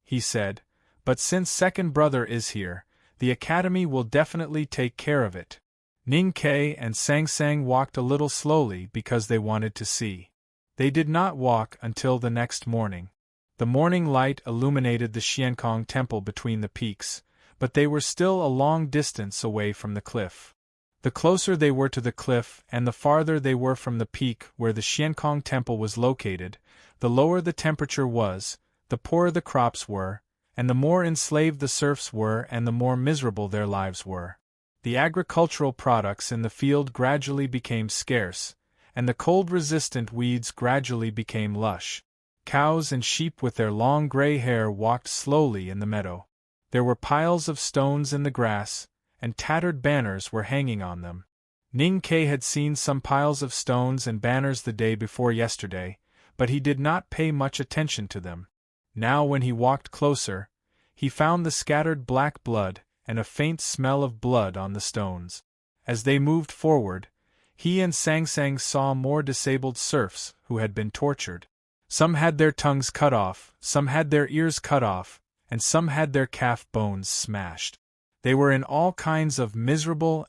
he said, "but since second brother is here, the Academy will definitely take care of it." Ning Ke and Sang Sang walked a little slowly because they wanted to see. They did not walk until the next morning. The morning light illuminated the Xiankong temple between the peaks, but they were still a long distance away from the cliff. The closer they were to the cliff and the farther they were from the peak where the Xiankong temple was located, the lower the temperature was, the poorer the crops were, and the more enslaved the serfs were and the more miserable their lives were. The agricultural products in the field gradually became scarce, and the cold-resistant weeds gradually became lush. Cows and sheep with their long gray hair walked slowly in the meadow. There were piles of stones in the grass, and tattered banners were hanging on them. Ning Ke had seen some piles of stones and banners the day before yesterday, but he did not pay much attention to them. Now when he walked closer, he found the scattered black blood and a faint smell of blood on the stones. As they moved forward, he and Sang Sang saw more disabled serfs who had been tortured. Some had their tongues cut off, some had their ears cut off, and some had their calf bones smashed. They were in all kinds of miserable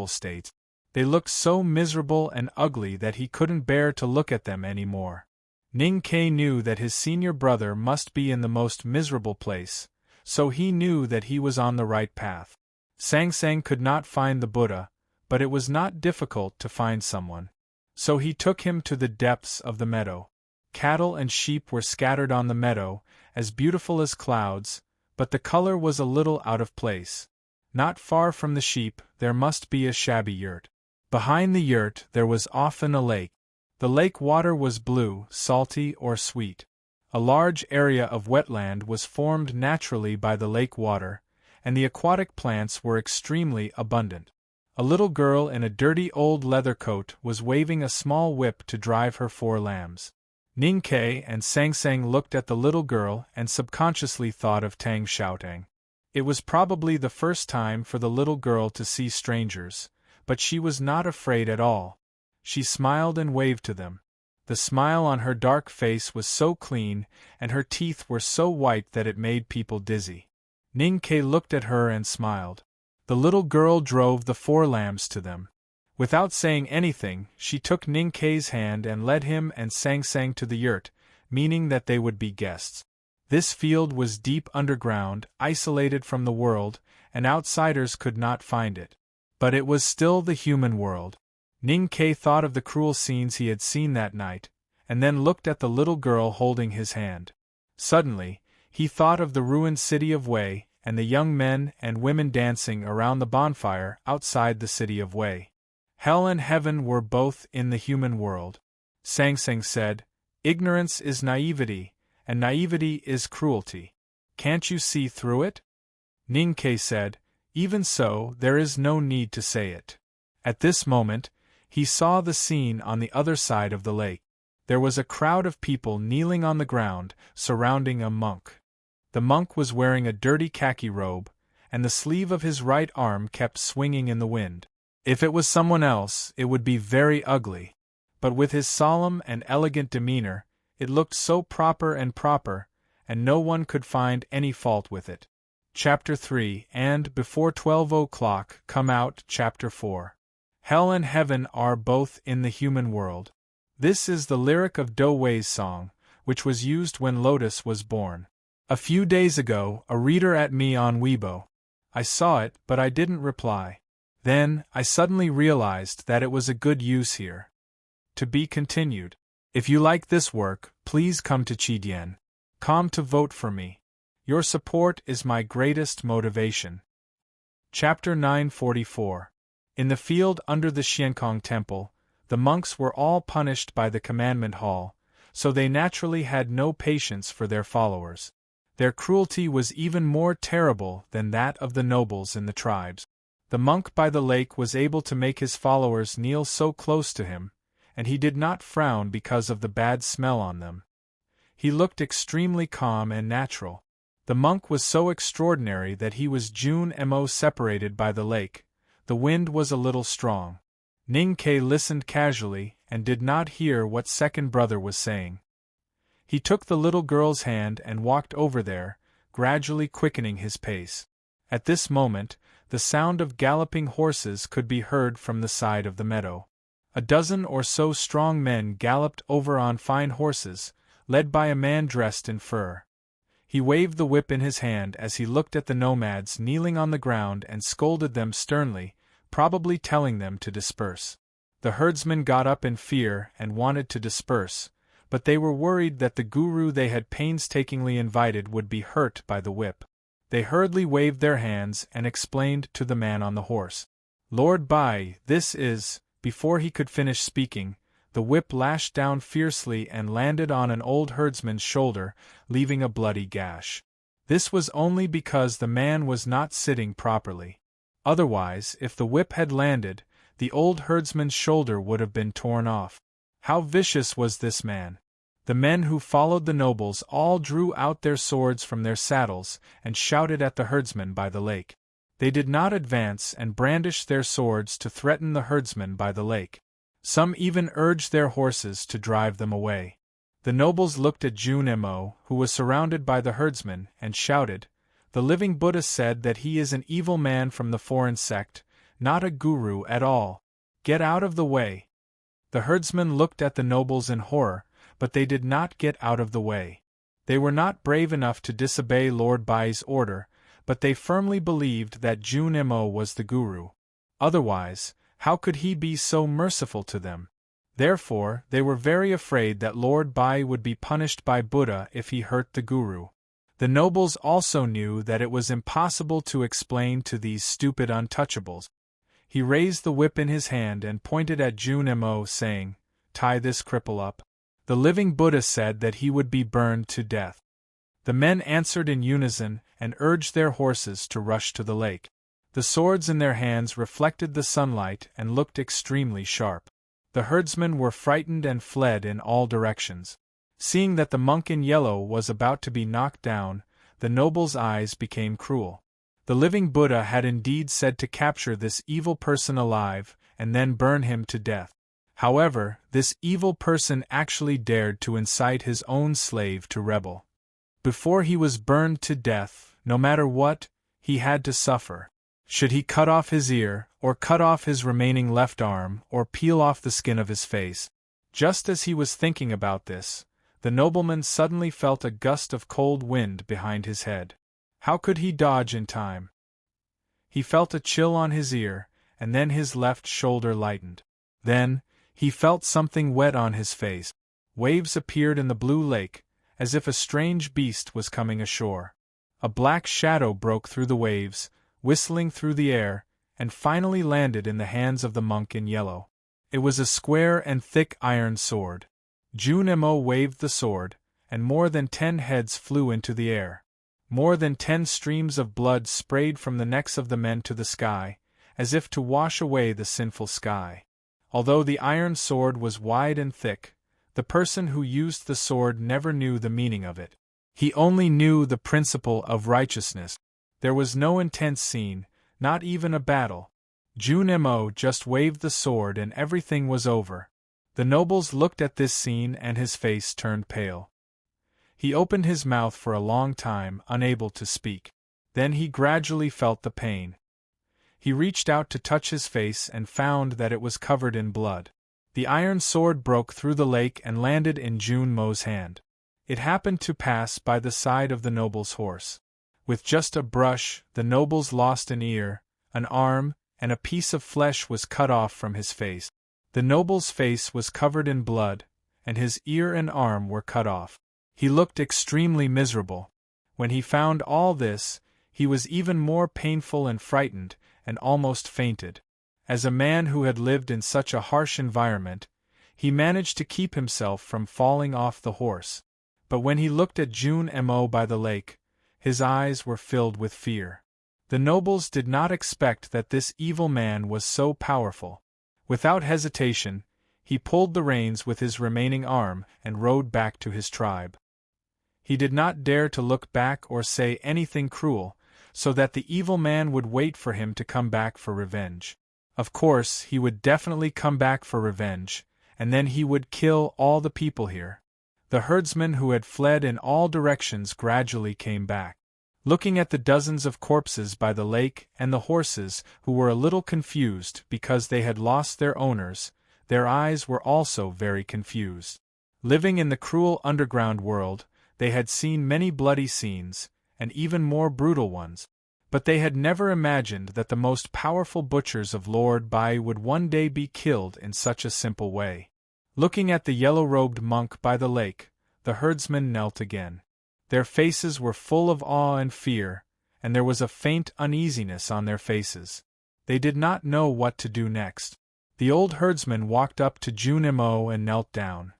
states. They looked so miserable and ugly that he couldn't bear to look at them any more. Ning Ke knew that his senior brother must be in the most miserable place, so he knew that he was on the right path. Sang Sang could not find the Buddha, but it was not difficult to find someone. So he took him to the depths of the meadow. Cattle and sheep were scattered on the meadow, as beautiful as clouds, but the color was a little out of place. Not far from the sheep there must be a shabby yurt. Behind the yurt there was often a lake. The lake water was blue, salty or sweet. A large area of wetland was formed naturally by the lake water, and the aquatic plants were extremely abundant. A little girl in a dirty old leather coat was waving a small whip to drive her 4 lambs. Ning Ke and Sang Sang looked at the little girl and subconsciously thought of Tang Xiaotang. It was probably the first time for the little girl to see strangers, but she was not afraid at all. She smiled and waved to them. The smile on her dark face was so clean, and her teeth were so white that it made people dizzy. Ning Ke looked at her and smiled. The little girl drove the 4 lambs to them. Without saying anything, she took Ning Ke's hand and led him and Sang Sang to the yurt, meaning that they would be guests. This field was deep underground, isolated from the world, and outsiders could not find it. But it was still the human world. Ning Ke thought of the cruel scenes he had seen that night, and then looked at the little girl holding his hand. Suddenly, he thought of the ruined city of Wei and the young men and women dancing around the bonfire outside the city of Wei. Hell and heaven were both in the human world. Sang Sang said, "Ignorance is naivety, and naivety is cruelty. Can't you see through it?" Ning Ke said, "Even so, there is no need to say it." At this moment, he saw the scene on the other side of the lake. There was a crowd of people kneeling on the ground, surrounding a monk. The monk was wearing a dirty khaki robe, and the sleeve of his right arm kept swinging in the wind. If it was someone else, it would be very ugly. But with his solemn and elegant demeanor, it looked so proper, and no one could find any fault with it. Chapter 3 and Before 12 o'clock come out Chapter 4. Hell and heaven are both in the human world. This is the lyric of Do Wei's song, which was used when Lotus was born. A few days ago, a reader at me on Weibo. I saw it, but I didn't reply. Then, I suddenly realized that it was a good use here. To be continued. If you like this work, please come to Qidien.com to vote for me. Your support is my greatest motivation. Chapter 944. In the field under the Xiankong Temple, The monks were all punished by the commandment hall, so they naturally had no patience for their followers. Their cruelty was even more terrible than that of the nobles in the tribes. The monk by the lake was able to make his followers kneel so close to him, and he did not frown because of the bad smell on them. He looked extremely calm and natural. The monk was so extraordinary that he was June-mo separated by the lake. The wind was a little strong. Ning-Ke listened casually and did not hear what second brother was saying. He took the little girl's hand and walked over there, gradually quickening his pace. At this moment, the sound of galloping horses could be heard from the side of the meadow. A dozen or so strong men galloped over on fine horses, led by a man dressed in fur. He waved the whip in his hand as he looked at the nomads kneeling on the ground and scolded them sternly, probably telling them to disperse. The herdsmen got up in fear and wanted to disperse, but they were worried that the guru they had painstakingly invited would be hurt by the whip. They hurriedly waved their hands and explained to the man on the horse. "Lord Bai, this is—" Before he could finish speaking, the whip lashed down fiercely and landed on an old herdsman's shoulder, leaving a bloody gash. This was only because the man was not sitting properly. Otherwise, if the whip had landed, the old herdsman's shoulder would have been torn off. How vicious was this man! The men who followed the nobles all drew out their swords from their saddles and shouted at the herdsman by the lake. They did not advance and brandish their swords to threaten the herdsman by the lake. Some even urged their horses to drive them away. The nobles looked at June-mo, who was surrounded by the herdsmen, and shouted, "The living Buddha said that he is an evil man from the foreign sect, not a guru at all. Get out of the way." The herdsmen looked at the nobles in horror, but they did not get out of the way. They were not brave enough to disobey Lord Bai's order, but they firmly believed that June-mo was the guru. Otherwise, how could he be so merciful to them? Therefore, they were very afraid that Lord Bai would be punished by Buddha if he hurt the guru. The nobles also knew that it was impossible to explain to these stupid untouchables. He raised the whip in his hand and pointed at June-mo, saying, "Tie this cripple up." The living Buddha said that he would be burned to death. The men answered in unison and urged their horses to rush to the lake. The swords in their hands reflected the sunlight and looked extremely sharp. The herdsmen were frightened and fled in all directions. Seeing that the monk in yellow was about to be knocked down, the noble's eyes became cruel. The living Buddha had indeed said to capture this evil person alive and then burn him to death. However, this evil person actually dared to incite his own slave to rebel. Before he was burned to death, no matter what, he had to suffer. Should he cut off his ear, or cut off his remaining left arm, or peel off the skin of his face? Just as he was thinking about this, the nobleman suddenly felt a gust of cold wind behind his head. How could he dodge in time? He felt a chill on his ear, and then his left shoulder lightened. Then, he felt something wet on his face. Waves appeared in the blue lake, as if a strange beast was coming ashore. A black shadow broke through the waves, whistling through the air, and finally landed in the hands of the monk in yellow. It was a square and thick iron sword. June-mo waved the sword, and more than 10 heads flew into the air. More than 10 streams of blood sprayed from the necks of the men to the sky, as if to wash away the sinful sky. Although the iron sword was wide and thick, the person who used the sword never knew the meaning of it. He only knew the principle of righteousness. There was no intense scene, not even a battle. June-mo just waved the sword and everything was over. The nobles looked at this scene and his face turned pale. He opened his mouth for a long time, unable to speak. Then he gradually felt the pain. He reached out to touch his face and found that it was covered in blood. The iron sword broke through the lake and landed in June-mo's hand. It happened to pass by the side of the noble's horse. With just a brush, the nobles lost an ear, an arm, and a piece of flesh was cut off from his face. The noble's face was covered in blood, and his ear and arm were cut off. He looked extremely miserable. When he found all this, he was even more painful and frightened, and almost fainted. As a man who had lived in such a harsh environment, he managed to keep himself from falling off the horse. But when he looked at Junmo by the lake, his eyes were filled with fear. The nobles did not expect that this evil man was so powerful. Without hesitation, he pulled the reins with his remaining arm and rode back to his tribe. He did not dare to look back or say anything cruel, so that the evil man would wait for him to come back for revenge. Of course, he would definitely come back for revenge, and then he would kill all the people here. The herdsmen who had fled in all directions gradually came back. Looking at the dozens of corpses by the lake and the horses who were a little confused because they had lost their owners, their eyes were also very confused. Living in the cruel underground world, they had seen many bloody scenes, and even more brutal ones, but they had never imagined that the most powerful butchers of Lord Bai would one day be killed in such a simple way. Looking at the yellow-robed monk by the lake, the herdsmen knelt again. Their faces were full of awe and fear, and there was a faint uneasiness on their faces. They did not know what to do next. The old herdsman walked up to Junmo and knelt down.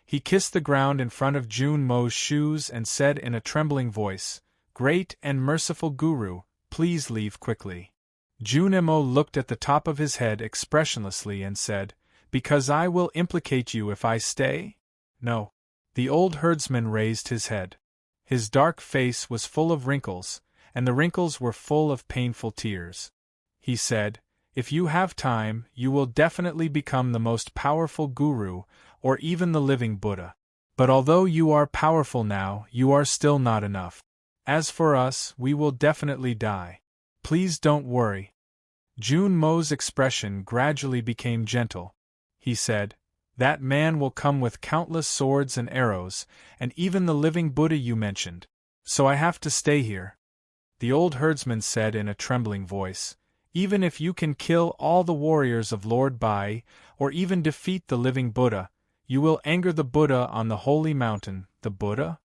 He kissed the ground in front of Junmo's shoes and said in a trembling voice, "Great and merciful Guru, please leave quickly." Junmo looked at the top of his head expressionlessly and said, "Because I will implicate you if I stay?" "No." The old herdsman raised his head. His dark face was full of wrinkles, and the wrinkles were full of painful tears. He said, "If you have time, you will definitely become the most powerful guru, or even the living Buddha. But although you are powerful now, you are still not enough. As for us, we will definitely die. Please don't worry." Junmo's expression gradually became gentle. He said, "That man will come with countless swords and arrows, and even the living Buddha you mentioned. So I have to stay here." The old herdsman said in a trembling voice, "Even if you can kill all the warriors of Lord Bai, or even defeat the living Buddha, you will anger the Buddha on the holy mountain." "The Buddha?"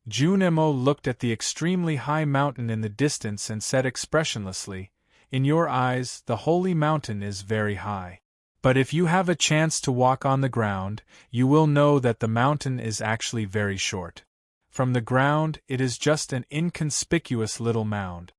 Junmo looked at the extremely high mountain in the distance and said expressionlessly, "In your eyes, the holy mountain is very high. But if you have a chance to walk on the ground, you will know that the mountain is actually very short. From the ground, it is just an inconspicuous little mound."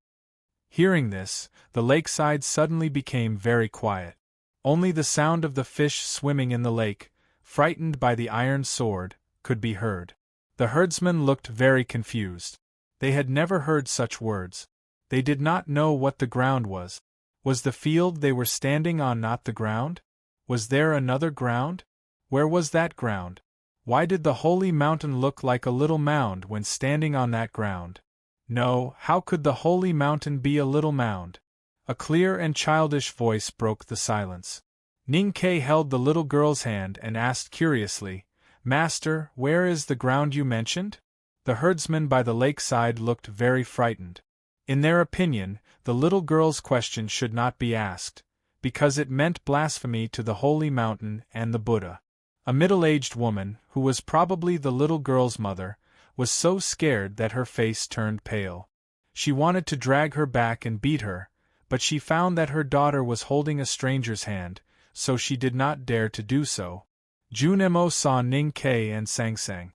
Hearing this, the lakeside suddenly became very quiet. Only the sound of the fish swimming in the lake, frightened by the iron sword, could be heard. The herdsmen looked very confused. They had never heard such words. They did not know what the ground was. Was the field they were standing on not the ground? Was there another ground? Where was that ground? Why did the holy mountain look like a little mound when standing on that ground? No, how could the holy mountain be a little mound? A clear and childish voice broke the silence. Ninkei held the little girl's hand and asked curiously, "Master, where is the ground you mentioned?" The herdsmen by the lakeside looked very frightened. In their opinion, the little girl's question should not be asked, because it meant blasphemy to the holy mountain and the Buddha. A middle-aged woman, who was probably the little girl's mother, was so scared that her face turned pale. She wanted to drag her back and beat her, but she found that her daughter was holding a stranger's hand, so she did not dare to do so. Junmo saw Ninkei and Sangsang.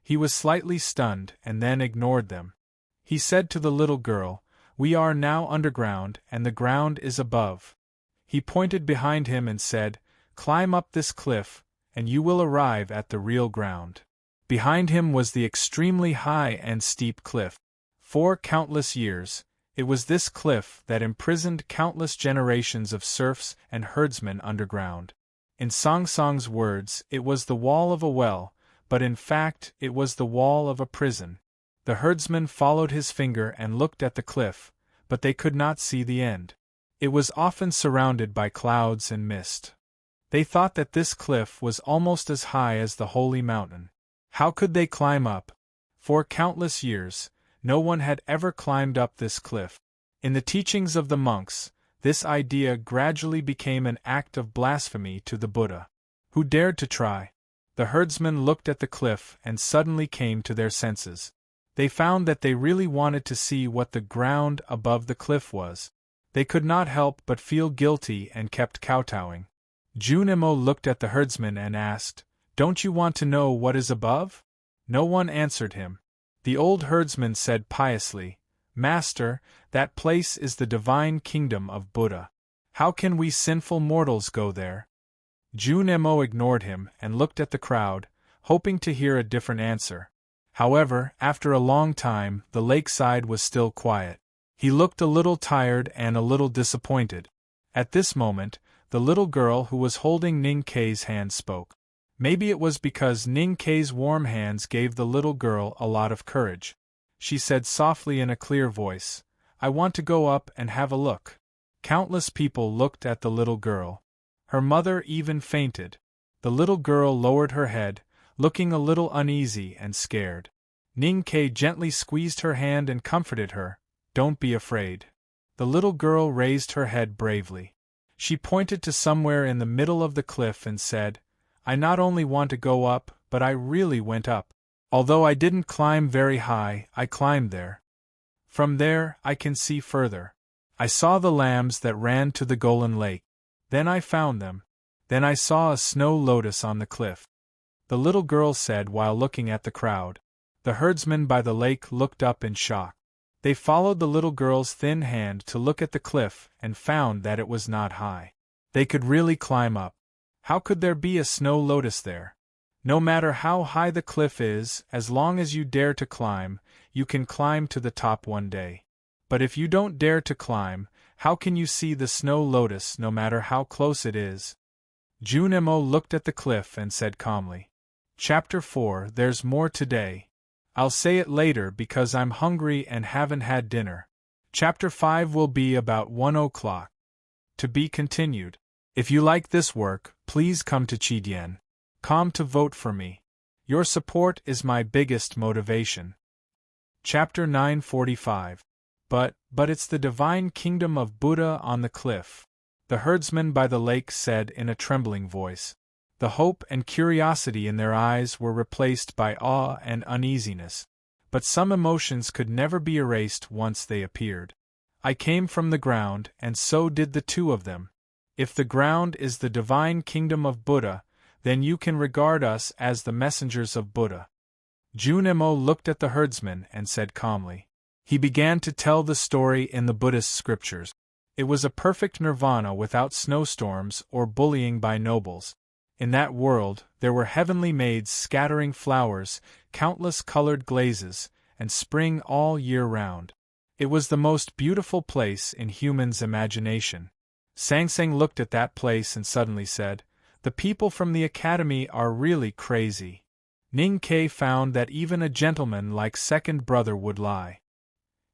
He was slightly stunned and then ignored them. He said to the little girl, "We are now underground and the ground is above." He pointed behind him and said, "Climb up this cliff, and you will arrive at the real ground." Behind him was the extremely high and steep cliff. For countless years, it was this cliff that imprisoned countless generations of serfs and herdsmen underground. In Song Song's words, it was the wall of a well, but in fact it was the wall of a prison. The herdsmen followed his finger and looked at the cliff, but they could not see the end. It was often surrounded by clouds and mist. They thought that this cliff was almost as high as the holy mountain. How could they climb up? For countless years, no one had ever climbed up this cliff. In the teachings of the monks, this idea gradually became an act of blasphemy to the Buddha. Who dared to try? The herdsmen looked at the cliff and suddenly came to their senses. They found that they really wanted to see what the ground above the cliff was. They could not help but feel guilty and kept kowtowing. Junimo looked at the herdsman and asked, "Don't you want to know what is above?" No one answered him. The old herdsman said piously, "Master, that place is the divine kingdom of Buddha. How can we sinful mortals go there?" Junimo ignored him and looked at the crowd, hoping to hear a different answer. However, after a long time, the lakeside was still quiet. He looked a little tired and a little disappointed. At this moment, the little girl who was holding Ning Kei's hand spoke. Maybe it was because Ning Kei's warm hands gave the little girl a lot of courage. She said softly in a clear voice, "I want to go up and have a look." Countless people looked at the little girl. Her mother even fainted. The little girl lowered her head, looking a little uneasy and scared. Ning Kei gently squeezed her hand and comforted her. "Don't be afraid." The little girl raised her head bravely. She pointed to somewhere in the middle of the cliff and said, "I not only want to go up, but I really went up. Although I didn't climb very high, I climbed there. From there, I can see further. I saw the lambs that ran to the Golden Lake. Then I found them. Then I saw a snow lotus on the cliff," the little girl said while looking at the crowd. The herdsmen by the lake looked up in shock. They followed the little girl's thin hand to look at the cliff and found that it was not high. They could really climb up. How could there be a snow lotus there? No matter how high the cliff is, as long as you dare to climb, you can climb to the top one day. But if you don't dare to climb, how can you see the snow lotus no matter how close it is? Junimo looked at the cliff and said calmly, "Chapter 4, there's more today. I'll say it later because I'm hungry and haven't had dinner. Chapter 5 will be about 1 o'clock. To be continued. If you like this work, please come to Chidien.com to vote for me. Your support is my biggest motivation." Chapter 945. But it's the divine kingdom of Buddha on the cliff," the herdsman by the lake said in a trembling voice. The hope and curiosity in their eyes were replaced by awe and uneasiness. But some emotions could never be erased once they appeared. "I came from the ground, and so did the two of them. If the ground is the divine kingdom of Buddha, then you can regard us as the messengers of Buddha." Junimo looked at the herdsman and said calmly. He began to tell the story in the Buddhist scriptures. It was a perfect nirvana without snowstorms or bullying by nobles. In that world, there were heavenly maids scattering flowers, countless colored glazes, and spring all year round. It was the most beautiful place in humans' imagination. Sangsang looked at that place and suddenly said, "The people from the academy are really crazy." Ning Kei found that even a gentleman like second brother would lie.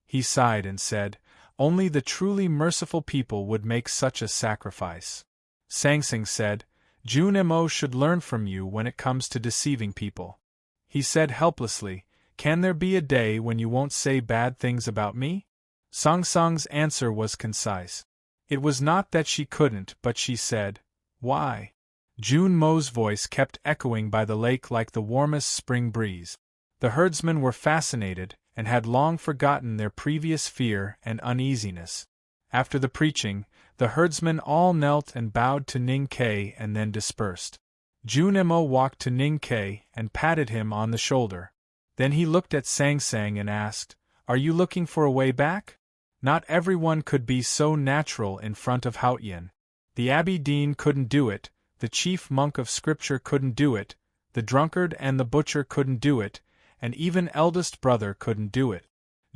He sighed and said, "Only the truly merciful people would make such a sacrifice." Sangsang said, "Junimo should learn from you when it comes to deceiving people." He said helplessly, "Can there be a day when you won't say bad things about me?" Sangsang's answer was concise. It was not that she couldn't, but she said, "Why?" Junimo's voice kept echoing by the lake like the warmest spring breeze. The herdsmen were fascinated, and had long forgotten their previous fear and uneasiness. After the preaching, the herdsmen all knelt and bowed to Ning Kei and then dispersed. Junimo walked to Ning Kei and patted him on the shoulder. Then he looked at Sangsang and asked, "Are you looking for a way back?" Not everyone could be so natural in front of Haotian. The abbey dean couldn't do it, the chief monk of scripture couldn't do it, the drunkard and the butcher couldn't do it, and even eldest brother couldn't do it.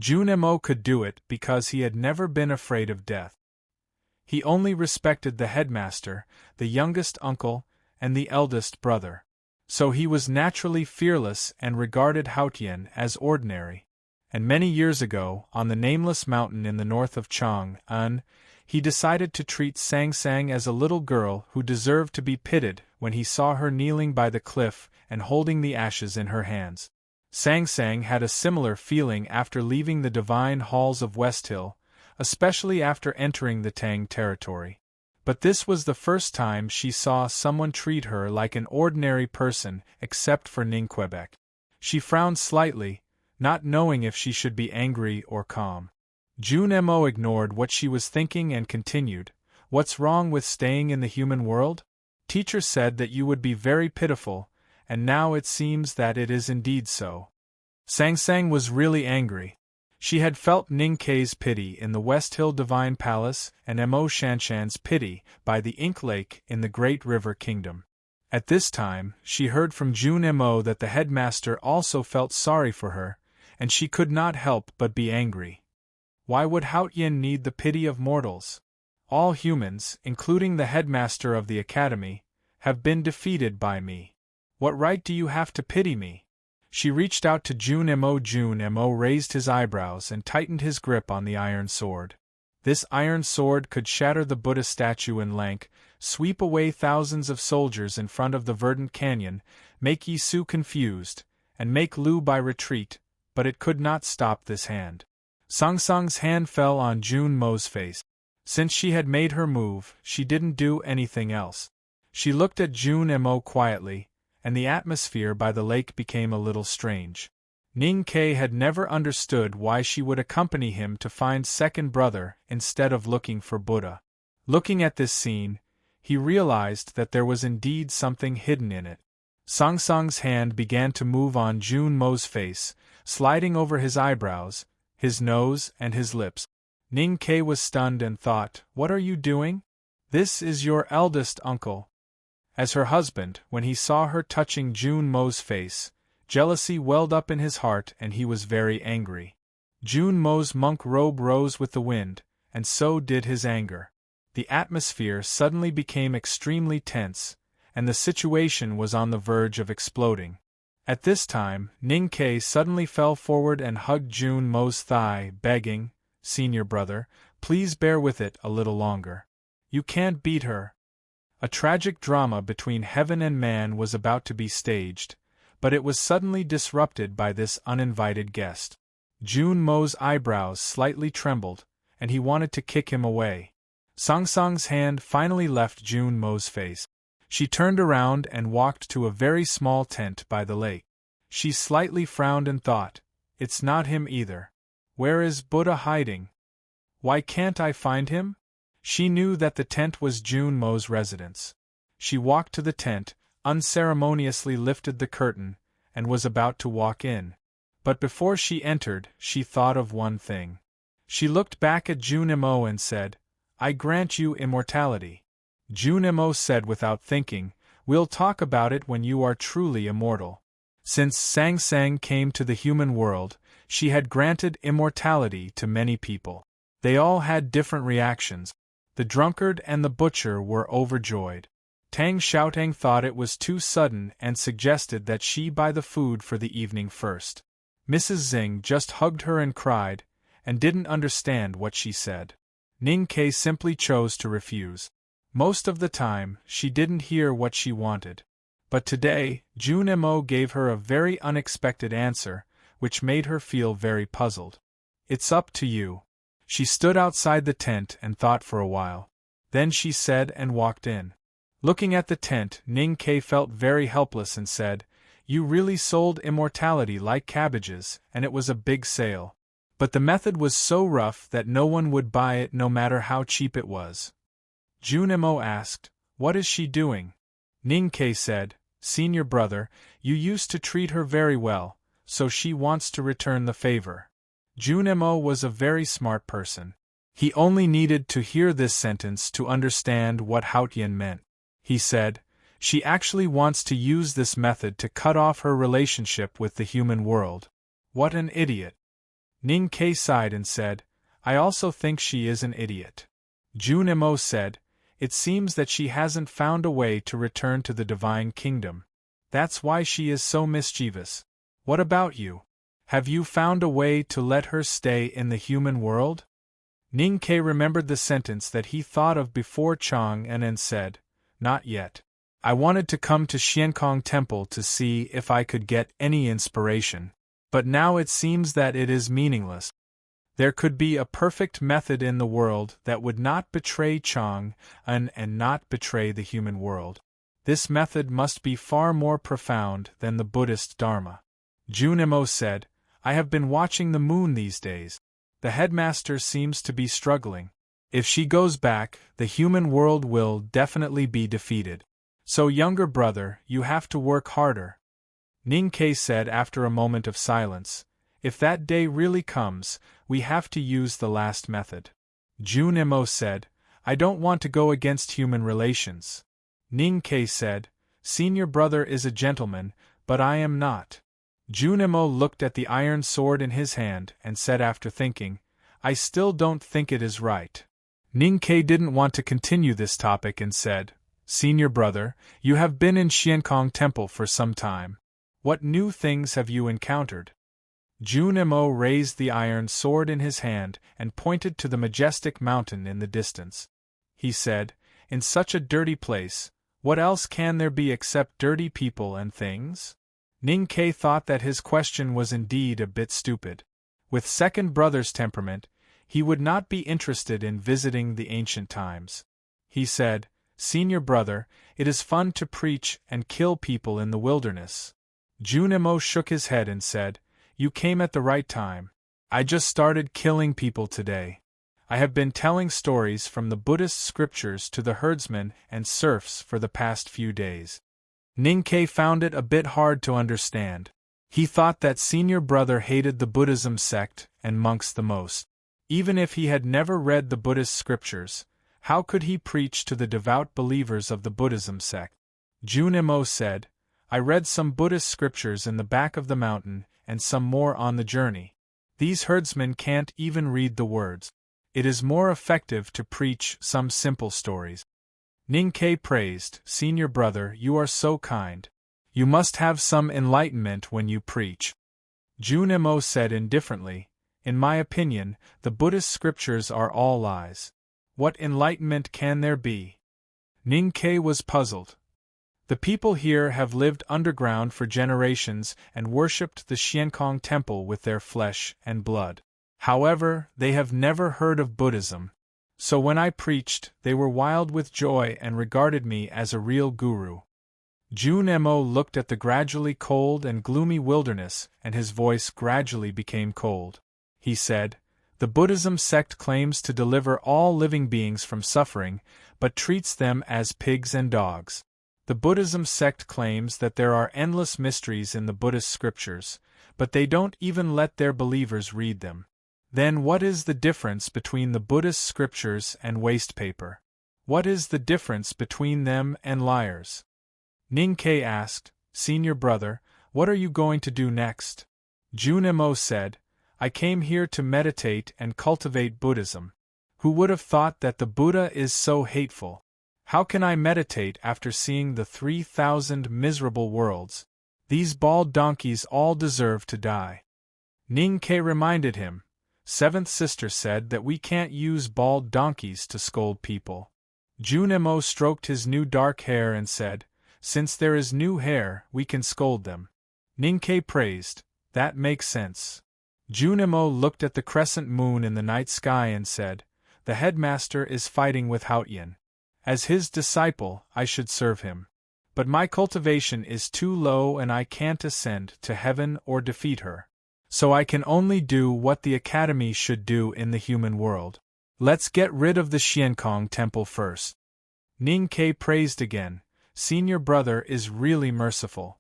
Junimo could do it because he had never been afraid of death. He only respected the headmaster, the youngest uncle, and the eldest brother. So he was naturally fearless and regarded Haotian as ordinary. And many years ago, on the nameless mountain in the north of Chang'an, he decided to treat Sangsang as a little girl who deserved to be pitied when he saw her kneeling by the cliff and holding the ashes in her hands. Sangsang had a similar feeling after leaving the divine halls of Westhill, especially after entering the Tang territory. But this was the first time she saw someone treat her like an ordinary person except for Ning Quebec. She frowned slightly, not knowing if she should be angry or calm. Junmo ignored what she was thinking and continued, "What's wrong with staying in the human world? Teacher said that you would be very pitiful, and now it seems that it is indeed so." Sang Sang was really angry. She had felt Ning Kei's pity in the West Hill Divine Palace and Mo Shanshan's pity by the Ink Lake in the Great River Kingdom. At this time, she heard from Junmo that the headmaster also felt sorry for her, and she could not help but be angry. Why would Haotian need the pity of mortals? All humans, including the headmaster of the academy, have been defeated by me. What right do you have to pity me? She reached out to Junmo. Junmo raised his eyebrows and tightened his grip on the iron sword. This iron sword could shatter the Buddha statue in Lank, sweep away thousands of soldiers in front of the verdant canyon, make Yisu confused, and make Lu Bai retreat, but it could not stop this hand. Sang Sang's hand fell on Junmo's face. Since she had made her move, she didn't do anything else. She looked at Junmo quietly, and the atmosphere by the lake became a little strange. Ning Kei had never understood why she would accompany him to find second brother instead of looking for Buddha. Looking at this scene, he realized that there was indeed something hidden in it. Sang Sang's hand began to move on Junmo's face, sliding over his eyebrows, his nose, and his lips. Ning Kei was stunned and thought, "What are you doing? This is your eldest uncle." As her husband, when he saw her touching Junmo's face, jealousy welled up in his heart and he was very angry. Junmo's monk robe rose with the wind, and so did his anger. The atmosphere suddenly became extremely tense, and the situation was on the verge of exploding. At this time, Ning Kei suddenly fell forward and hugged Junmo's thigh, begging, "Senior brother, please bear with it a little longer. You can't beat her." A tragic drama between heaven and man was about to be staged, but it was suddenly disrupted by this uninvited guest. Junmo's eyebrows slightly trembled, and he wanted to kick him away. Sang Sang's hand finally left Junmo's face. She turned around and walked to a very small tent by the lake. She slightly frowned and thought, "It's not him either. Where is Buddha hiding? Why can't I find him?" She knew that the tent was Junmo's residence. She walked to the tent, unceremoniously lifted the curtain, and was about to walk in. But before she entered, she thought of one thing. She looked back at Junmo and said, "I grant you immortality." Junmo said without thinking, "We'll talk about it when you are truly immortal." Since Sang Sang came to the human world, she had granted immortality to many people. They all had different reactions. The drunkard and the butcher were overjoyed. Tang Xiaotang thought it was too sudden and suggested that she buy the food for the evening first. Mrs. Xing just hugged her and cried, and didn't understand what she said. Ning Kei simply chose to refuse. Most of the time, she didn't hear what she wanted. But today, Junmo gave her a very unexpected answer, which made her feel very puzzled. "It's up to you." She stood outside the tent and thought for a while. Then she said and walked in. Looking at the tent, Ning Kei felt very helpless and said, "You really sold immortality like cabbages, and it was a big sale. But the method was so rough that no one would buy it no matter how cheap it was." Junmo asked, "What is she doing?" Ning Kei said, "Senior brother, you used to treat her very well, so she wants to return the favor." Junmo was a very smart person. He only needed to hear this sentence to understand what Haotian meant. He said, "She actually wants to use this method to cut off her relationship with the human world." What an idiot! Ning Kei sighed and said, "I also think she is an idiot." Junmo said, "It seems that she hasn't found a way to return to the divine kingdom. That's why she is so mischievous. What about you? Have you found a way to let her stay in the human world?" Ning Kei remembered the sentence that he thought of before Chang and said, "Not yet. I wanted to come to Xiankong Temple to see if I could get any inspiration. But now it seems that it is meaningless. There could be a perfect method in the world that would not betray Chang and not betray the human world. This method must be far more profound than the Buddhist Dharma." Junmo said, "I have been watching the moon these days. The headmaster seems to be struggling. If she goes back, the human world will definitely be defeated. So younger brother, you have to work harder. Ninkei said after a moment of silence. If that day really comes, we have to use the last method. Junimo said, I don't want to go against human relations. Ninkei said, Senior brother is a gentleman, but I am not. Junimo looked at the iron sword in his hand and said after thinking, I still don't think it is right. Ninkei didn't want to continue this topic and said, Senior brother, you have been in Xiankong Temple for some time. What new things have you encountered? Junimo raised the iron sword in his hand and pointed to the majestic mountain in the distance. He said, In such a dirty place, what else can there be except dirty people and things? Ninkei thought that his question was indeed a bit stupid. With second brother's temperament, he would not be interested in visiting the ancient times. He said, Senior brother, it is fun to preach and kill people in the wilderness. Junimo shook his head and said, You came at the right time. I just started killing people today. I have been telling stories from the Buddhist scriptures to the herdsmen and serfs for the past few days. Ninkei found it a bit hard to understand. He thought that senior brother hated the Buddhism sect and monks the most. Even if he had never read the Buddhist scriptures, how could he preach to the devout believers of the Buddhism sect? Junimo said, I read some Buddhist scriptures in the back of the mountain and some more on the journey. These herdsmen can't even read the words. It is more effective to preach some simple stories. Ninkei praised, Senior brother, you are so kind. You must have some enlightenment when you preach. Junimo said indifferently, In my opinion, the Buddhist scriptures are all lies. What enlightenment can there be? Ninkei was puzzled. The people here have lived underground for generations and worshipped the Xiankong Temple with their flesh and blood. However, they have never heard of Buddhism. So when I preached, they were wild with joy and regarded me as a real guru. Junimo looked at the gradually cold and gloomy wilderness, and his voice gradually became cold. He said, The Buddhism sect claims to deliver all living beings from suffering, but treats them as pigs and dogs. The Buddhism sect claims that there are endless mysteries in the Buddhist scriptures, but they don't even let their believers read them. Then what is the difference between the Buddhist scriptures and waste paper? What is the difference between them and liars? Ninkei asked, Senior brother, what are you going to do next? Junimo said, I came here to meditate and cultivate Buddhism. Who would have thought that the Buddha is so hateful? How can I meditate after seeing the 3,000 miserable worlds? These bald donkeys all deserve to die. Ninkei reminded him. Seventh sister said that we can't use bald donkeys to scold people. Junimo stroked his new dark hair and said, Since there is new hair, we can scold them. Ninkei praised, That makes sense. Junimo looked at the crescent moon in the night sky and said, The headmaster is fighting with Haotian. As his disciple, I should serve him. But my cultivation is too low and I can't ascend to heaven or defeat her. So I can only do what the academy should do in the human world. Let's get rid of the Xiankong Temple first. Ninkei praised again, Senior brother is really merciful.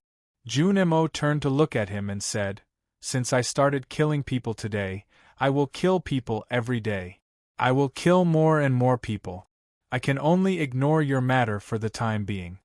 Junimo turned to look at him and said, Since I started killing people today, I will kill people every day. I will kill more and more people. I can only ignore your matter for the time being.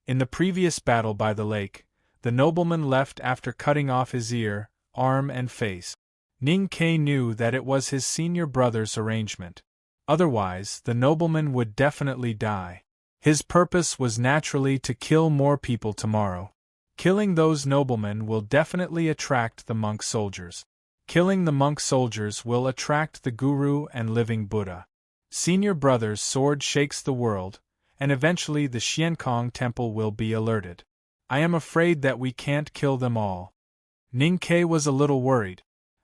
In the previous battle by the lake, the nobleman left after cutting off his ear, arm and face. Ninkei knew that it was his senior brother's arrangement. Otherwise, the nobleman would definitely die. His purpose was naturally to kill more people tomorrow. Killing those noblemen will definitely attract the monk soldiers. Killing the monk soldiers will attract the guru and living Buddha. Senior brother's sword shakes the world, and eventually the Xiankong Temple will be alerted. I am afraid that we can't kill them all. Ninkei was a little worried.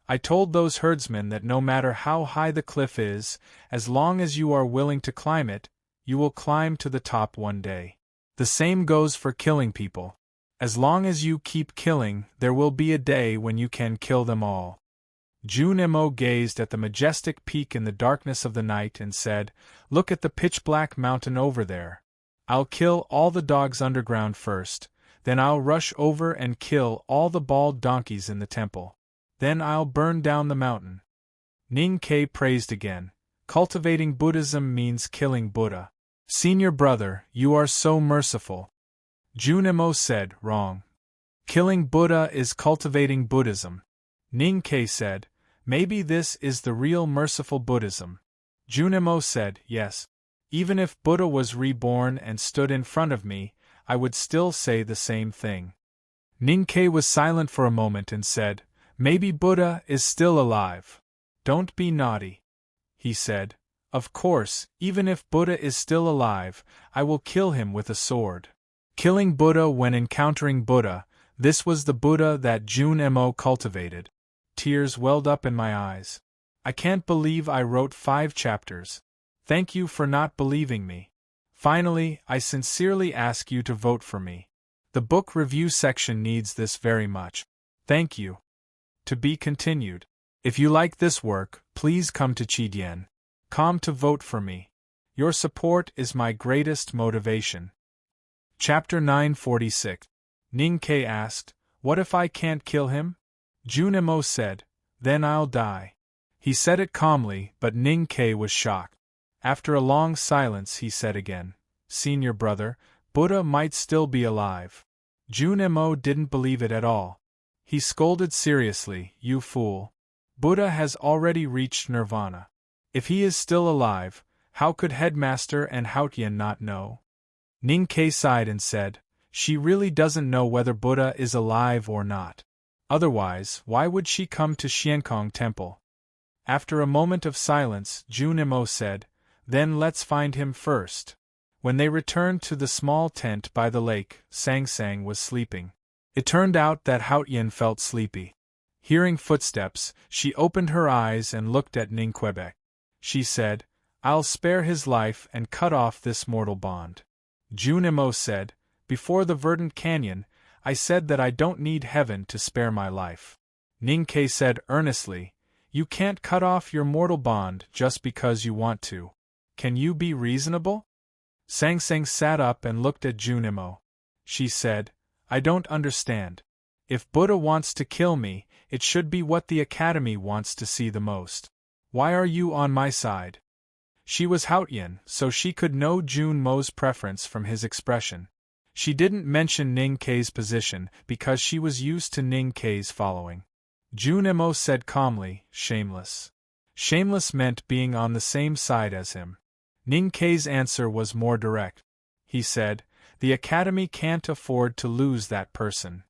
I told those herdsmen that no matter how high the cliff is, as long as you are willing to climb it, you will climb to the top one day. The same goes for killing people. As long as you keep killing, there will be a day when you can kill them all. Junimo gazed at the majestic peak in the darkness of the night and said, "Look at the pitch-black mountain over there. I'll kill all the dogs underground first, then I'll rush over and kill all the bald donkeys in the temple. Then I'll burn down the mountain." Ning-Ke praised again. "Cultivating Buddhism means killing Buddha. Senior brother, you are so merciful." Junimo said, "Wrong. Killing Buddha is cultivating Buddhism." Ning-Ke said, "Maybe this is the real merciful Buddhism." Junimo said, "Yes. Even if Buddha was reborn and stood in front of me, I would still say the same thing." Ning-Ke was silent for a moment and said, "Maybe Buddha is still alive." "Don't be naughty," he said. "Of course, even if Buddha is still alive, I will kill him with a sword." Killing Buddha when encountering Buddha, this was the Buddha that Junimo cultivated. Tears welled up in my eyes. I can't believe I wrote 5 chapters. Thank you for not believing me. Finally, I sincerely ask you to vote for me. The book review section needs this very much. Thank you. To be continued. If you like this work, please come to Chidien.com to vote for me. Your support is my greatest motivation. Chapter 946. Ning-Ke asked, "What if I can't kill him?" Junimo said, "Then I'll die." He said it calmly, but Ning-Ke was shocked. After a long silence he said again, "Senior brother, Buddha might still be alive." Junimo didn't believe it at all. He scolded seriously, "You fool. Buddha has already reached nirvana. If he is still alive, how could Headmaster and Haotian not know?" Ning-Ke sighed and said, "She really doesn't know whether Buddha is alive or not. Otherwise, why would she come to Xiankong Temple?" After a moment of silence, Junimo said, "Then let's find him first." When they returned to the small tent by the lake, Sang-Sang was sleeping. It turned out that Haotian felt sleepy. Hearing footsteps, she opened her eyes and looked at Ning-Quebec. She said, "I'll spare his life and cut off this mortal bond." Junimo said, "Before the verdant canyon, I said that I don't need heaven to spare my life." Ning-Ke said earnestly, "You can't cut off your mortal bond just because you want to. Can you be reasonable?" Sang-Sang sat up and looked at Junimo. She said, "I don't understand. If Buddha wants to kill me, it should be what the Academy wants to see the most. Why are you on my side?" She was Haotian, so she could know Junimo's preference from his expression. She didn't mention Ning-Ke's position because she was used to Ning-Ke's following. Junimo said calmly, "Shameless." Shameless meant being on the same side as him. Ning-Ke's answer was more direct. He said, "The Academy can't afford to lose that person."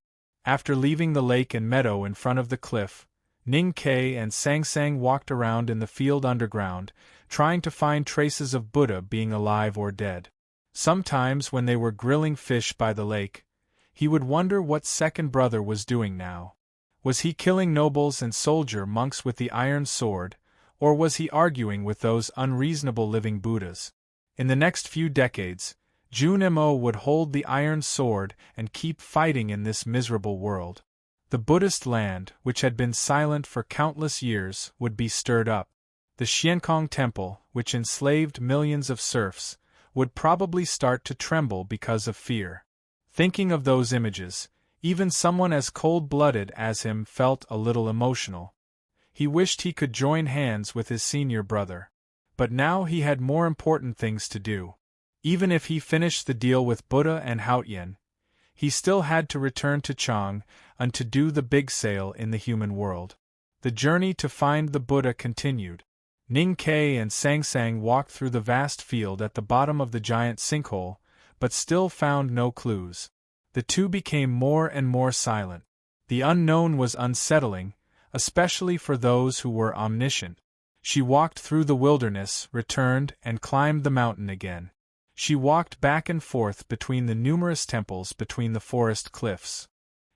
After leaving the lake and meadow in front of the cliff, Ning-Ke and Sang-Sang walked around in the field underground, trying to find traces of Buddha being alive or dead. Sometimes when they were grilling fish by the lake, he would wonder what second brother was doing now. Was he killing nobles and soldier monks with the iron sword, or was he arguing with those unreasonable living Buddhas? In the next few decades, Junimo would hold the iron sword and keep fighting in this miserable world. The Buddhist land, which had been silent for countless years, would be stirred up. The Xiankong Temple, which enslaved millions of serfs, would probably start to tremble because of fear. Thinking of those images, even someone as cold-blooded as him felt a little emotional. He wished he could join hands with his senior brother. But now he had more important things to do. Even if he finished the deal with Buddha and Haotian, he still had to return to Chang and to do the big sale in the human world. The journey to find the Buddha continued. Ning-Ke and Sang-Sang walked through the vast field at the bottom of the giant sinkhole, but still found no clues. The two became more and more silent. The unknown was unsettling, especially for those who were omniscient. She walked through the wilderness, returned, and climbed the mountain again. She walked back and forth between the numerous temples between the forest cliffs.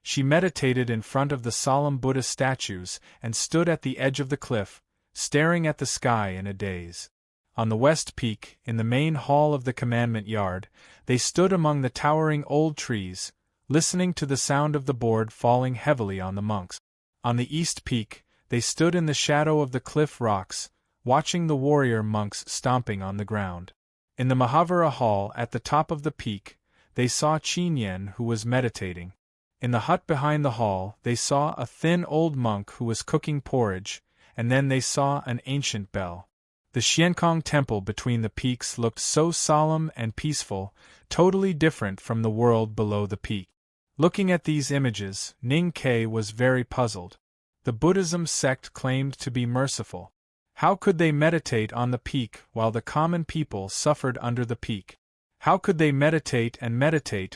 She meditated in front of the solemn Buddha statues and stood at the edge of the cliff, staring at the sky in a daze. On the west peak, in the main hall of the commandment yard, they stood among the towering old trees, listening to the sound of the board falling heavily on the monks. On the east peak, they stood in the shadow of the cliff rocks, watching the warrior monks stomping on the ground. In the Mahavira hall at the top of the peak, they saw Qin Yen, who was meditating. In the hut behind the hall, they saw a thin old monk who was cooking porridge, and then they saw an ancient bell. The Xiankong temple between the peaks looked so solemn and peaceful, totally different from the world below the peak. Looking at these images, Ning Ke was very puzzled. The Buddhism sect claimed to be merciful. How could they meditate on the peak while the common people suffered under the peak? How could they meditate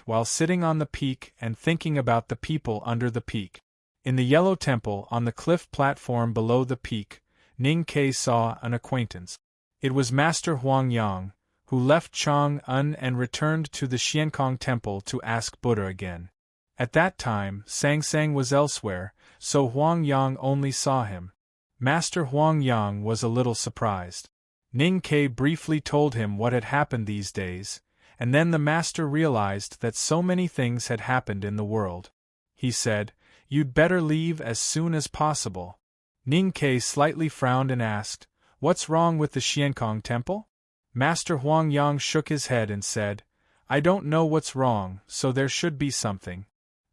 while sitting on the peak and thinking about the people under the peak? In the Yellow Temple on the cliff platform below the peak, Ning Ke saw an acquaintance. It was Master Huang Yang, who left Chang'an and returned to the Xiankong Temple to ask Buddha again. At that time, Sang Sang was elsewhere, so Huang Yang only saw him. Master Huang Yang was a little surprised. Ning Ke briefly told him what had happened these days, and then the master realized that so many things had happened in the world. He said, "You'd better leave as soon as possible." Ning Ke slightly frowned and asked, "What's wrong with the Xiankong temple?" Master Huang Yang shook his head and said, "I don't know what's wrong, so there should be something."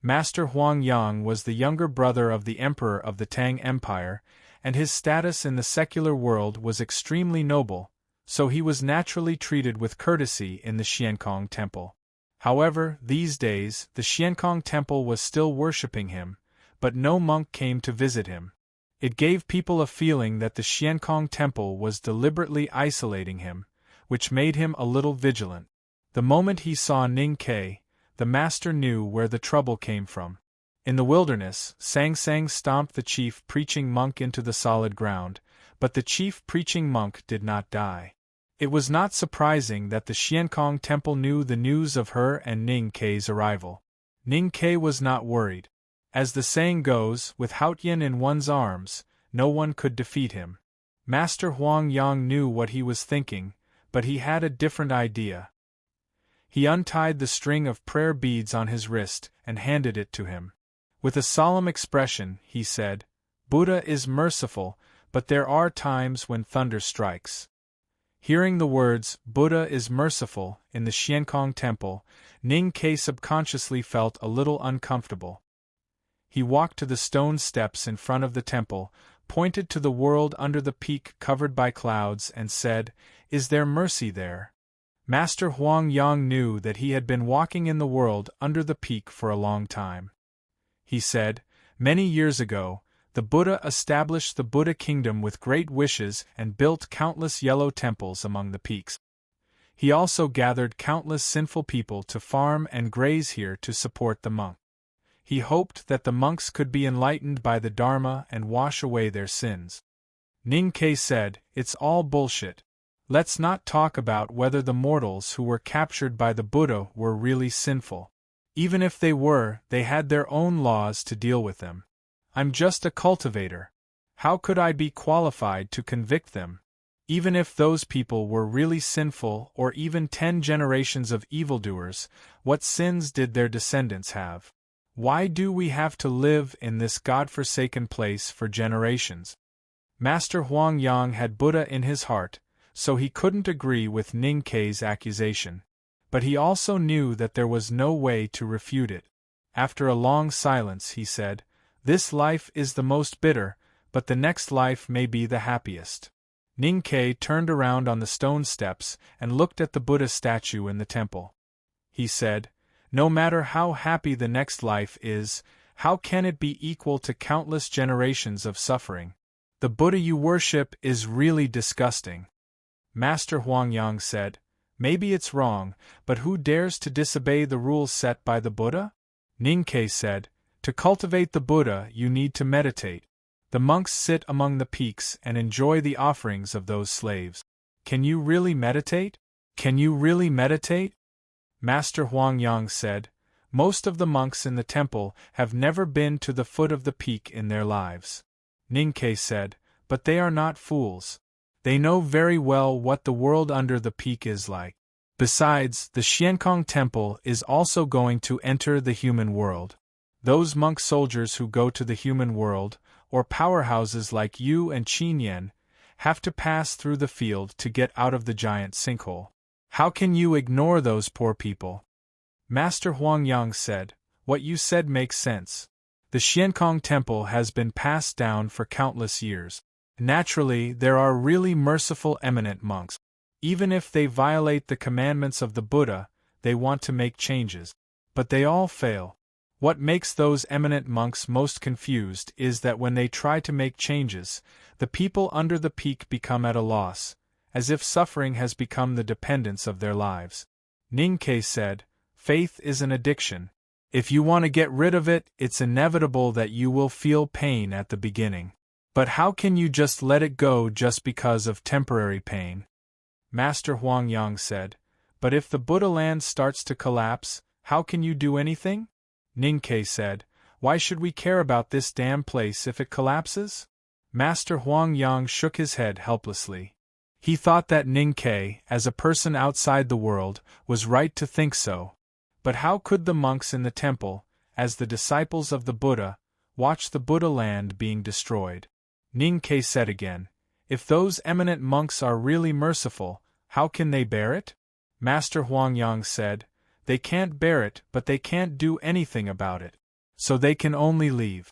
Master Huang Yang was the younger brother of the emperor of the Tang Empire, and his status in the secular world was extremely noble, so he was naturally treated with courtesy in the Xiankong temple. However, these days, the Xiankong temple was still worshipping him, but no monk came to visit him. It gave people a feeling that the Xiankong temple was deliberately isolating him, which made him a little vigilant. The moment he saw Ning Ke, the master knew where the trouble came from. In the wilderness, Sang Sang stomped the chief preaching monk into the solid ground, but the chief preaching monk did not die. It was not surprising that the Xiankong temple knew the news of her and Ning Ke's arrival. Ning Ke was not worried. As the saying goes, with Haotian in one's arms, no one could defeat him. Master Huang Yang knew what he was thinking, but he had a different idea. He untied the string of prayer beads on his wrist and handed it to him. With a solemn expression, he said, "Buddha is merciful, but there are times when thunder strikes." Hearing the words, "Buddha is merciful," in the Xiankong temple, Ning Ke subconsciously felt a little uncomfortable. He walked to the stone steps in front of the temple, pointed to the world under the peak covered by clouds and said, "Is there mercy there?" Master Huang Yang knew that he had been walking in the world under the peak for a long time. He said, "Many years ago, the Buddha established the Buddha kingdom with great wishes and built countless yellow temples among the peaks. He also gathered countless sinful people to farm and graze here to support the monk. He hoped that the monks could be enlightened by the Dharma and wash away their sins." Ning Ke said, "It's all bullshit. Let's not talk about whether the mortals who were captured by the Buddha were really sinful. Even if they were, they had their own laws to deal with them. I'm just a cultivator. How could I be qualified to convict them? Even if those people were really sinful or even 10 generations of evildoers, what sins did their descendants have? Why do we have to live in this God-forsaken place for generations?" Master Huang Yang had Buddha in his heart, so he couldn't agree with Ning Ke's accusation. But he also knew that there was no way to refute it. After a long silence he said, "This life is the most bitter, but the next life may be the happiest." Ning Ke turned around on the stone steps and looked at the Buddha statue in the temple. He said, "No matter how happy the next life is, how can it be equal to countless generations of suffering? The Buddha you worship is really disgusting." Master Huang Yang said, "Maybe it's wrong, but who dares to disobey the rules set by the Buddha?" Ning Ke said, "To cultivate the Buddha you need to meditate. The monks sit among the peaks and enjoy the offerings of those slaves. Can you really meditate? Can you really meditate?" Master Huang Yang said, "Most of the monks in the temple have never been to the foot of the peak in their lives." Ning Ke said, "But they are not fools. They know very well what the world under the peak is like. Besides, the Xiankong temple is also going to enter the human world. Those monk soldiers who go to the human world, or powerhouses like you and Qin Yan, have to pass through the field to get out of the giant sinkhole. How can you ignore those poor people? Master Huangyang said, what you said makes sense. The Xiankong Temple has been passed down for countless years. Naturally, there are really merciful eminent monks. Even if they violate the commandments of the Buddha, they want to make changes. But they all fail. What makes those eminent monks most confused is that when they try to make changes, the people under the peak become at a loss, as if suffering has become the dependence of their lives. Ning Ke said, faith is an addiction. If you want to get rid of it, it's inevitable that you will feel pain at the beginning. But how can you just let it go just because of temporary pain? Master Huangyang said, but if the Buddha land starts to collapse, how can you do anything? Ning Ke said, why should we care about this damn place if it collapses? Master Huangyang shook his head helplessly. He thought that Ning Ke, as a person outside the world, was right to think so. But how could the monks in the temple, as the disciples of the Buddha, watch the Buddha land being destroyed? Ning Ke said again, if those eminent monks are really merciful, how can they bear it? Master Huangyang said, they can't bear it, but they can't do anything about it. So they can only leave.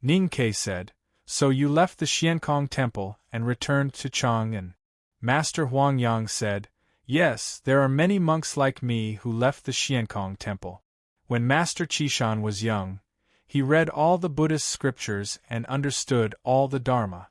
Ning Ke said, so you left the Xiankong Temple and returned to Chang'an. Master Huangyang said, yes, there are many monks like me who left the Xiankong Temple. When Master Qishan was young, he read all the Buddhist scriptures and understood all the Dharma.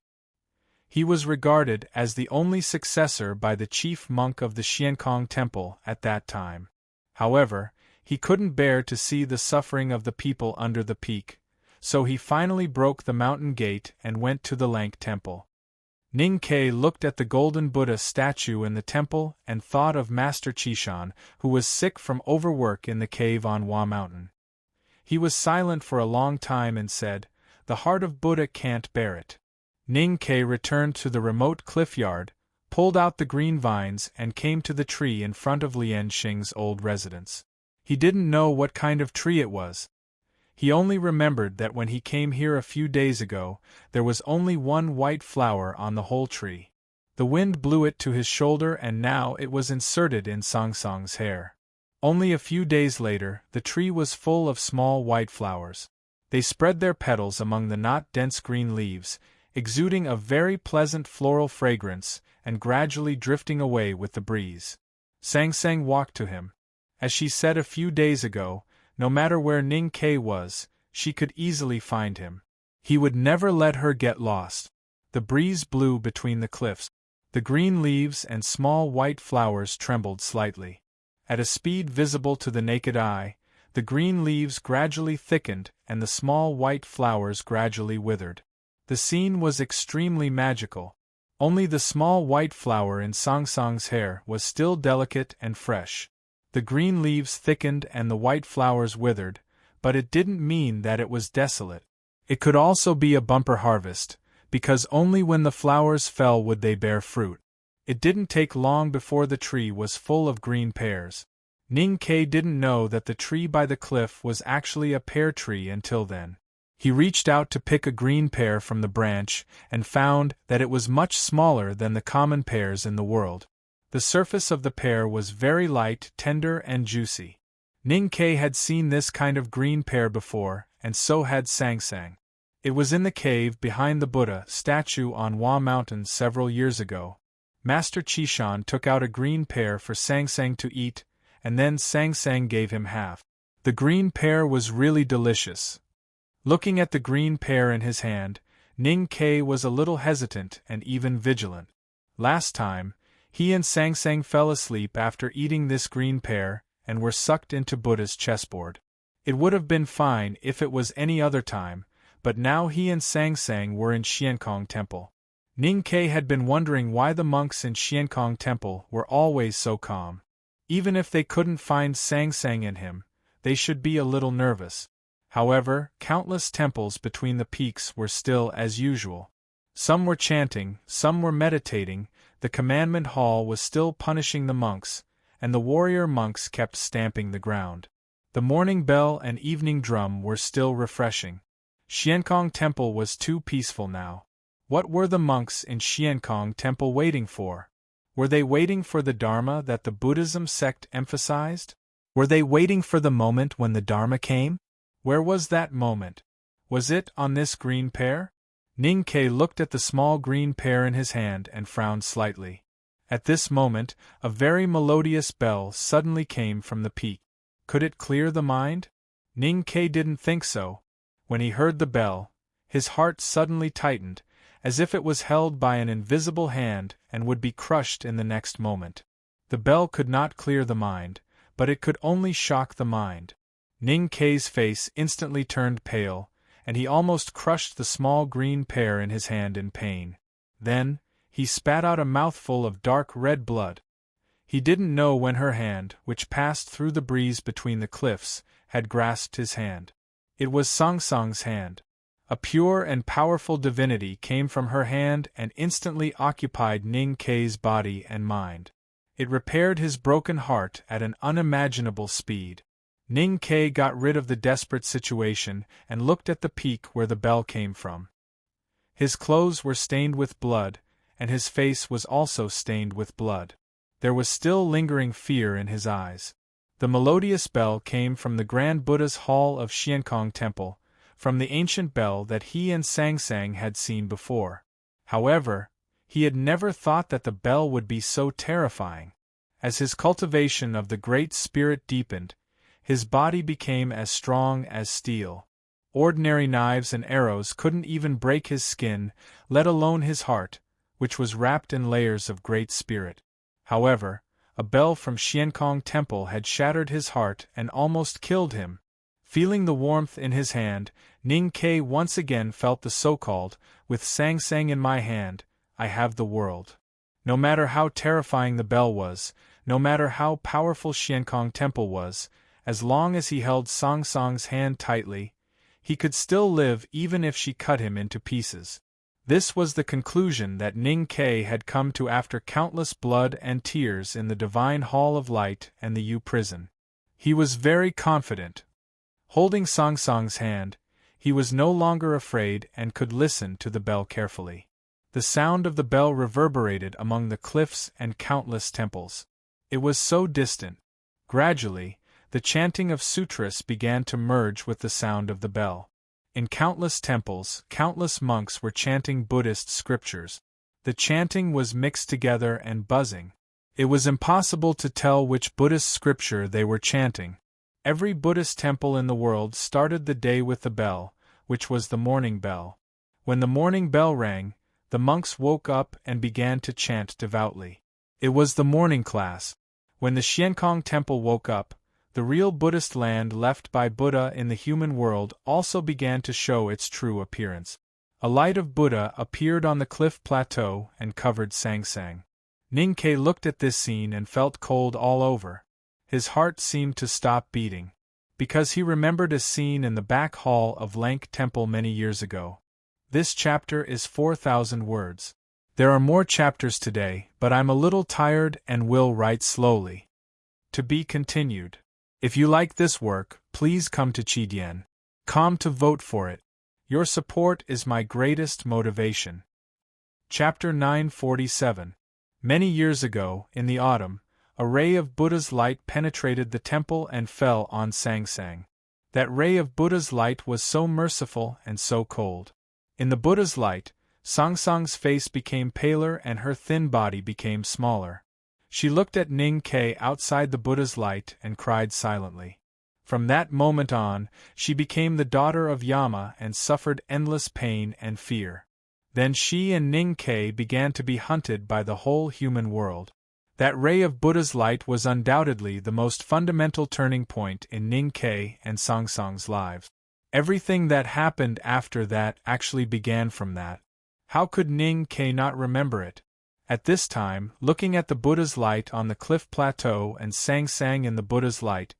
He was regarded as the only successor by the chief monk of the Xiankong Temple at that time. However, he couldn't bear to see the suffering of the people under the peak, so he finally broke the mountain gate and went to the Lank Temple. Ning Ke looked at the golden Buddha statue in the temple and thought of Master Qishan, who was sick from overwork in the cave on Hua Mountain. He was silent for a long time and said, the heart of Buddha can't bear it. Ning Ke returned to the remote cliff yard, pulled out the green vines and came to the tree in front of Lian Xing's old residence. He didn't know what kind of tree it was. He only remembered that when he came here a few days ago, there was only one white flower on the whole tree. The wind blew it to his shoulder and now it was inserted in Song Song's hair. Only a few days later, the tree was full of small white flowers. They spread their petals among the not dense green leaves, exuding a very pleasant floral fragrance and gradually drifting away with the breeze. Sang Sang walked to him. As she said a few days ago, no matter where Ning Ke was, she could easily find him. He would never let her get lost. The breeze blew between the cliffs. The green leaves and small white flowers trembled slightly. At a speed visible to the naked eye, the green leaves gradually thickened and the small white flowers gradually withered. The scene was extremely magical. Only the small white flower in Song Song's hair was still delicate and fresh. The green leaves thickened and the white flowers withered, but it didn't mean that it was desolate. It could also be a bumper harvest, because only when the flowers fell would they bear fruit. It didn't take long before the tree was full of green pears. Ning Ke didn't know that the tree by the cliff was actually a pear tree until then. He reached out to pick a green pear from the branch and found that it was much smaller than the common pears in the world. The surface of the pear was very light, tender, and juicy. Ning Ke had seen this kind of green pear before, and so had Sang Sang. It was in the cave behind the Buddha statue on Hua Mountain several years ago. Master Qishan took out a green pear for Sang Sang to eat, and then Sang Sang gave him half. The green pear was really delicious. Looking at the green pear in his hand, Ning Ke was a little hesitant and even vigilant. Last time, he and Sang Sang fell asleep after eating this green pear and were sucked into Buddha's chessboard. It would have been fine if it was any other time, but now he and Sang Sang were in Xiankong Temple. Ning Ke had been wondering why the monks in Xiankong Temple were always so calm. Even if they couldn't find Sang Sang in him, they should be a little nervous. However, countless temples between the peaks were still as usual. Some were chanting, some were meditating, the commandment hall was still punishing the monks, and the warrior monks kept stamping the ground. The morning bell and evening drum were still refreshing. Xiankong Temple was too peaceful now. What were the monks in Xiankong Temple waiting for? Were they waiting for the Dharma that the Buddhism sect emphasized? Were they waiting for the moment when the Dharma came? Where was that moment? Was it on this green pear? Ning Ke looked at the small green pear in his hand and frowned slightly. At this moment, a very melodious bell suddenly came from the peak. Could it clear the mind? Ning Ke didn't think so. When he heard the bell, his heart suddenly tightened, as if it was held by an invisible hand and would be crushed in the next moment. The bell could not clear the mind, but it could only shock the mind. Ning Ke's face instantly turned pale, and he almost crushed the small green pear in his hand in pain. Then, he spat out a mouthful of dark red blood. He didn't know when her hand, which passed through the breeze between the cliffs, had grasped his hand. It was Song Song's hand. A pure and powerful divinity came from her hand and instantly occupied Ning Ke's body and mind. It repaired his broken heart at an unimaginable speed. Ning Ke got rid of the desperate situation and looked at the peak where the bell came from. His clothes were stained with blood, and his face was also stained with blood. There was still lingering fear in his eyes. The melodious bell came from the Grand Buddha's hall of Xiankong Temple, from the ancient bell that he and Sang Sang had seen before. However, he had never thought that the bell would be so terrifying. As his cultivation of the Great Spirit deepened, his body became as strong as steel. Ordinary knives and arrows couldn't even break his skin, let alone his heart, which was wrapped in layers of Great Spirit. However, a bell from Xiankong Temple had shattered his heart and almost killed him. Feeling the warmth in his hand, Ning Ke once again felt the so-called, "With Sang Sang in my hand, I have the world." No matter how terrifying the bell was, no matter how powerful Xiankong Temple was, as long as he held Song Song's hand tightly, he could still live even if she cut him into pieces. This was the conclusion that Ning Ke had come to after countless blood and tears in the Divine Hall of Light and the Yu prison. He was very confident. Holding Song Song's hand, he was no longer afraid and could listen to the bell carefully. The sound of the bell reverberated among the cliffs and countless temples. It was so distant. Gradually, the chanting of sutras began to merge with the sound of the bell. In countless temples, countless monks were chanting Buddhist scriptures. The chanting was mixed together and buzzing. It was impossible to tell which Buddhist scripture they were chanting. Every Buddhist temple in the world started the day with the bell, which was the morning bell. When the morning bell rang, the monks woke up and began to chant devoutly. It was the morning class. When the Xiankong Temple woke up, the real Buddhist land left by Buddha in the human world also began to show its true appearance. A light of Buddha appeared on the cliff plateau and covered Sang Sang. Ning Ke looked at this scene and felt cold all over. His heart seemed to stop beating, because he remembered a scene in the back hall of Lank Temple many years ago. This chapter is 4,000 words. There are more chapters today, but I'm a little tired and will write slowly. To be continued. If you like this work, please come to Chidian.com to vote for it. Your support is my greatest motivation. Chapter 947. Many years ago, in the autumn, a ray of Buddha's light penetrated the temple and fell on Sang Sang. That ray of Buddha's light was so merciful and so cold. In the Buddha's light, Song Song's face became paler and her thin body became smaller. She looked at Ning Ke outside the Buddha's light and cried silently. From that moment on, she became the daughter of Yama and suffered endless pain and fear. Then she and Ning Ke began to be hunted by the whole human world. That ray of Buddha's light was undoubtedly the most fundamental turning point in Ning Ke and Song Song's lives. Everything that happened after that actually began from that. How could Ning Ke not remember it? At this time, looking at the Buddha's light on the cliff plateau and Sang Sang in the Buddha's light,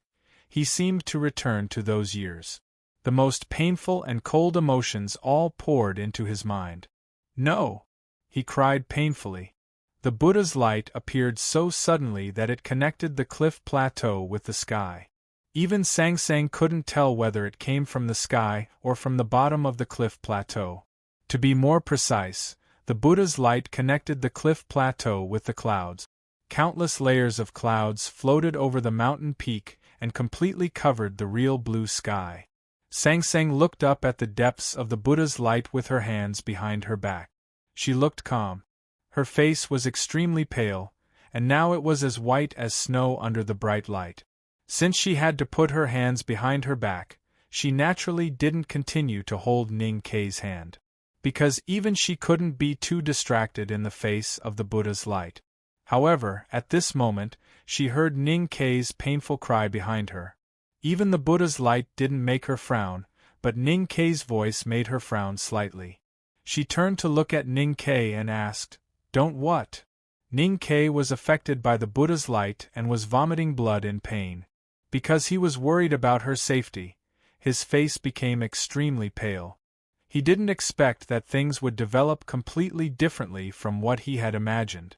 he seemed to return to those years. The most painful and cold emotions all poured into his mind. "No!" he cried painfully. The Buddha's light appeared so suddenly that it connected the cliff plateau with the sky. Even Sang Sang couldn't tell whether it came from the sky or from the bottom of the cliff plateau. To be more precise, the Buddha's light connected the cliff plateau with the clouds. Countless layers of clouds floated over the mountain peak and completely covered the real blue sky. Sang Sang looked up at the depths of the Buddha's light with her hands behind her back. She looked calm. Her face was extremely pale, and now it was as white as snow under the bright light. Since she had to put her hands behind her back, she naturally didn't continue to hold Ning Kei's hand. Because even she couldn't be too distracted in the face of the Buddha's light. However, at this moment, she heard Ning Kei's painful cry behind her. Even the Buddha's light didn't make her frown, but Ning Kei's voice made her frown slightly. She turned to look at Ning Kei and asked, "Don't what?" Ning Kei was affected by the Buddha's light and was vomiting blood in pain. Because he was worried about her safety, his face became extremely pale. He didn't expect that things would develop completely differently from what he had imagined.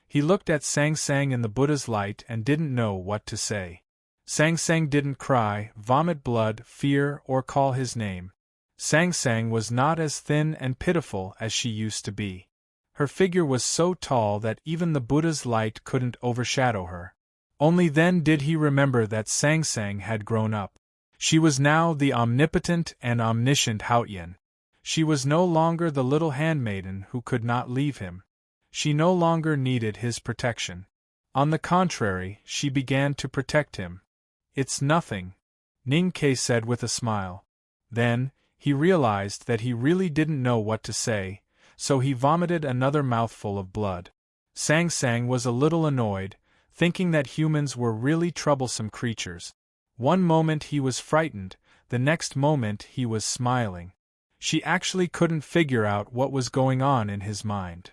He looked at Sang Sang in the Buddha's light and didn't know what to say. Sang Sang didn't cry, vomit blood, fear, or call his name. Sang Sang was not as thin and pitiful as she used to be. Her figure was so tall that even the Buddha's light couldn't overshadow her. Only then did he remember that Sang Sang had grown up. She was now the omnipotent and omniscient Haotian. She was no longer the little handmaiden who could not leave him. She no longer needed his protection. On the contrary, she began to protect him. "It's nothing," Ning Kei said with a smile. Then, he realized that he really didn't know what to say, so he vomited another mouthful of blood. Sang Sang was a little annoyed, thinking that humans were really troublesome creatures. One moment he was frightened, the next moment he was smiling. She actually couldn't figure out what was going on in his mind.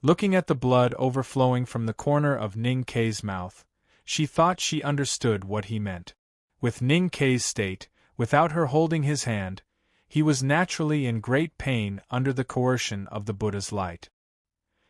Looking at the blood overflowing from the corner of Ning Kei's mouth, she thought she understood what he meant. With Ning Kei's state, without her holding his hand, he was naturally in great pain under the coercion of the Buddha's light.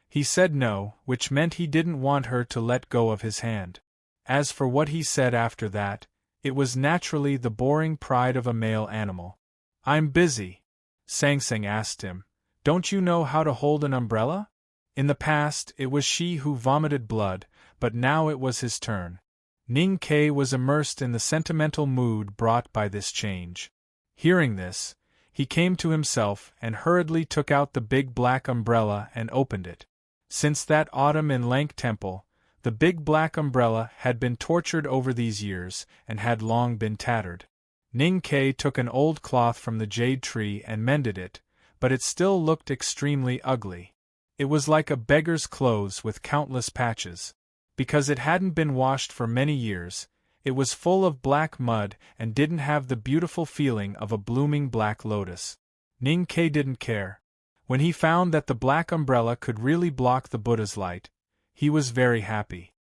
He said no, which meant he didn't want her to let go of his hand. As for what he said after that, it was naturally the boring pride of a male animal. "I'm busy," Sang Sang asked him. "Don't you know how to hold an umbrella?" In the past, it was she who vomited blood, but now it was his turn. Ning Kei was immersed in the sentimental mood brought by this change. Hearing this, he came to himself and hurriedly took out the big black umbrella and opened it. Since that autumn in Lank Temple, the big black umbrella had been tortured over these years and had long been tattered. Ning Kei took an old cloth from the jade tree and mended it, but it still looked extremely ugly. It was like a beggar's clothes with countless patches. Because it hadn't been washed for many years, it was full of black mud and didn't have the beautiful feeling of a blooming black lotus. Ning Kei didn't care. When he found that the black umbrella could really block the Buddha's light, he was very happy.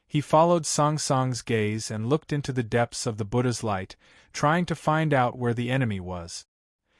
He followed Sang Sang's gaze and looked into the depths of the Buddha's light, trying to find out where the enemy was.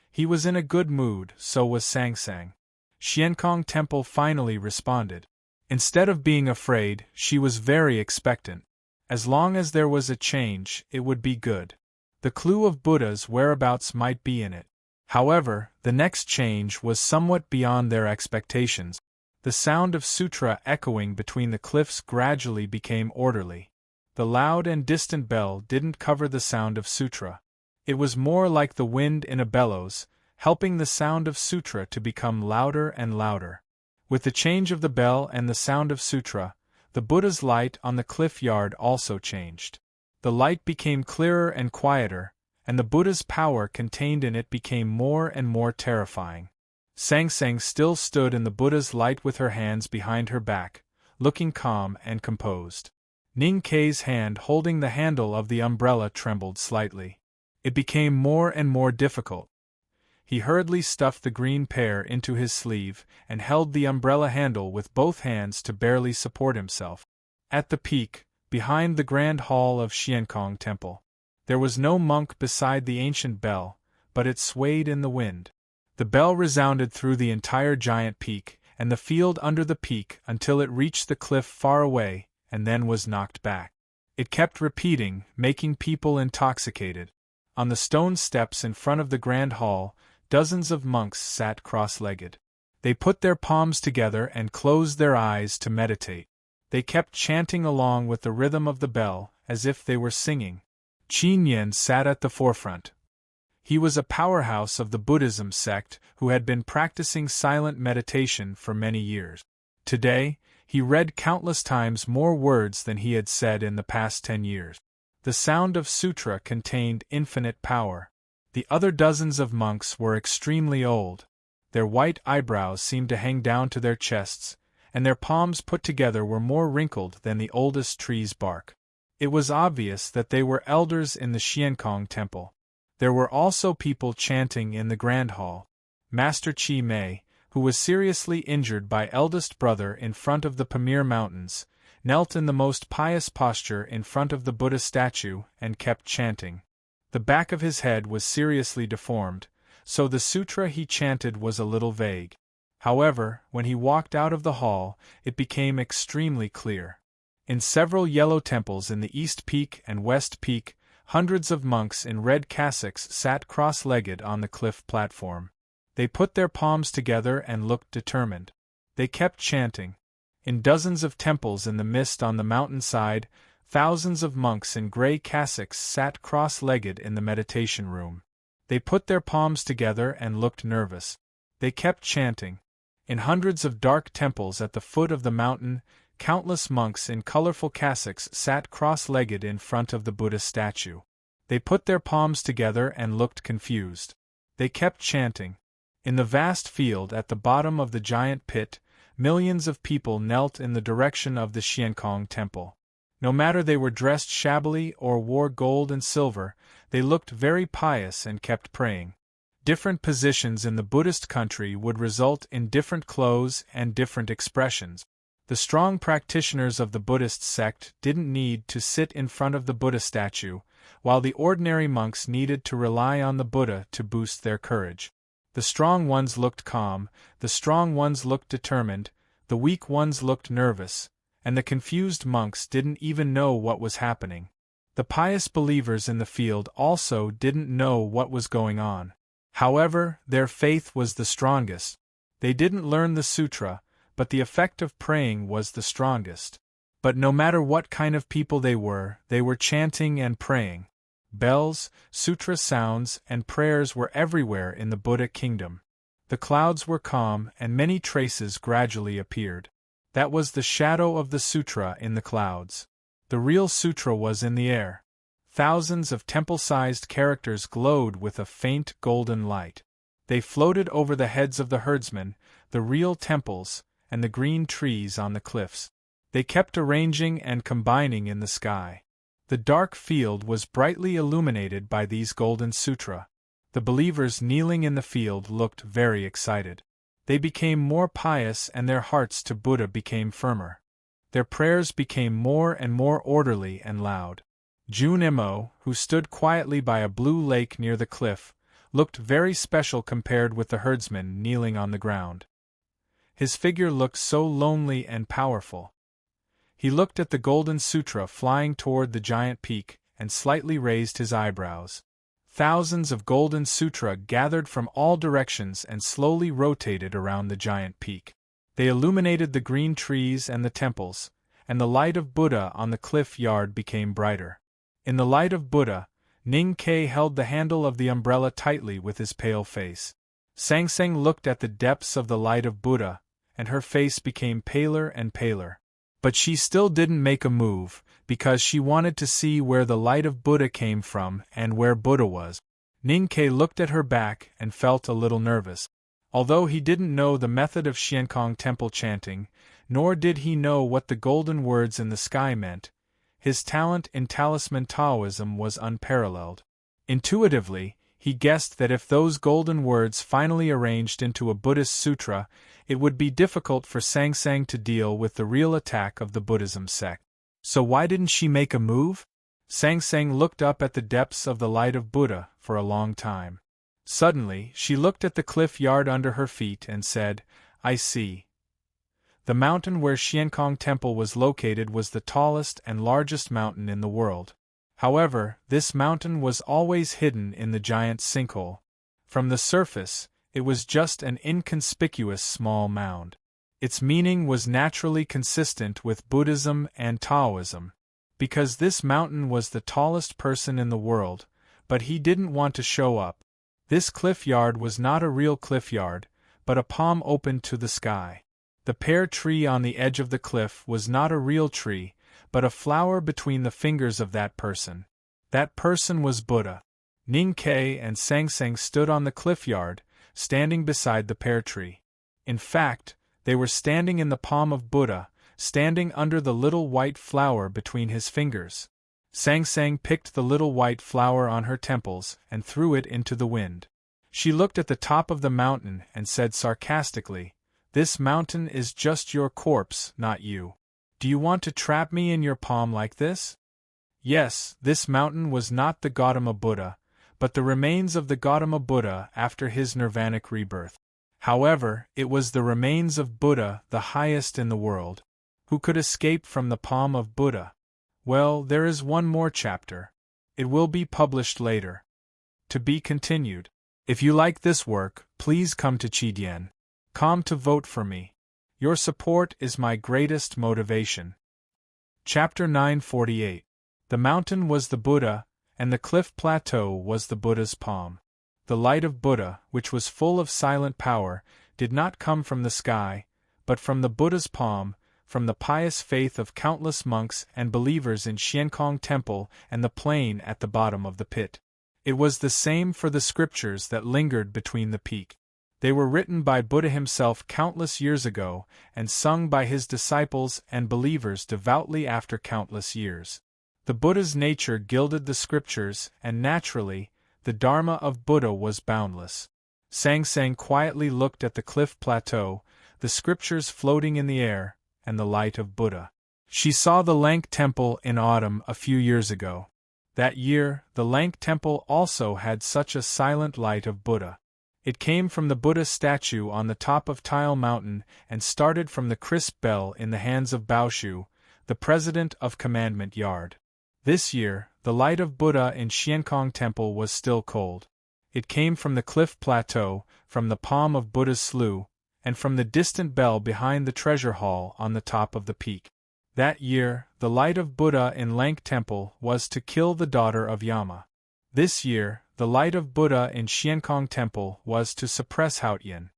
He was in a good mood, so was Sang Sang. Xiankong Temple finally responded. Instead of being afraid, she was very expectant. As long as there was a change, it would be good. The clue of Buddha's whereabouts might be in it. However, the next change was somewhat beyond their expectations. The sound of sutra echoing between the cliffs gradually became orderly. The loud and distant bell didn't cover the sound of sutra. It was more like the wind in a bellows, helping the sound of sutra to become louder and louder. With the change of the bell and the sound of sutra, the Buddha's light on the cliff yard also changed. The light became clearer and quieter, and the Buddha's power contained in it became more and more terrifying. Sang Sang still stood in the Buddha's light with her hands behind her back, looking calm and composed. Ning Kei's hand holding the handle of the umbrella trembled slightly. It became more and more difficult. He hurriedly stuffed the green pear into his sleeve and held the umbrella handle with both hands to barely support himself. At the peak, behind the grand hall of Xiankong Temple, there was no monk beside the ancient bell, but it swayed in the wind. The bell resounded through the entire giant peak and the field under the peak until it reached the cliff far away and then was knocked back. It kept repeating, making people intoxicated. On the stone steps in front of the grand hall, dozens of monks sat cross-legged. They put their palms together and closed their eyes to meditate. They kept chanting along with the rhythm of the bell, as if they were singing. Qin Yin sat at the forefront. He was a powerhouse of the Buddhism sect who had been practicing silent meditation for many years. Today, he read countless times more words than he had said in the past 10 years. The sound of sutra contained infinite power. The other dozens of monks were extremely old. Their white eyebrows seemed to hang down to their chests, and their palms put together were more wrinkled than the oldest tree's bark. It was obvious that they were elders in the Xiankong temple. There were also people chanting in the grand hall. Master Chi Mei, who was seriously injured by eldest brother in front of the Pamir Mountains, knelt in the most pious posture in front of the Buddha statue and kept chanting. The back of his head was seriously deformed, so the sutra he chanted was a little vague. However, when he walked out of the hall, it became extremely clear. In several yellow temples in the East Peak and West Peak, hundreds of monks in red cassocks sat cross-legged on the cliff platform. They put their palms together and looked determined. They kept chanting. In dozens of temples in the mist on the mountainside, thousands of monks in gray cassocks sat cross-legged in the meditation room. They put their palms together and looked nervous. They kept chanting. In hundreds of dark temples at the foot of the mountain, countless monks in colorful cassocks sat cross-legged in front of the Buddha statue. They put their palms together and looked confused. They kept chanting. In the vast field at the bottom of the giant pit, millions of people knelt in the direction of the Xiankong temple. No matter they were dressed shabbily or wore gold and silver, they looked very pious and kept praying. Different positions in the Buddhist country would result in different clothes and different expressions. The strong practitioners of the Buddhist sect didn't need to sit in front of the Buddha statue, while the ordinary monks needed to rely on the Buddha to boost their courage. The strong ones looked calm, the strong ones looked determined, the weak ones looked nervous, and the confused monks didn't even know what was happening. The pious believers in the field also didn't know what was going on. However, their faith was the strongest. They didn't learn the sutra, but the effect of praying was the strongest. But no matter what kind of people they were chanting and praying. Bells, sutra sounds, and prayers were everywhere in the Buddha kingdom. The clouds were calm and many traces gradually appeared. That was the shadow of the sutra in the clouds. The real sutra was in the air. Thousands of temple-sized characters glowed with a faint golden light. They floated over the heads of the herdsmen, the real temples, and the green trees on the cliffs. They kept arranging and combining in the sky. The dark field was brightly illuminated by these golden sutra. The believers kneeling in the field looked very excited. They became more pious and their hearts to Buddha became firmer. Their prayers became more and more orderly and loud. Jun Imo, who stood quietly by a blue lake near the cliff, looked very special compared with the herdsmen kneeling on the ground. His figure looked so lonely and powerful. He looked at the golden sutra flying toward the giant peak and slightly raised his eyebrows. Thousands of golden sutra gathered from all directions and slowly rotated around the giant peak. They illuminated the green trees and the temples, and the light of Buddha on the cliff yard became brighter. In the light of Buddha, Ning Ke held the handle of the umbrella tightly with his pale face. Sang Sang looked at the depths of the light of Buddha, and her face became paler and paler. But she still didn't make a move, because she wanted to see where the light of Buddha came from and where Buddha was. Ning Ke looked at her back and felt a little nervous. Although he didn't know the method of Xiankong temple chanting, nor did he know what the golden words in the sky meant, his talent in talisman Taoism was unparalleled. Intuitively, he guessed that if those golden words finally arranged into a Buddhist sutra, it would be difficult for Sang Sang to deal with the real attack of the Buddhism sect. So why didn't she make a move? Sang Sang looked up at the depths of the light of Buddha for a long time. Suddenly, she looked at the cliff yard under her feet and said, "I see. The mountain where Xiankong Temple was located was the tallest and largest mountain in the world. However, this mountain was always hidden in the giant sinkhole. From the surface, it was just an inconspicuous small mound. Its meaning was naturally consistent with Buddhism and Taoism. Because this mountain was the tallest person in the world, but he didn't want to show up. This cliff yard was not a real cliff yard, but a palm open to the sky. The pear tree on the edge of the cliff was not a real tree, but a flower between the fingers of that person. That person was Buddha. Ning Ke and Sang Sang stood on the cliff yard, standing beside the pear tree. In fact, they were standing in the palm of Buddha, standing under the little white flower between his fingers. Sang Sang picked the little white flower on her temples and threw it into the wind. She looked at the top of the mountain and said sarcastically, "This mountain is just your corpse, not you. Do you want to trap me in your palm like this?" Yes, this mountain was not the Gautama Buddha, but the remains of the Gautama Buddha after his nirvanic rebirth. However, it was the remains of Buddha, the highest in the world. Who could escape from the palm of Buddha? Well, there is one more chapter. It will be published later. To be continued. If you like this work, please come to Qidien.com to vote for me. Your support is my greatest motivation. Chapter 948. The mountain was the Buddha, and the cliff plateau was the Buddha's palm. The light of Buddha, which was full of silent power, did not come from the sky, but from the Buddha's palm, from the pious faith of countless monks and believers in Xiankong Temple and the plain at the bottom of the pit. It was the same for the scriptures that lingered between the peak. They were written by Buddha himself countless years ago and sung by his disciples and believers devoutly after countless years. The Buddha's nature gilded the scriptures, and naturally, the Dharma of Buddha was boundless. Sang Sang quietly looked at the cliff plateau, the scriptures floating in the air, and the light of Buddha. She saw the Lank Temple in autumn a few years ago. That year, the Lank Temple also had such a silent light of Buddha. It came from the Buddha statue on the top of Tile Mountain and started from the crisp bell in the hands of Baoshu, the president of Commandment Yard. This year, the light of Buddha in Xiankong Temple was still cold. It came from the cliff plateau, from the palm of Buddha's slough, and from the distant bell behind the treasure hall on the top of the peak. That year, the light of Buddha in Lank Temple was to kill the daughter of Yama. This year, the light of Buddha in Xiankong Temple was to suppress Haotian.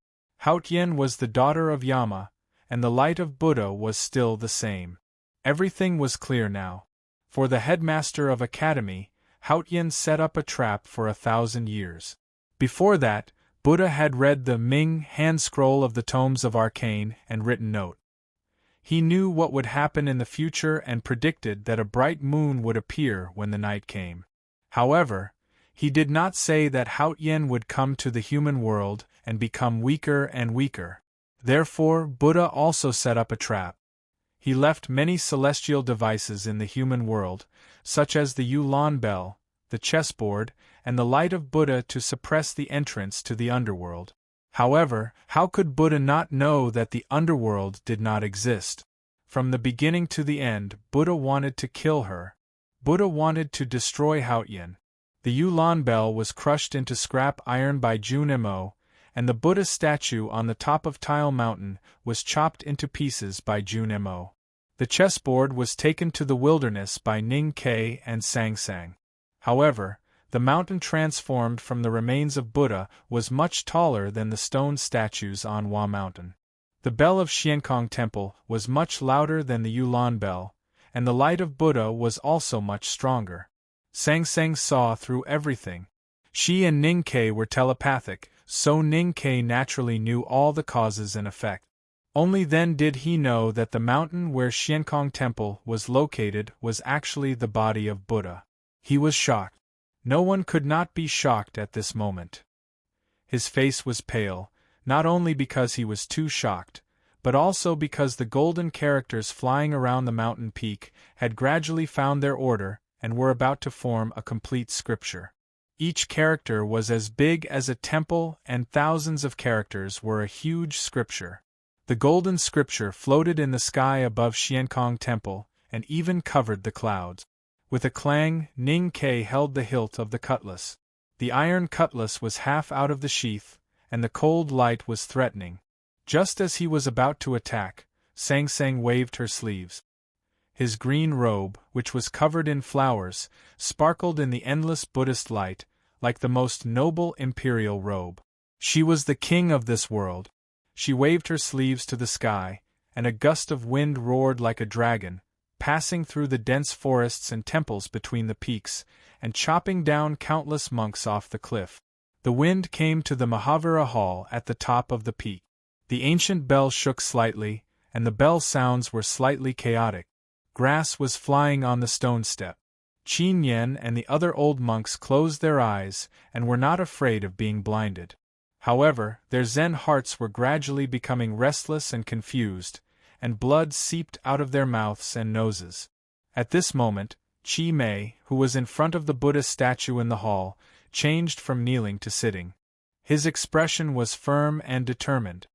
Haotian was the daughter of Yama, and the light of Buddha was still the same. Everything was clear now. For the headmaster of academy, Haotian set up a trap for 1,000 years. Before that, Buddha had read the Ming hand scroll of the tomes of arcane and written note. He knew what would happen in the future and predicted that a bright moon would appear when the night came. However, he did not say that Haotian would come to the human world and become weaker and weaker. Therefore, Buddha also set up a trap. He left many celestial devices in the human world, such as the Yulan bell, the chessboard, and the light of Buddha to suppress the entrance to the underworld. However, how could Buddha not know that the underworld did not exist? From the beginning to the end, Buddha wanted to kill her. Buddha wanted to destroy Haotian. The Yulan bell was crushed into scrap iron by Jun Mo, and the Buddha statue on the top of Tile Mountain was chopped into pieces by Jun Mo. The chessboard was taken to the wilderness by Ning Ke and Sang Sang. However, the mountain transformed from the remains of Buddha was much taller than the stone statues on Hua Mountain. The bell of Xiankong Temple was much louder than the Yulan bell, and the light of Buddha was also much stronger. Sang Sang saw through everything. She and Ning Ke were telepathic, so Ning Ke naturally knew all the causes and effect. Only then did he know that the mountain where Xiankong Temple was located was actually the body of Buddha. He was shocked. No one could not be shocked at this moment. His face was pale, not only because he was too shocked, but also because the golden characters flying around the mountain peak had gradually found their order and were about to form a complete scripture. Each character was as big as a temple, and thousands of characters were a huge scripture. The golden scripture floated in the sky above Xiankong Temple, and even covered the clouds. With a clang, Ning Ke held the hilt of the cutlass. The iron cutlass was half out of the sheath, and the cold light was threatening. Just as he was about to attack, Sang Sang waved her sleeves. His green robe, which was covered in flowers, sparkled in the endless Buddhist light, like the most noble imperial robe. She was the king of this world. She waved her sleeves to the sky, and a gust of wind roared like a dragon, passing through the dense forests and temples between the peaks, and chopping down countless monks off the cliff. The wind came to the Mahavira Hall at the top of the peak. The ancient bell shook slightly, and the bell sounds were slightly chaotic. Grass was flying on the stone step. Qin Yen and the other old monks closed their eyes and were not afraid of being blinded. However, their Zen hearts were gradually becoming restless and confused, and blood seeped out of their mouths and noses. At this moment, Chi Mei, who was in front of the Buddha statue in the hall, changed from kneeling to sitting. His expression was firm and determined.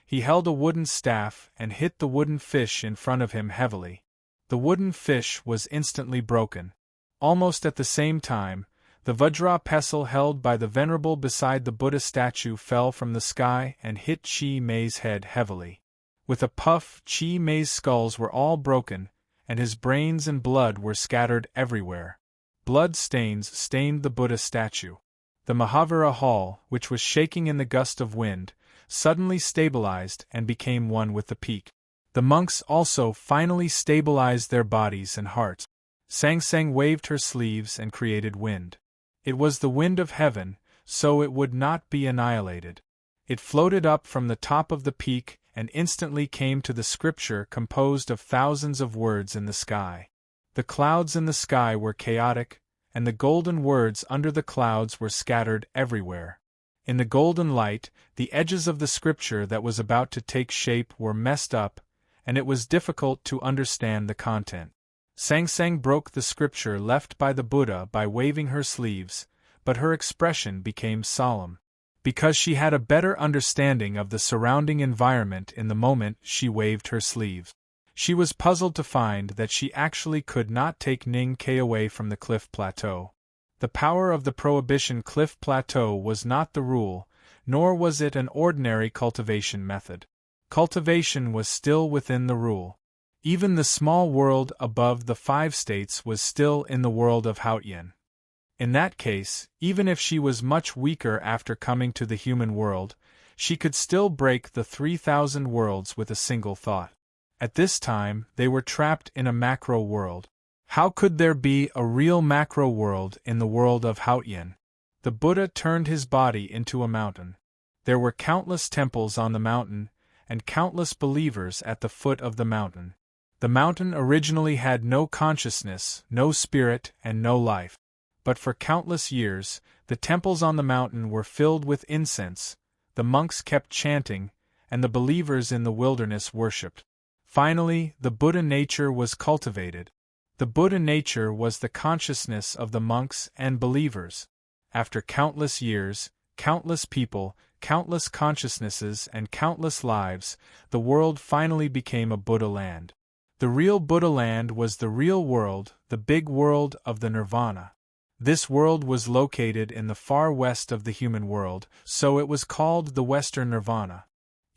He held a wooden staff and hit the wooden fish in front of him heavily. The wooden fish was instantly broken. Almost at the same time, the Vajra pestle held by the venerable beside the Buddha statue fell from the sky and hit Chi Mei's head heavily. With a puff, Chi Mei's skulls were all broken, and his brains and blood were scattered everywhere. Blood stains stained the Buddha statue. The Mahavira Hall, which was shaking in the gust of wind, suddenly stabilized and became one with the peak. The monks also finally stabilized their bodies and hearts. Sang Sang waved her sleeves and created wind. It was the wind of heaven, so it would not be annihilated. It floated up from the top of the peak and instantly came to the scripture composed of thousands of words in the sky. The clouds in the sky were chaotic, and the golden words under the clouds were scattered everywhere. In the golden light, the edges of the scripture that was about to take shape were messed up, and it was difficult to understand the content. Sang Sang broke the scripture left by the Buddha by waving her sleeves, but her expression became solemn. Because she had a better understanding of the surrounding environment in the moment she waved her sleeves. She was puzzled to find that she actually could not take Ning Ke away from the cliff plateau. The power of the Prohibition Cliff Plateau was not the rule, nor was it an ordinary cultivation method. Cultivation was still within the rule. Even the small world above the 5 states was still in the world of Haotian. In that case, even if she was much weaker after coming to the human world, she could still break the 3,000 worlds with a single thought. At this time, they were trapped in a macro world. How could there be a real macro world in the world of Haotian? The Buddha turned his body into a mountain. There were countless temples on the mountain, and countless believers at the foot of the mountain. The mountain originally had no consciousness, no spirit, and no life. But for countless years, the temples on the mountain were filled with incense, the monks kept chanting, and the believers in the wilderness worshipped. Finally, the Buddha nature was cultivated. The Buddha nature was the consciousness of the monks and believers. After countless years, countless people, countless consciousnesses, and countless lives, the world finally became a Buddha land. The real Buddha land was the real world, the big world of the Nirvana. This world was located in the far west of the human world, so it was called the Western Nirvana.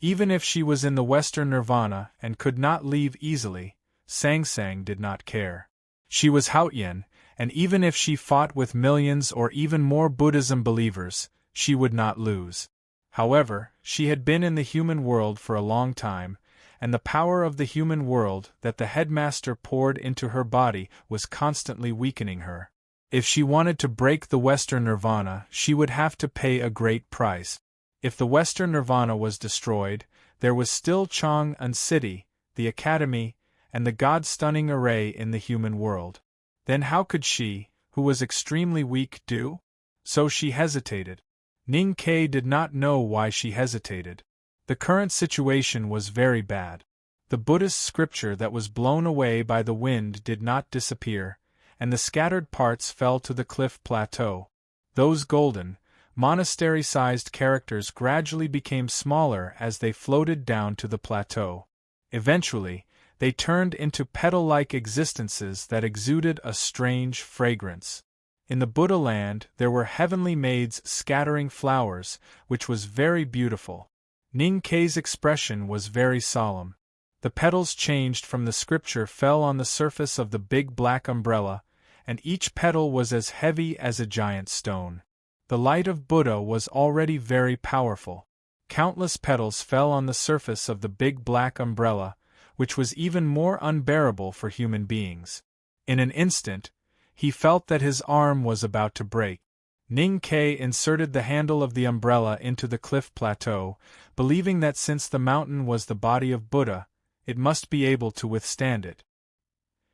Even if she was in the Western Nirvana and could not leave easily, Sang Sang did not care. She was Haotian, and even if she fought with millions or even more Buddhism believers, she would not lose. However, she had been in the human world for a long time, and the power of the human world that the headmaster poured into her body was constantly weakening her. If she wanted to break the Western Nirvana, she would have to pay a great price. If the Western Nirvana was destroyed, there was still Chang'an City, the Academy, and the God-stunning array in the human world. Then how could she, who was extremely weak, do? So she hesitated. Ning Ke did not know why she hesitated. The current situation was very bad. The Buddhist scripture that was blown away by the wind did not disappear, and the scattered parts fell to the cliff plateau. Those golden, Monastery-sized characters gradually became smaller as they floated down to the plateau. Eventually, they turned into petal-like existences that exuded a strange fragrance. In the Buddha land there were heavenly maids scattering flowers, which was very beautiful. Ning Kei's expression was very solemn. The petals changed from the scripture fell on the surface of the big black umbrella, and each petal was as heavy as a giant stone. The light of Buddha was already very powerful. Countless petals fell on the surface of the big black umbrella, which was even more unbearable for human beings. In an instant, he felt that his arm was about to break. Ning Kei inserted the handle of the umbrella into the cliff plateau, believing that since the mountain was the body of Buddha, it must be able to withstand it.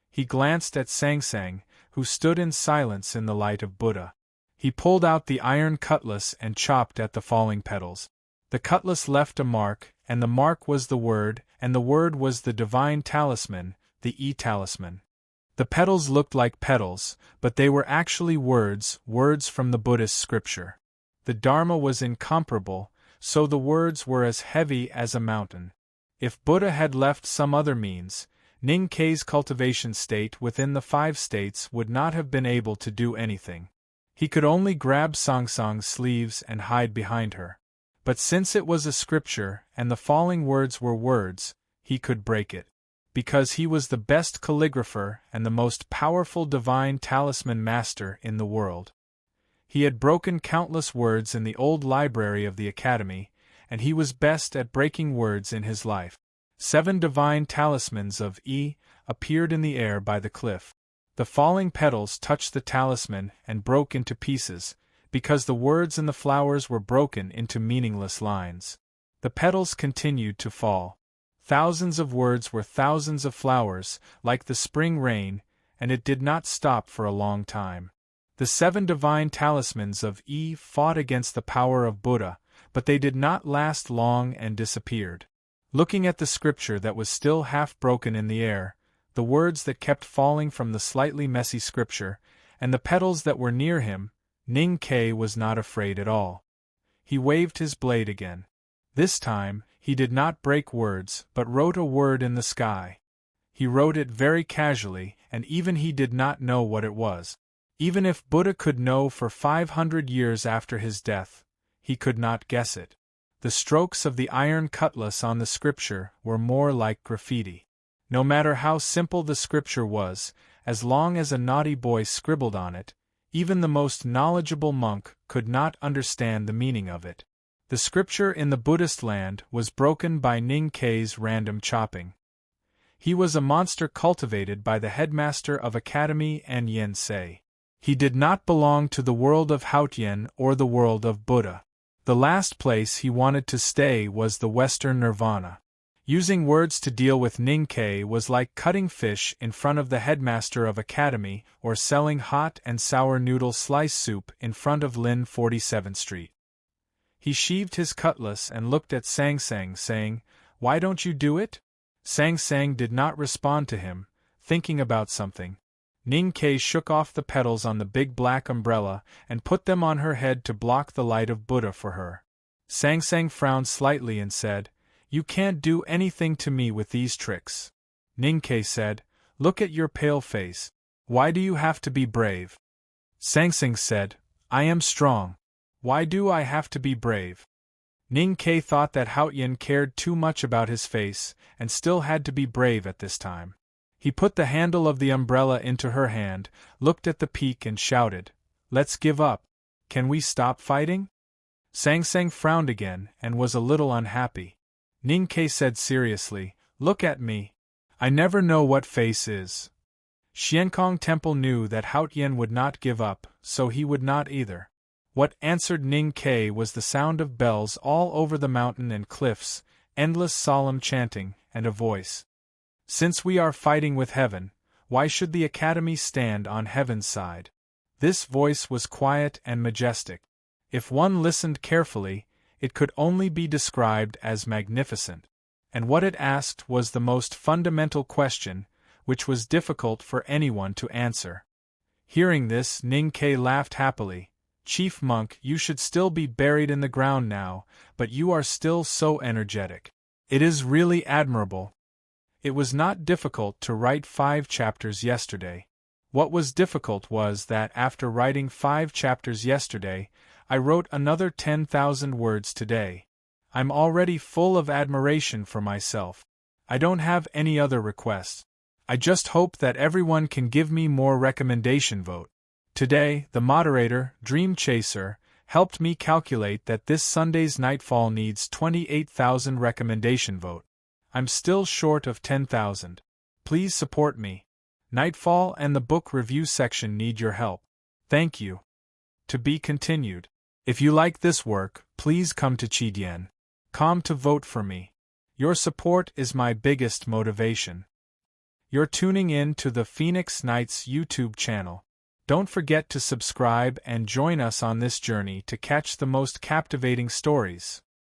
He glanced at Sang, who stood in silence in the light of Buddha. He pulled out the iron cutlass and chopped at the falling petals. The cutlass left a mark, and the mark was the word, and the word was the divine talisman, the E-talisman. The petals looked like petals, but they were actually words from the Buddhist scripture. The Dharma was incomparable, so the words were as heavy as a mountain. If Buddha had left some other means, Ning Kei's cultivation state within the 5 states would not have been able to do anything. He could only grab Sang's sleeves and hide behind her. But since it was a scripture and the falling words were words, he could break it. Because he was the best calligrapher and the most powerful divine talisman master in the world. He had broken countless words in the old library of the academy, and he was best at breaking words in his life. 7 divine talismans of E appeared in the air by the cliff. The falling petals touched the talisman and broke into pieces, because the words and the flowers were broken into meaningless lines. The petals continued to fall. Thousands of words were thousands of flowers, like the spring rain, and it did not stop for a long time. The 7 divine talismans of E fought against the power of Buddha, but they did not last long and disappeared. Looking at the scripture that was still half broken in the air, the words that kept falling from the slightly messy scripture, and the petals that were near him, Ning Kei was not afraid at all. He waved his blade again. This time, he did not break words, but wrote a word in the sky. He wrote it very casually, and even he did not know what it was. Even if Buddha could know for 500 years after his death, he could not guess it. The strokes of the iron cutlass on the scripture were more like graffiti. No matter how simple the scripture was, as long as a naughty boy scribbled on it, even the most knowledgeable monk could not understand the meaning of it. The scripture in the Buddhist land was broken by Ning Kei's random chopping. He was a monster cultivated by the headmaster of Academy and Yensei. He did not belong to the world of Haotian or the world of Buddha. The last place he wanted to stay was the Western Nirvana. Using words to deal with Ning Kei was like cutting fish in front of the headmaster of Academy or selling hot and sour noodle slice soup in front of Lin 47th Street. He sheathed his cutlass and looked at Sang, saying, "Why don't you do it?" Sang did not respond to him, thinking about something. Ning Kei shook off the petals on the big black umbrella and put them on her head to block the light of Buddha for her. Sang frowned slightly and said, "You can't do anything to me with these tricks." Ning Kei said, "Look at your pale face. Why do you have to be brave?" Sang said, "I am strong. Why do I have to be brave?" Ning Kei thought that Haotian cared too much about his face and still had to be brave at this time. He put the handle of the umbrella into her hand, looked at the peak and shouted, "Let's give up. Can we stop fighting?" Sang frowned again and was a little unhappy. Ning Kei said seriously, "Look at me. I never know what face is." Xiankong Temple knew that Haotian would not give up, so he would not either. What answered Ning Kei was the sound of bells all over the mountain and cliffs, endless solemn chanting, and a voice. "Since we are fighting with heaven, why should the Academy stand on heaven's side?" This voice was quiet and majestic. If one listened carefully, it could only be described as magnificent. And what it asked was the most fundamental question, which was difficult for anyone to answer. Hearing this, Ning Kei laughed happily. Chief Monk, you should still be buried in the ground now, but you are still so energetic. It is really admirable. It was not difficult to write 5 chapters yesterday. What was difficult was that after writing 5 chapters yesterday, I wrote another 10,000 words today. I'm already full of admiration for myself. I don't have any other requests. I just hope that everyone can give me more recommendation vote. Today, the moderator, Dream Chaser, helped me calculate that this Sunday's Nightfall needs 28,000 recommendation vote. I'm still short of 10,000. Please support me. Nightfall and the book review section need your help. Thank you. To be continued. If you like this work, please come to Chidien.com to vote for me. Your support is my biggest motivation. You're tuning in to the Phoenix Nights YouTube channel. Don't forget to subscribe and join us on this journey to catch the most captivating stories.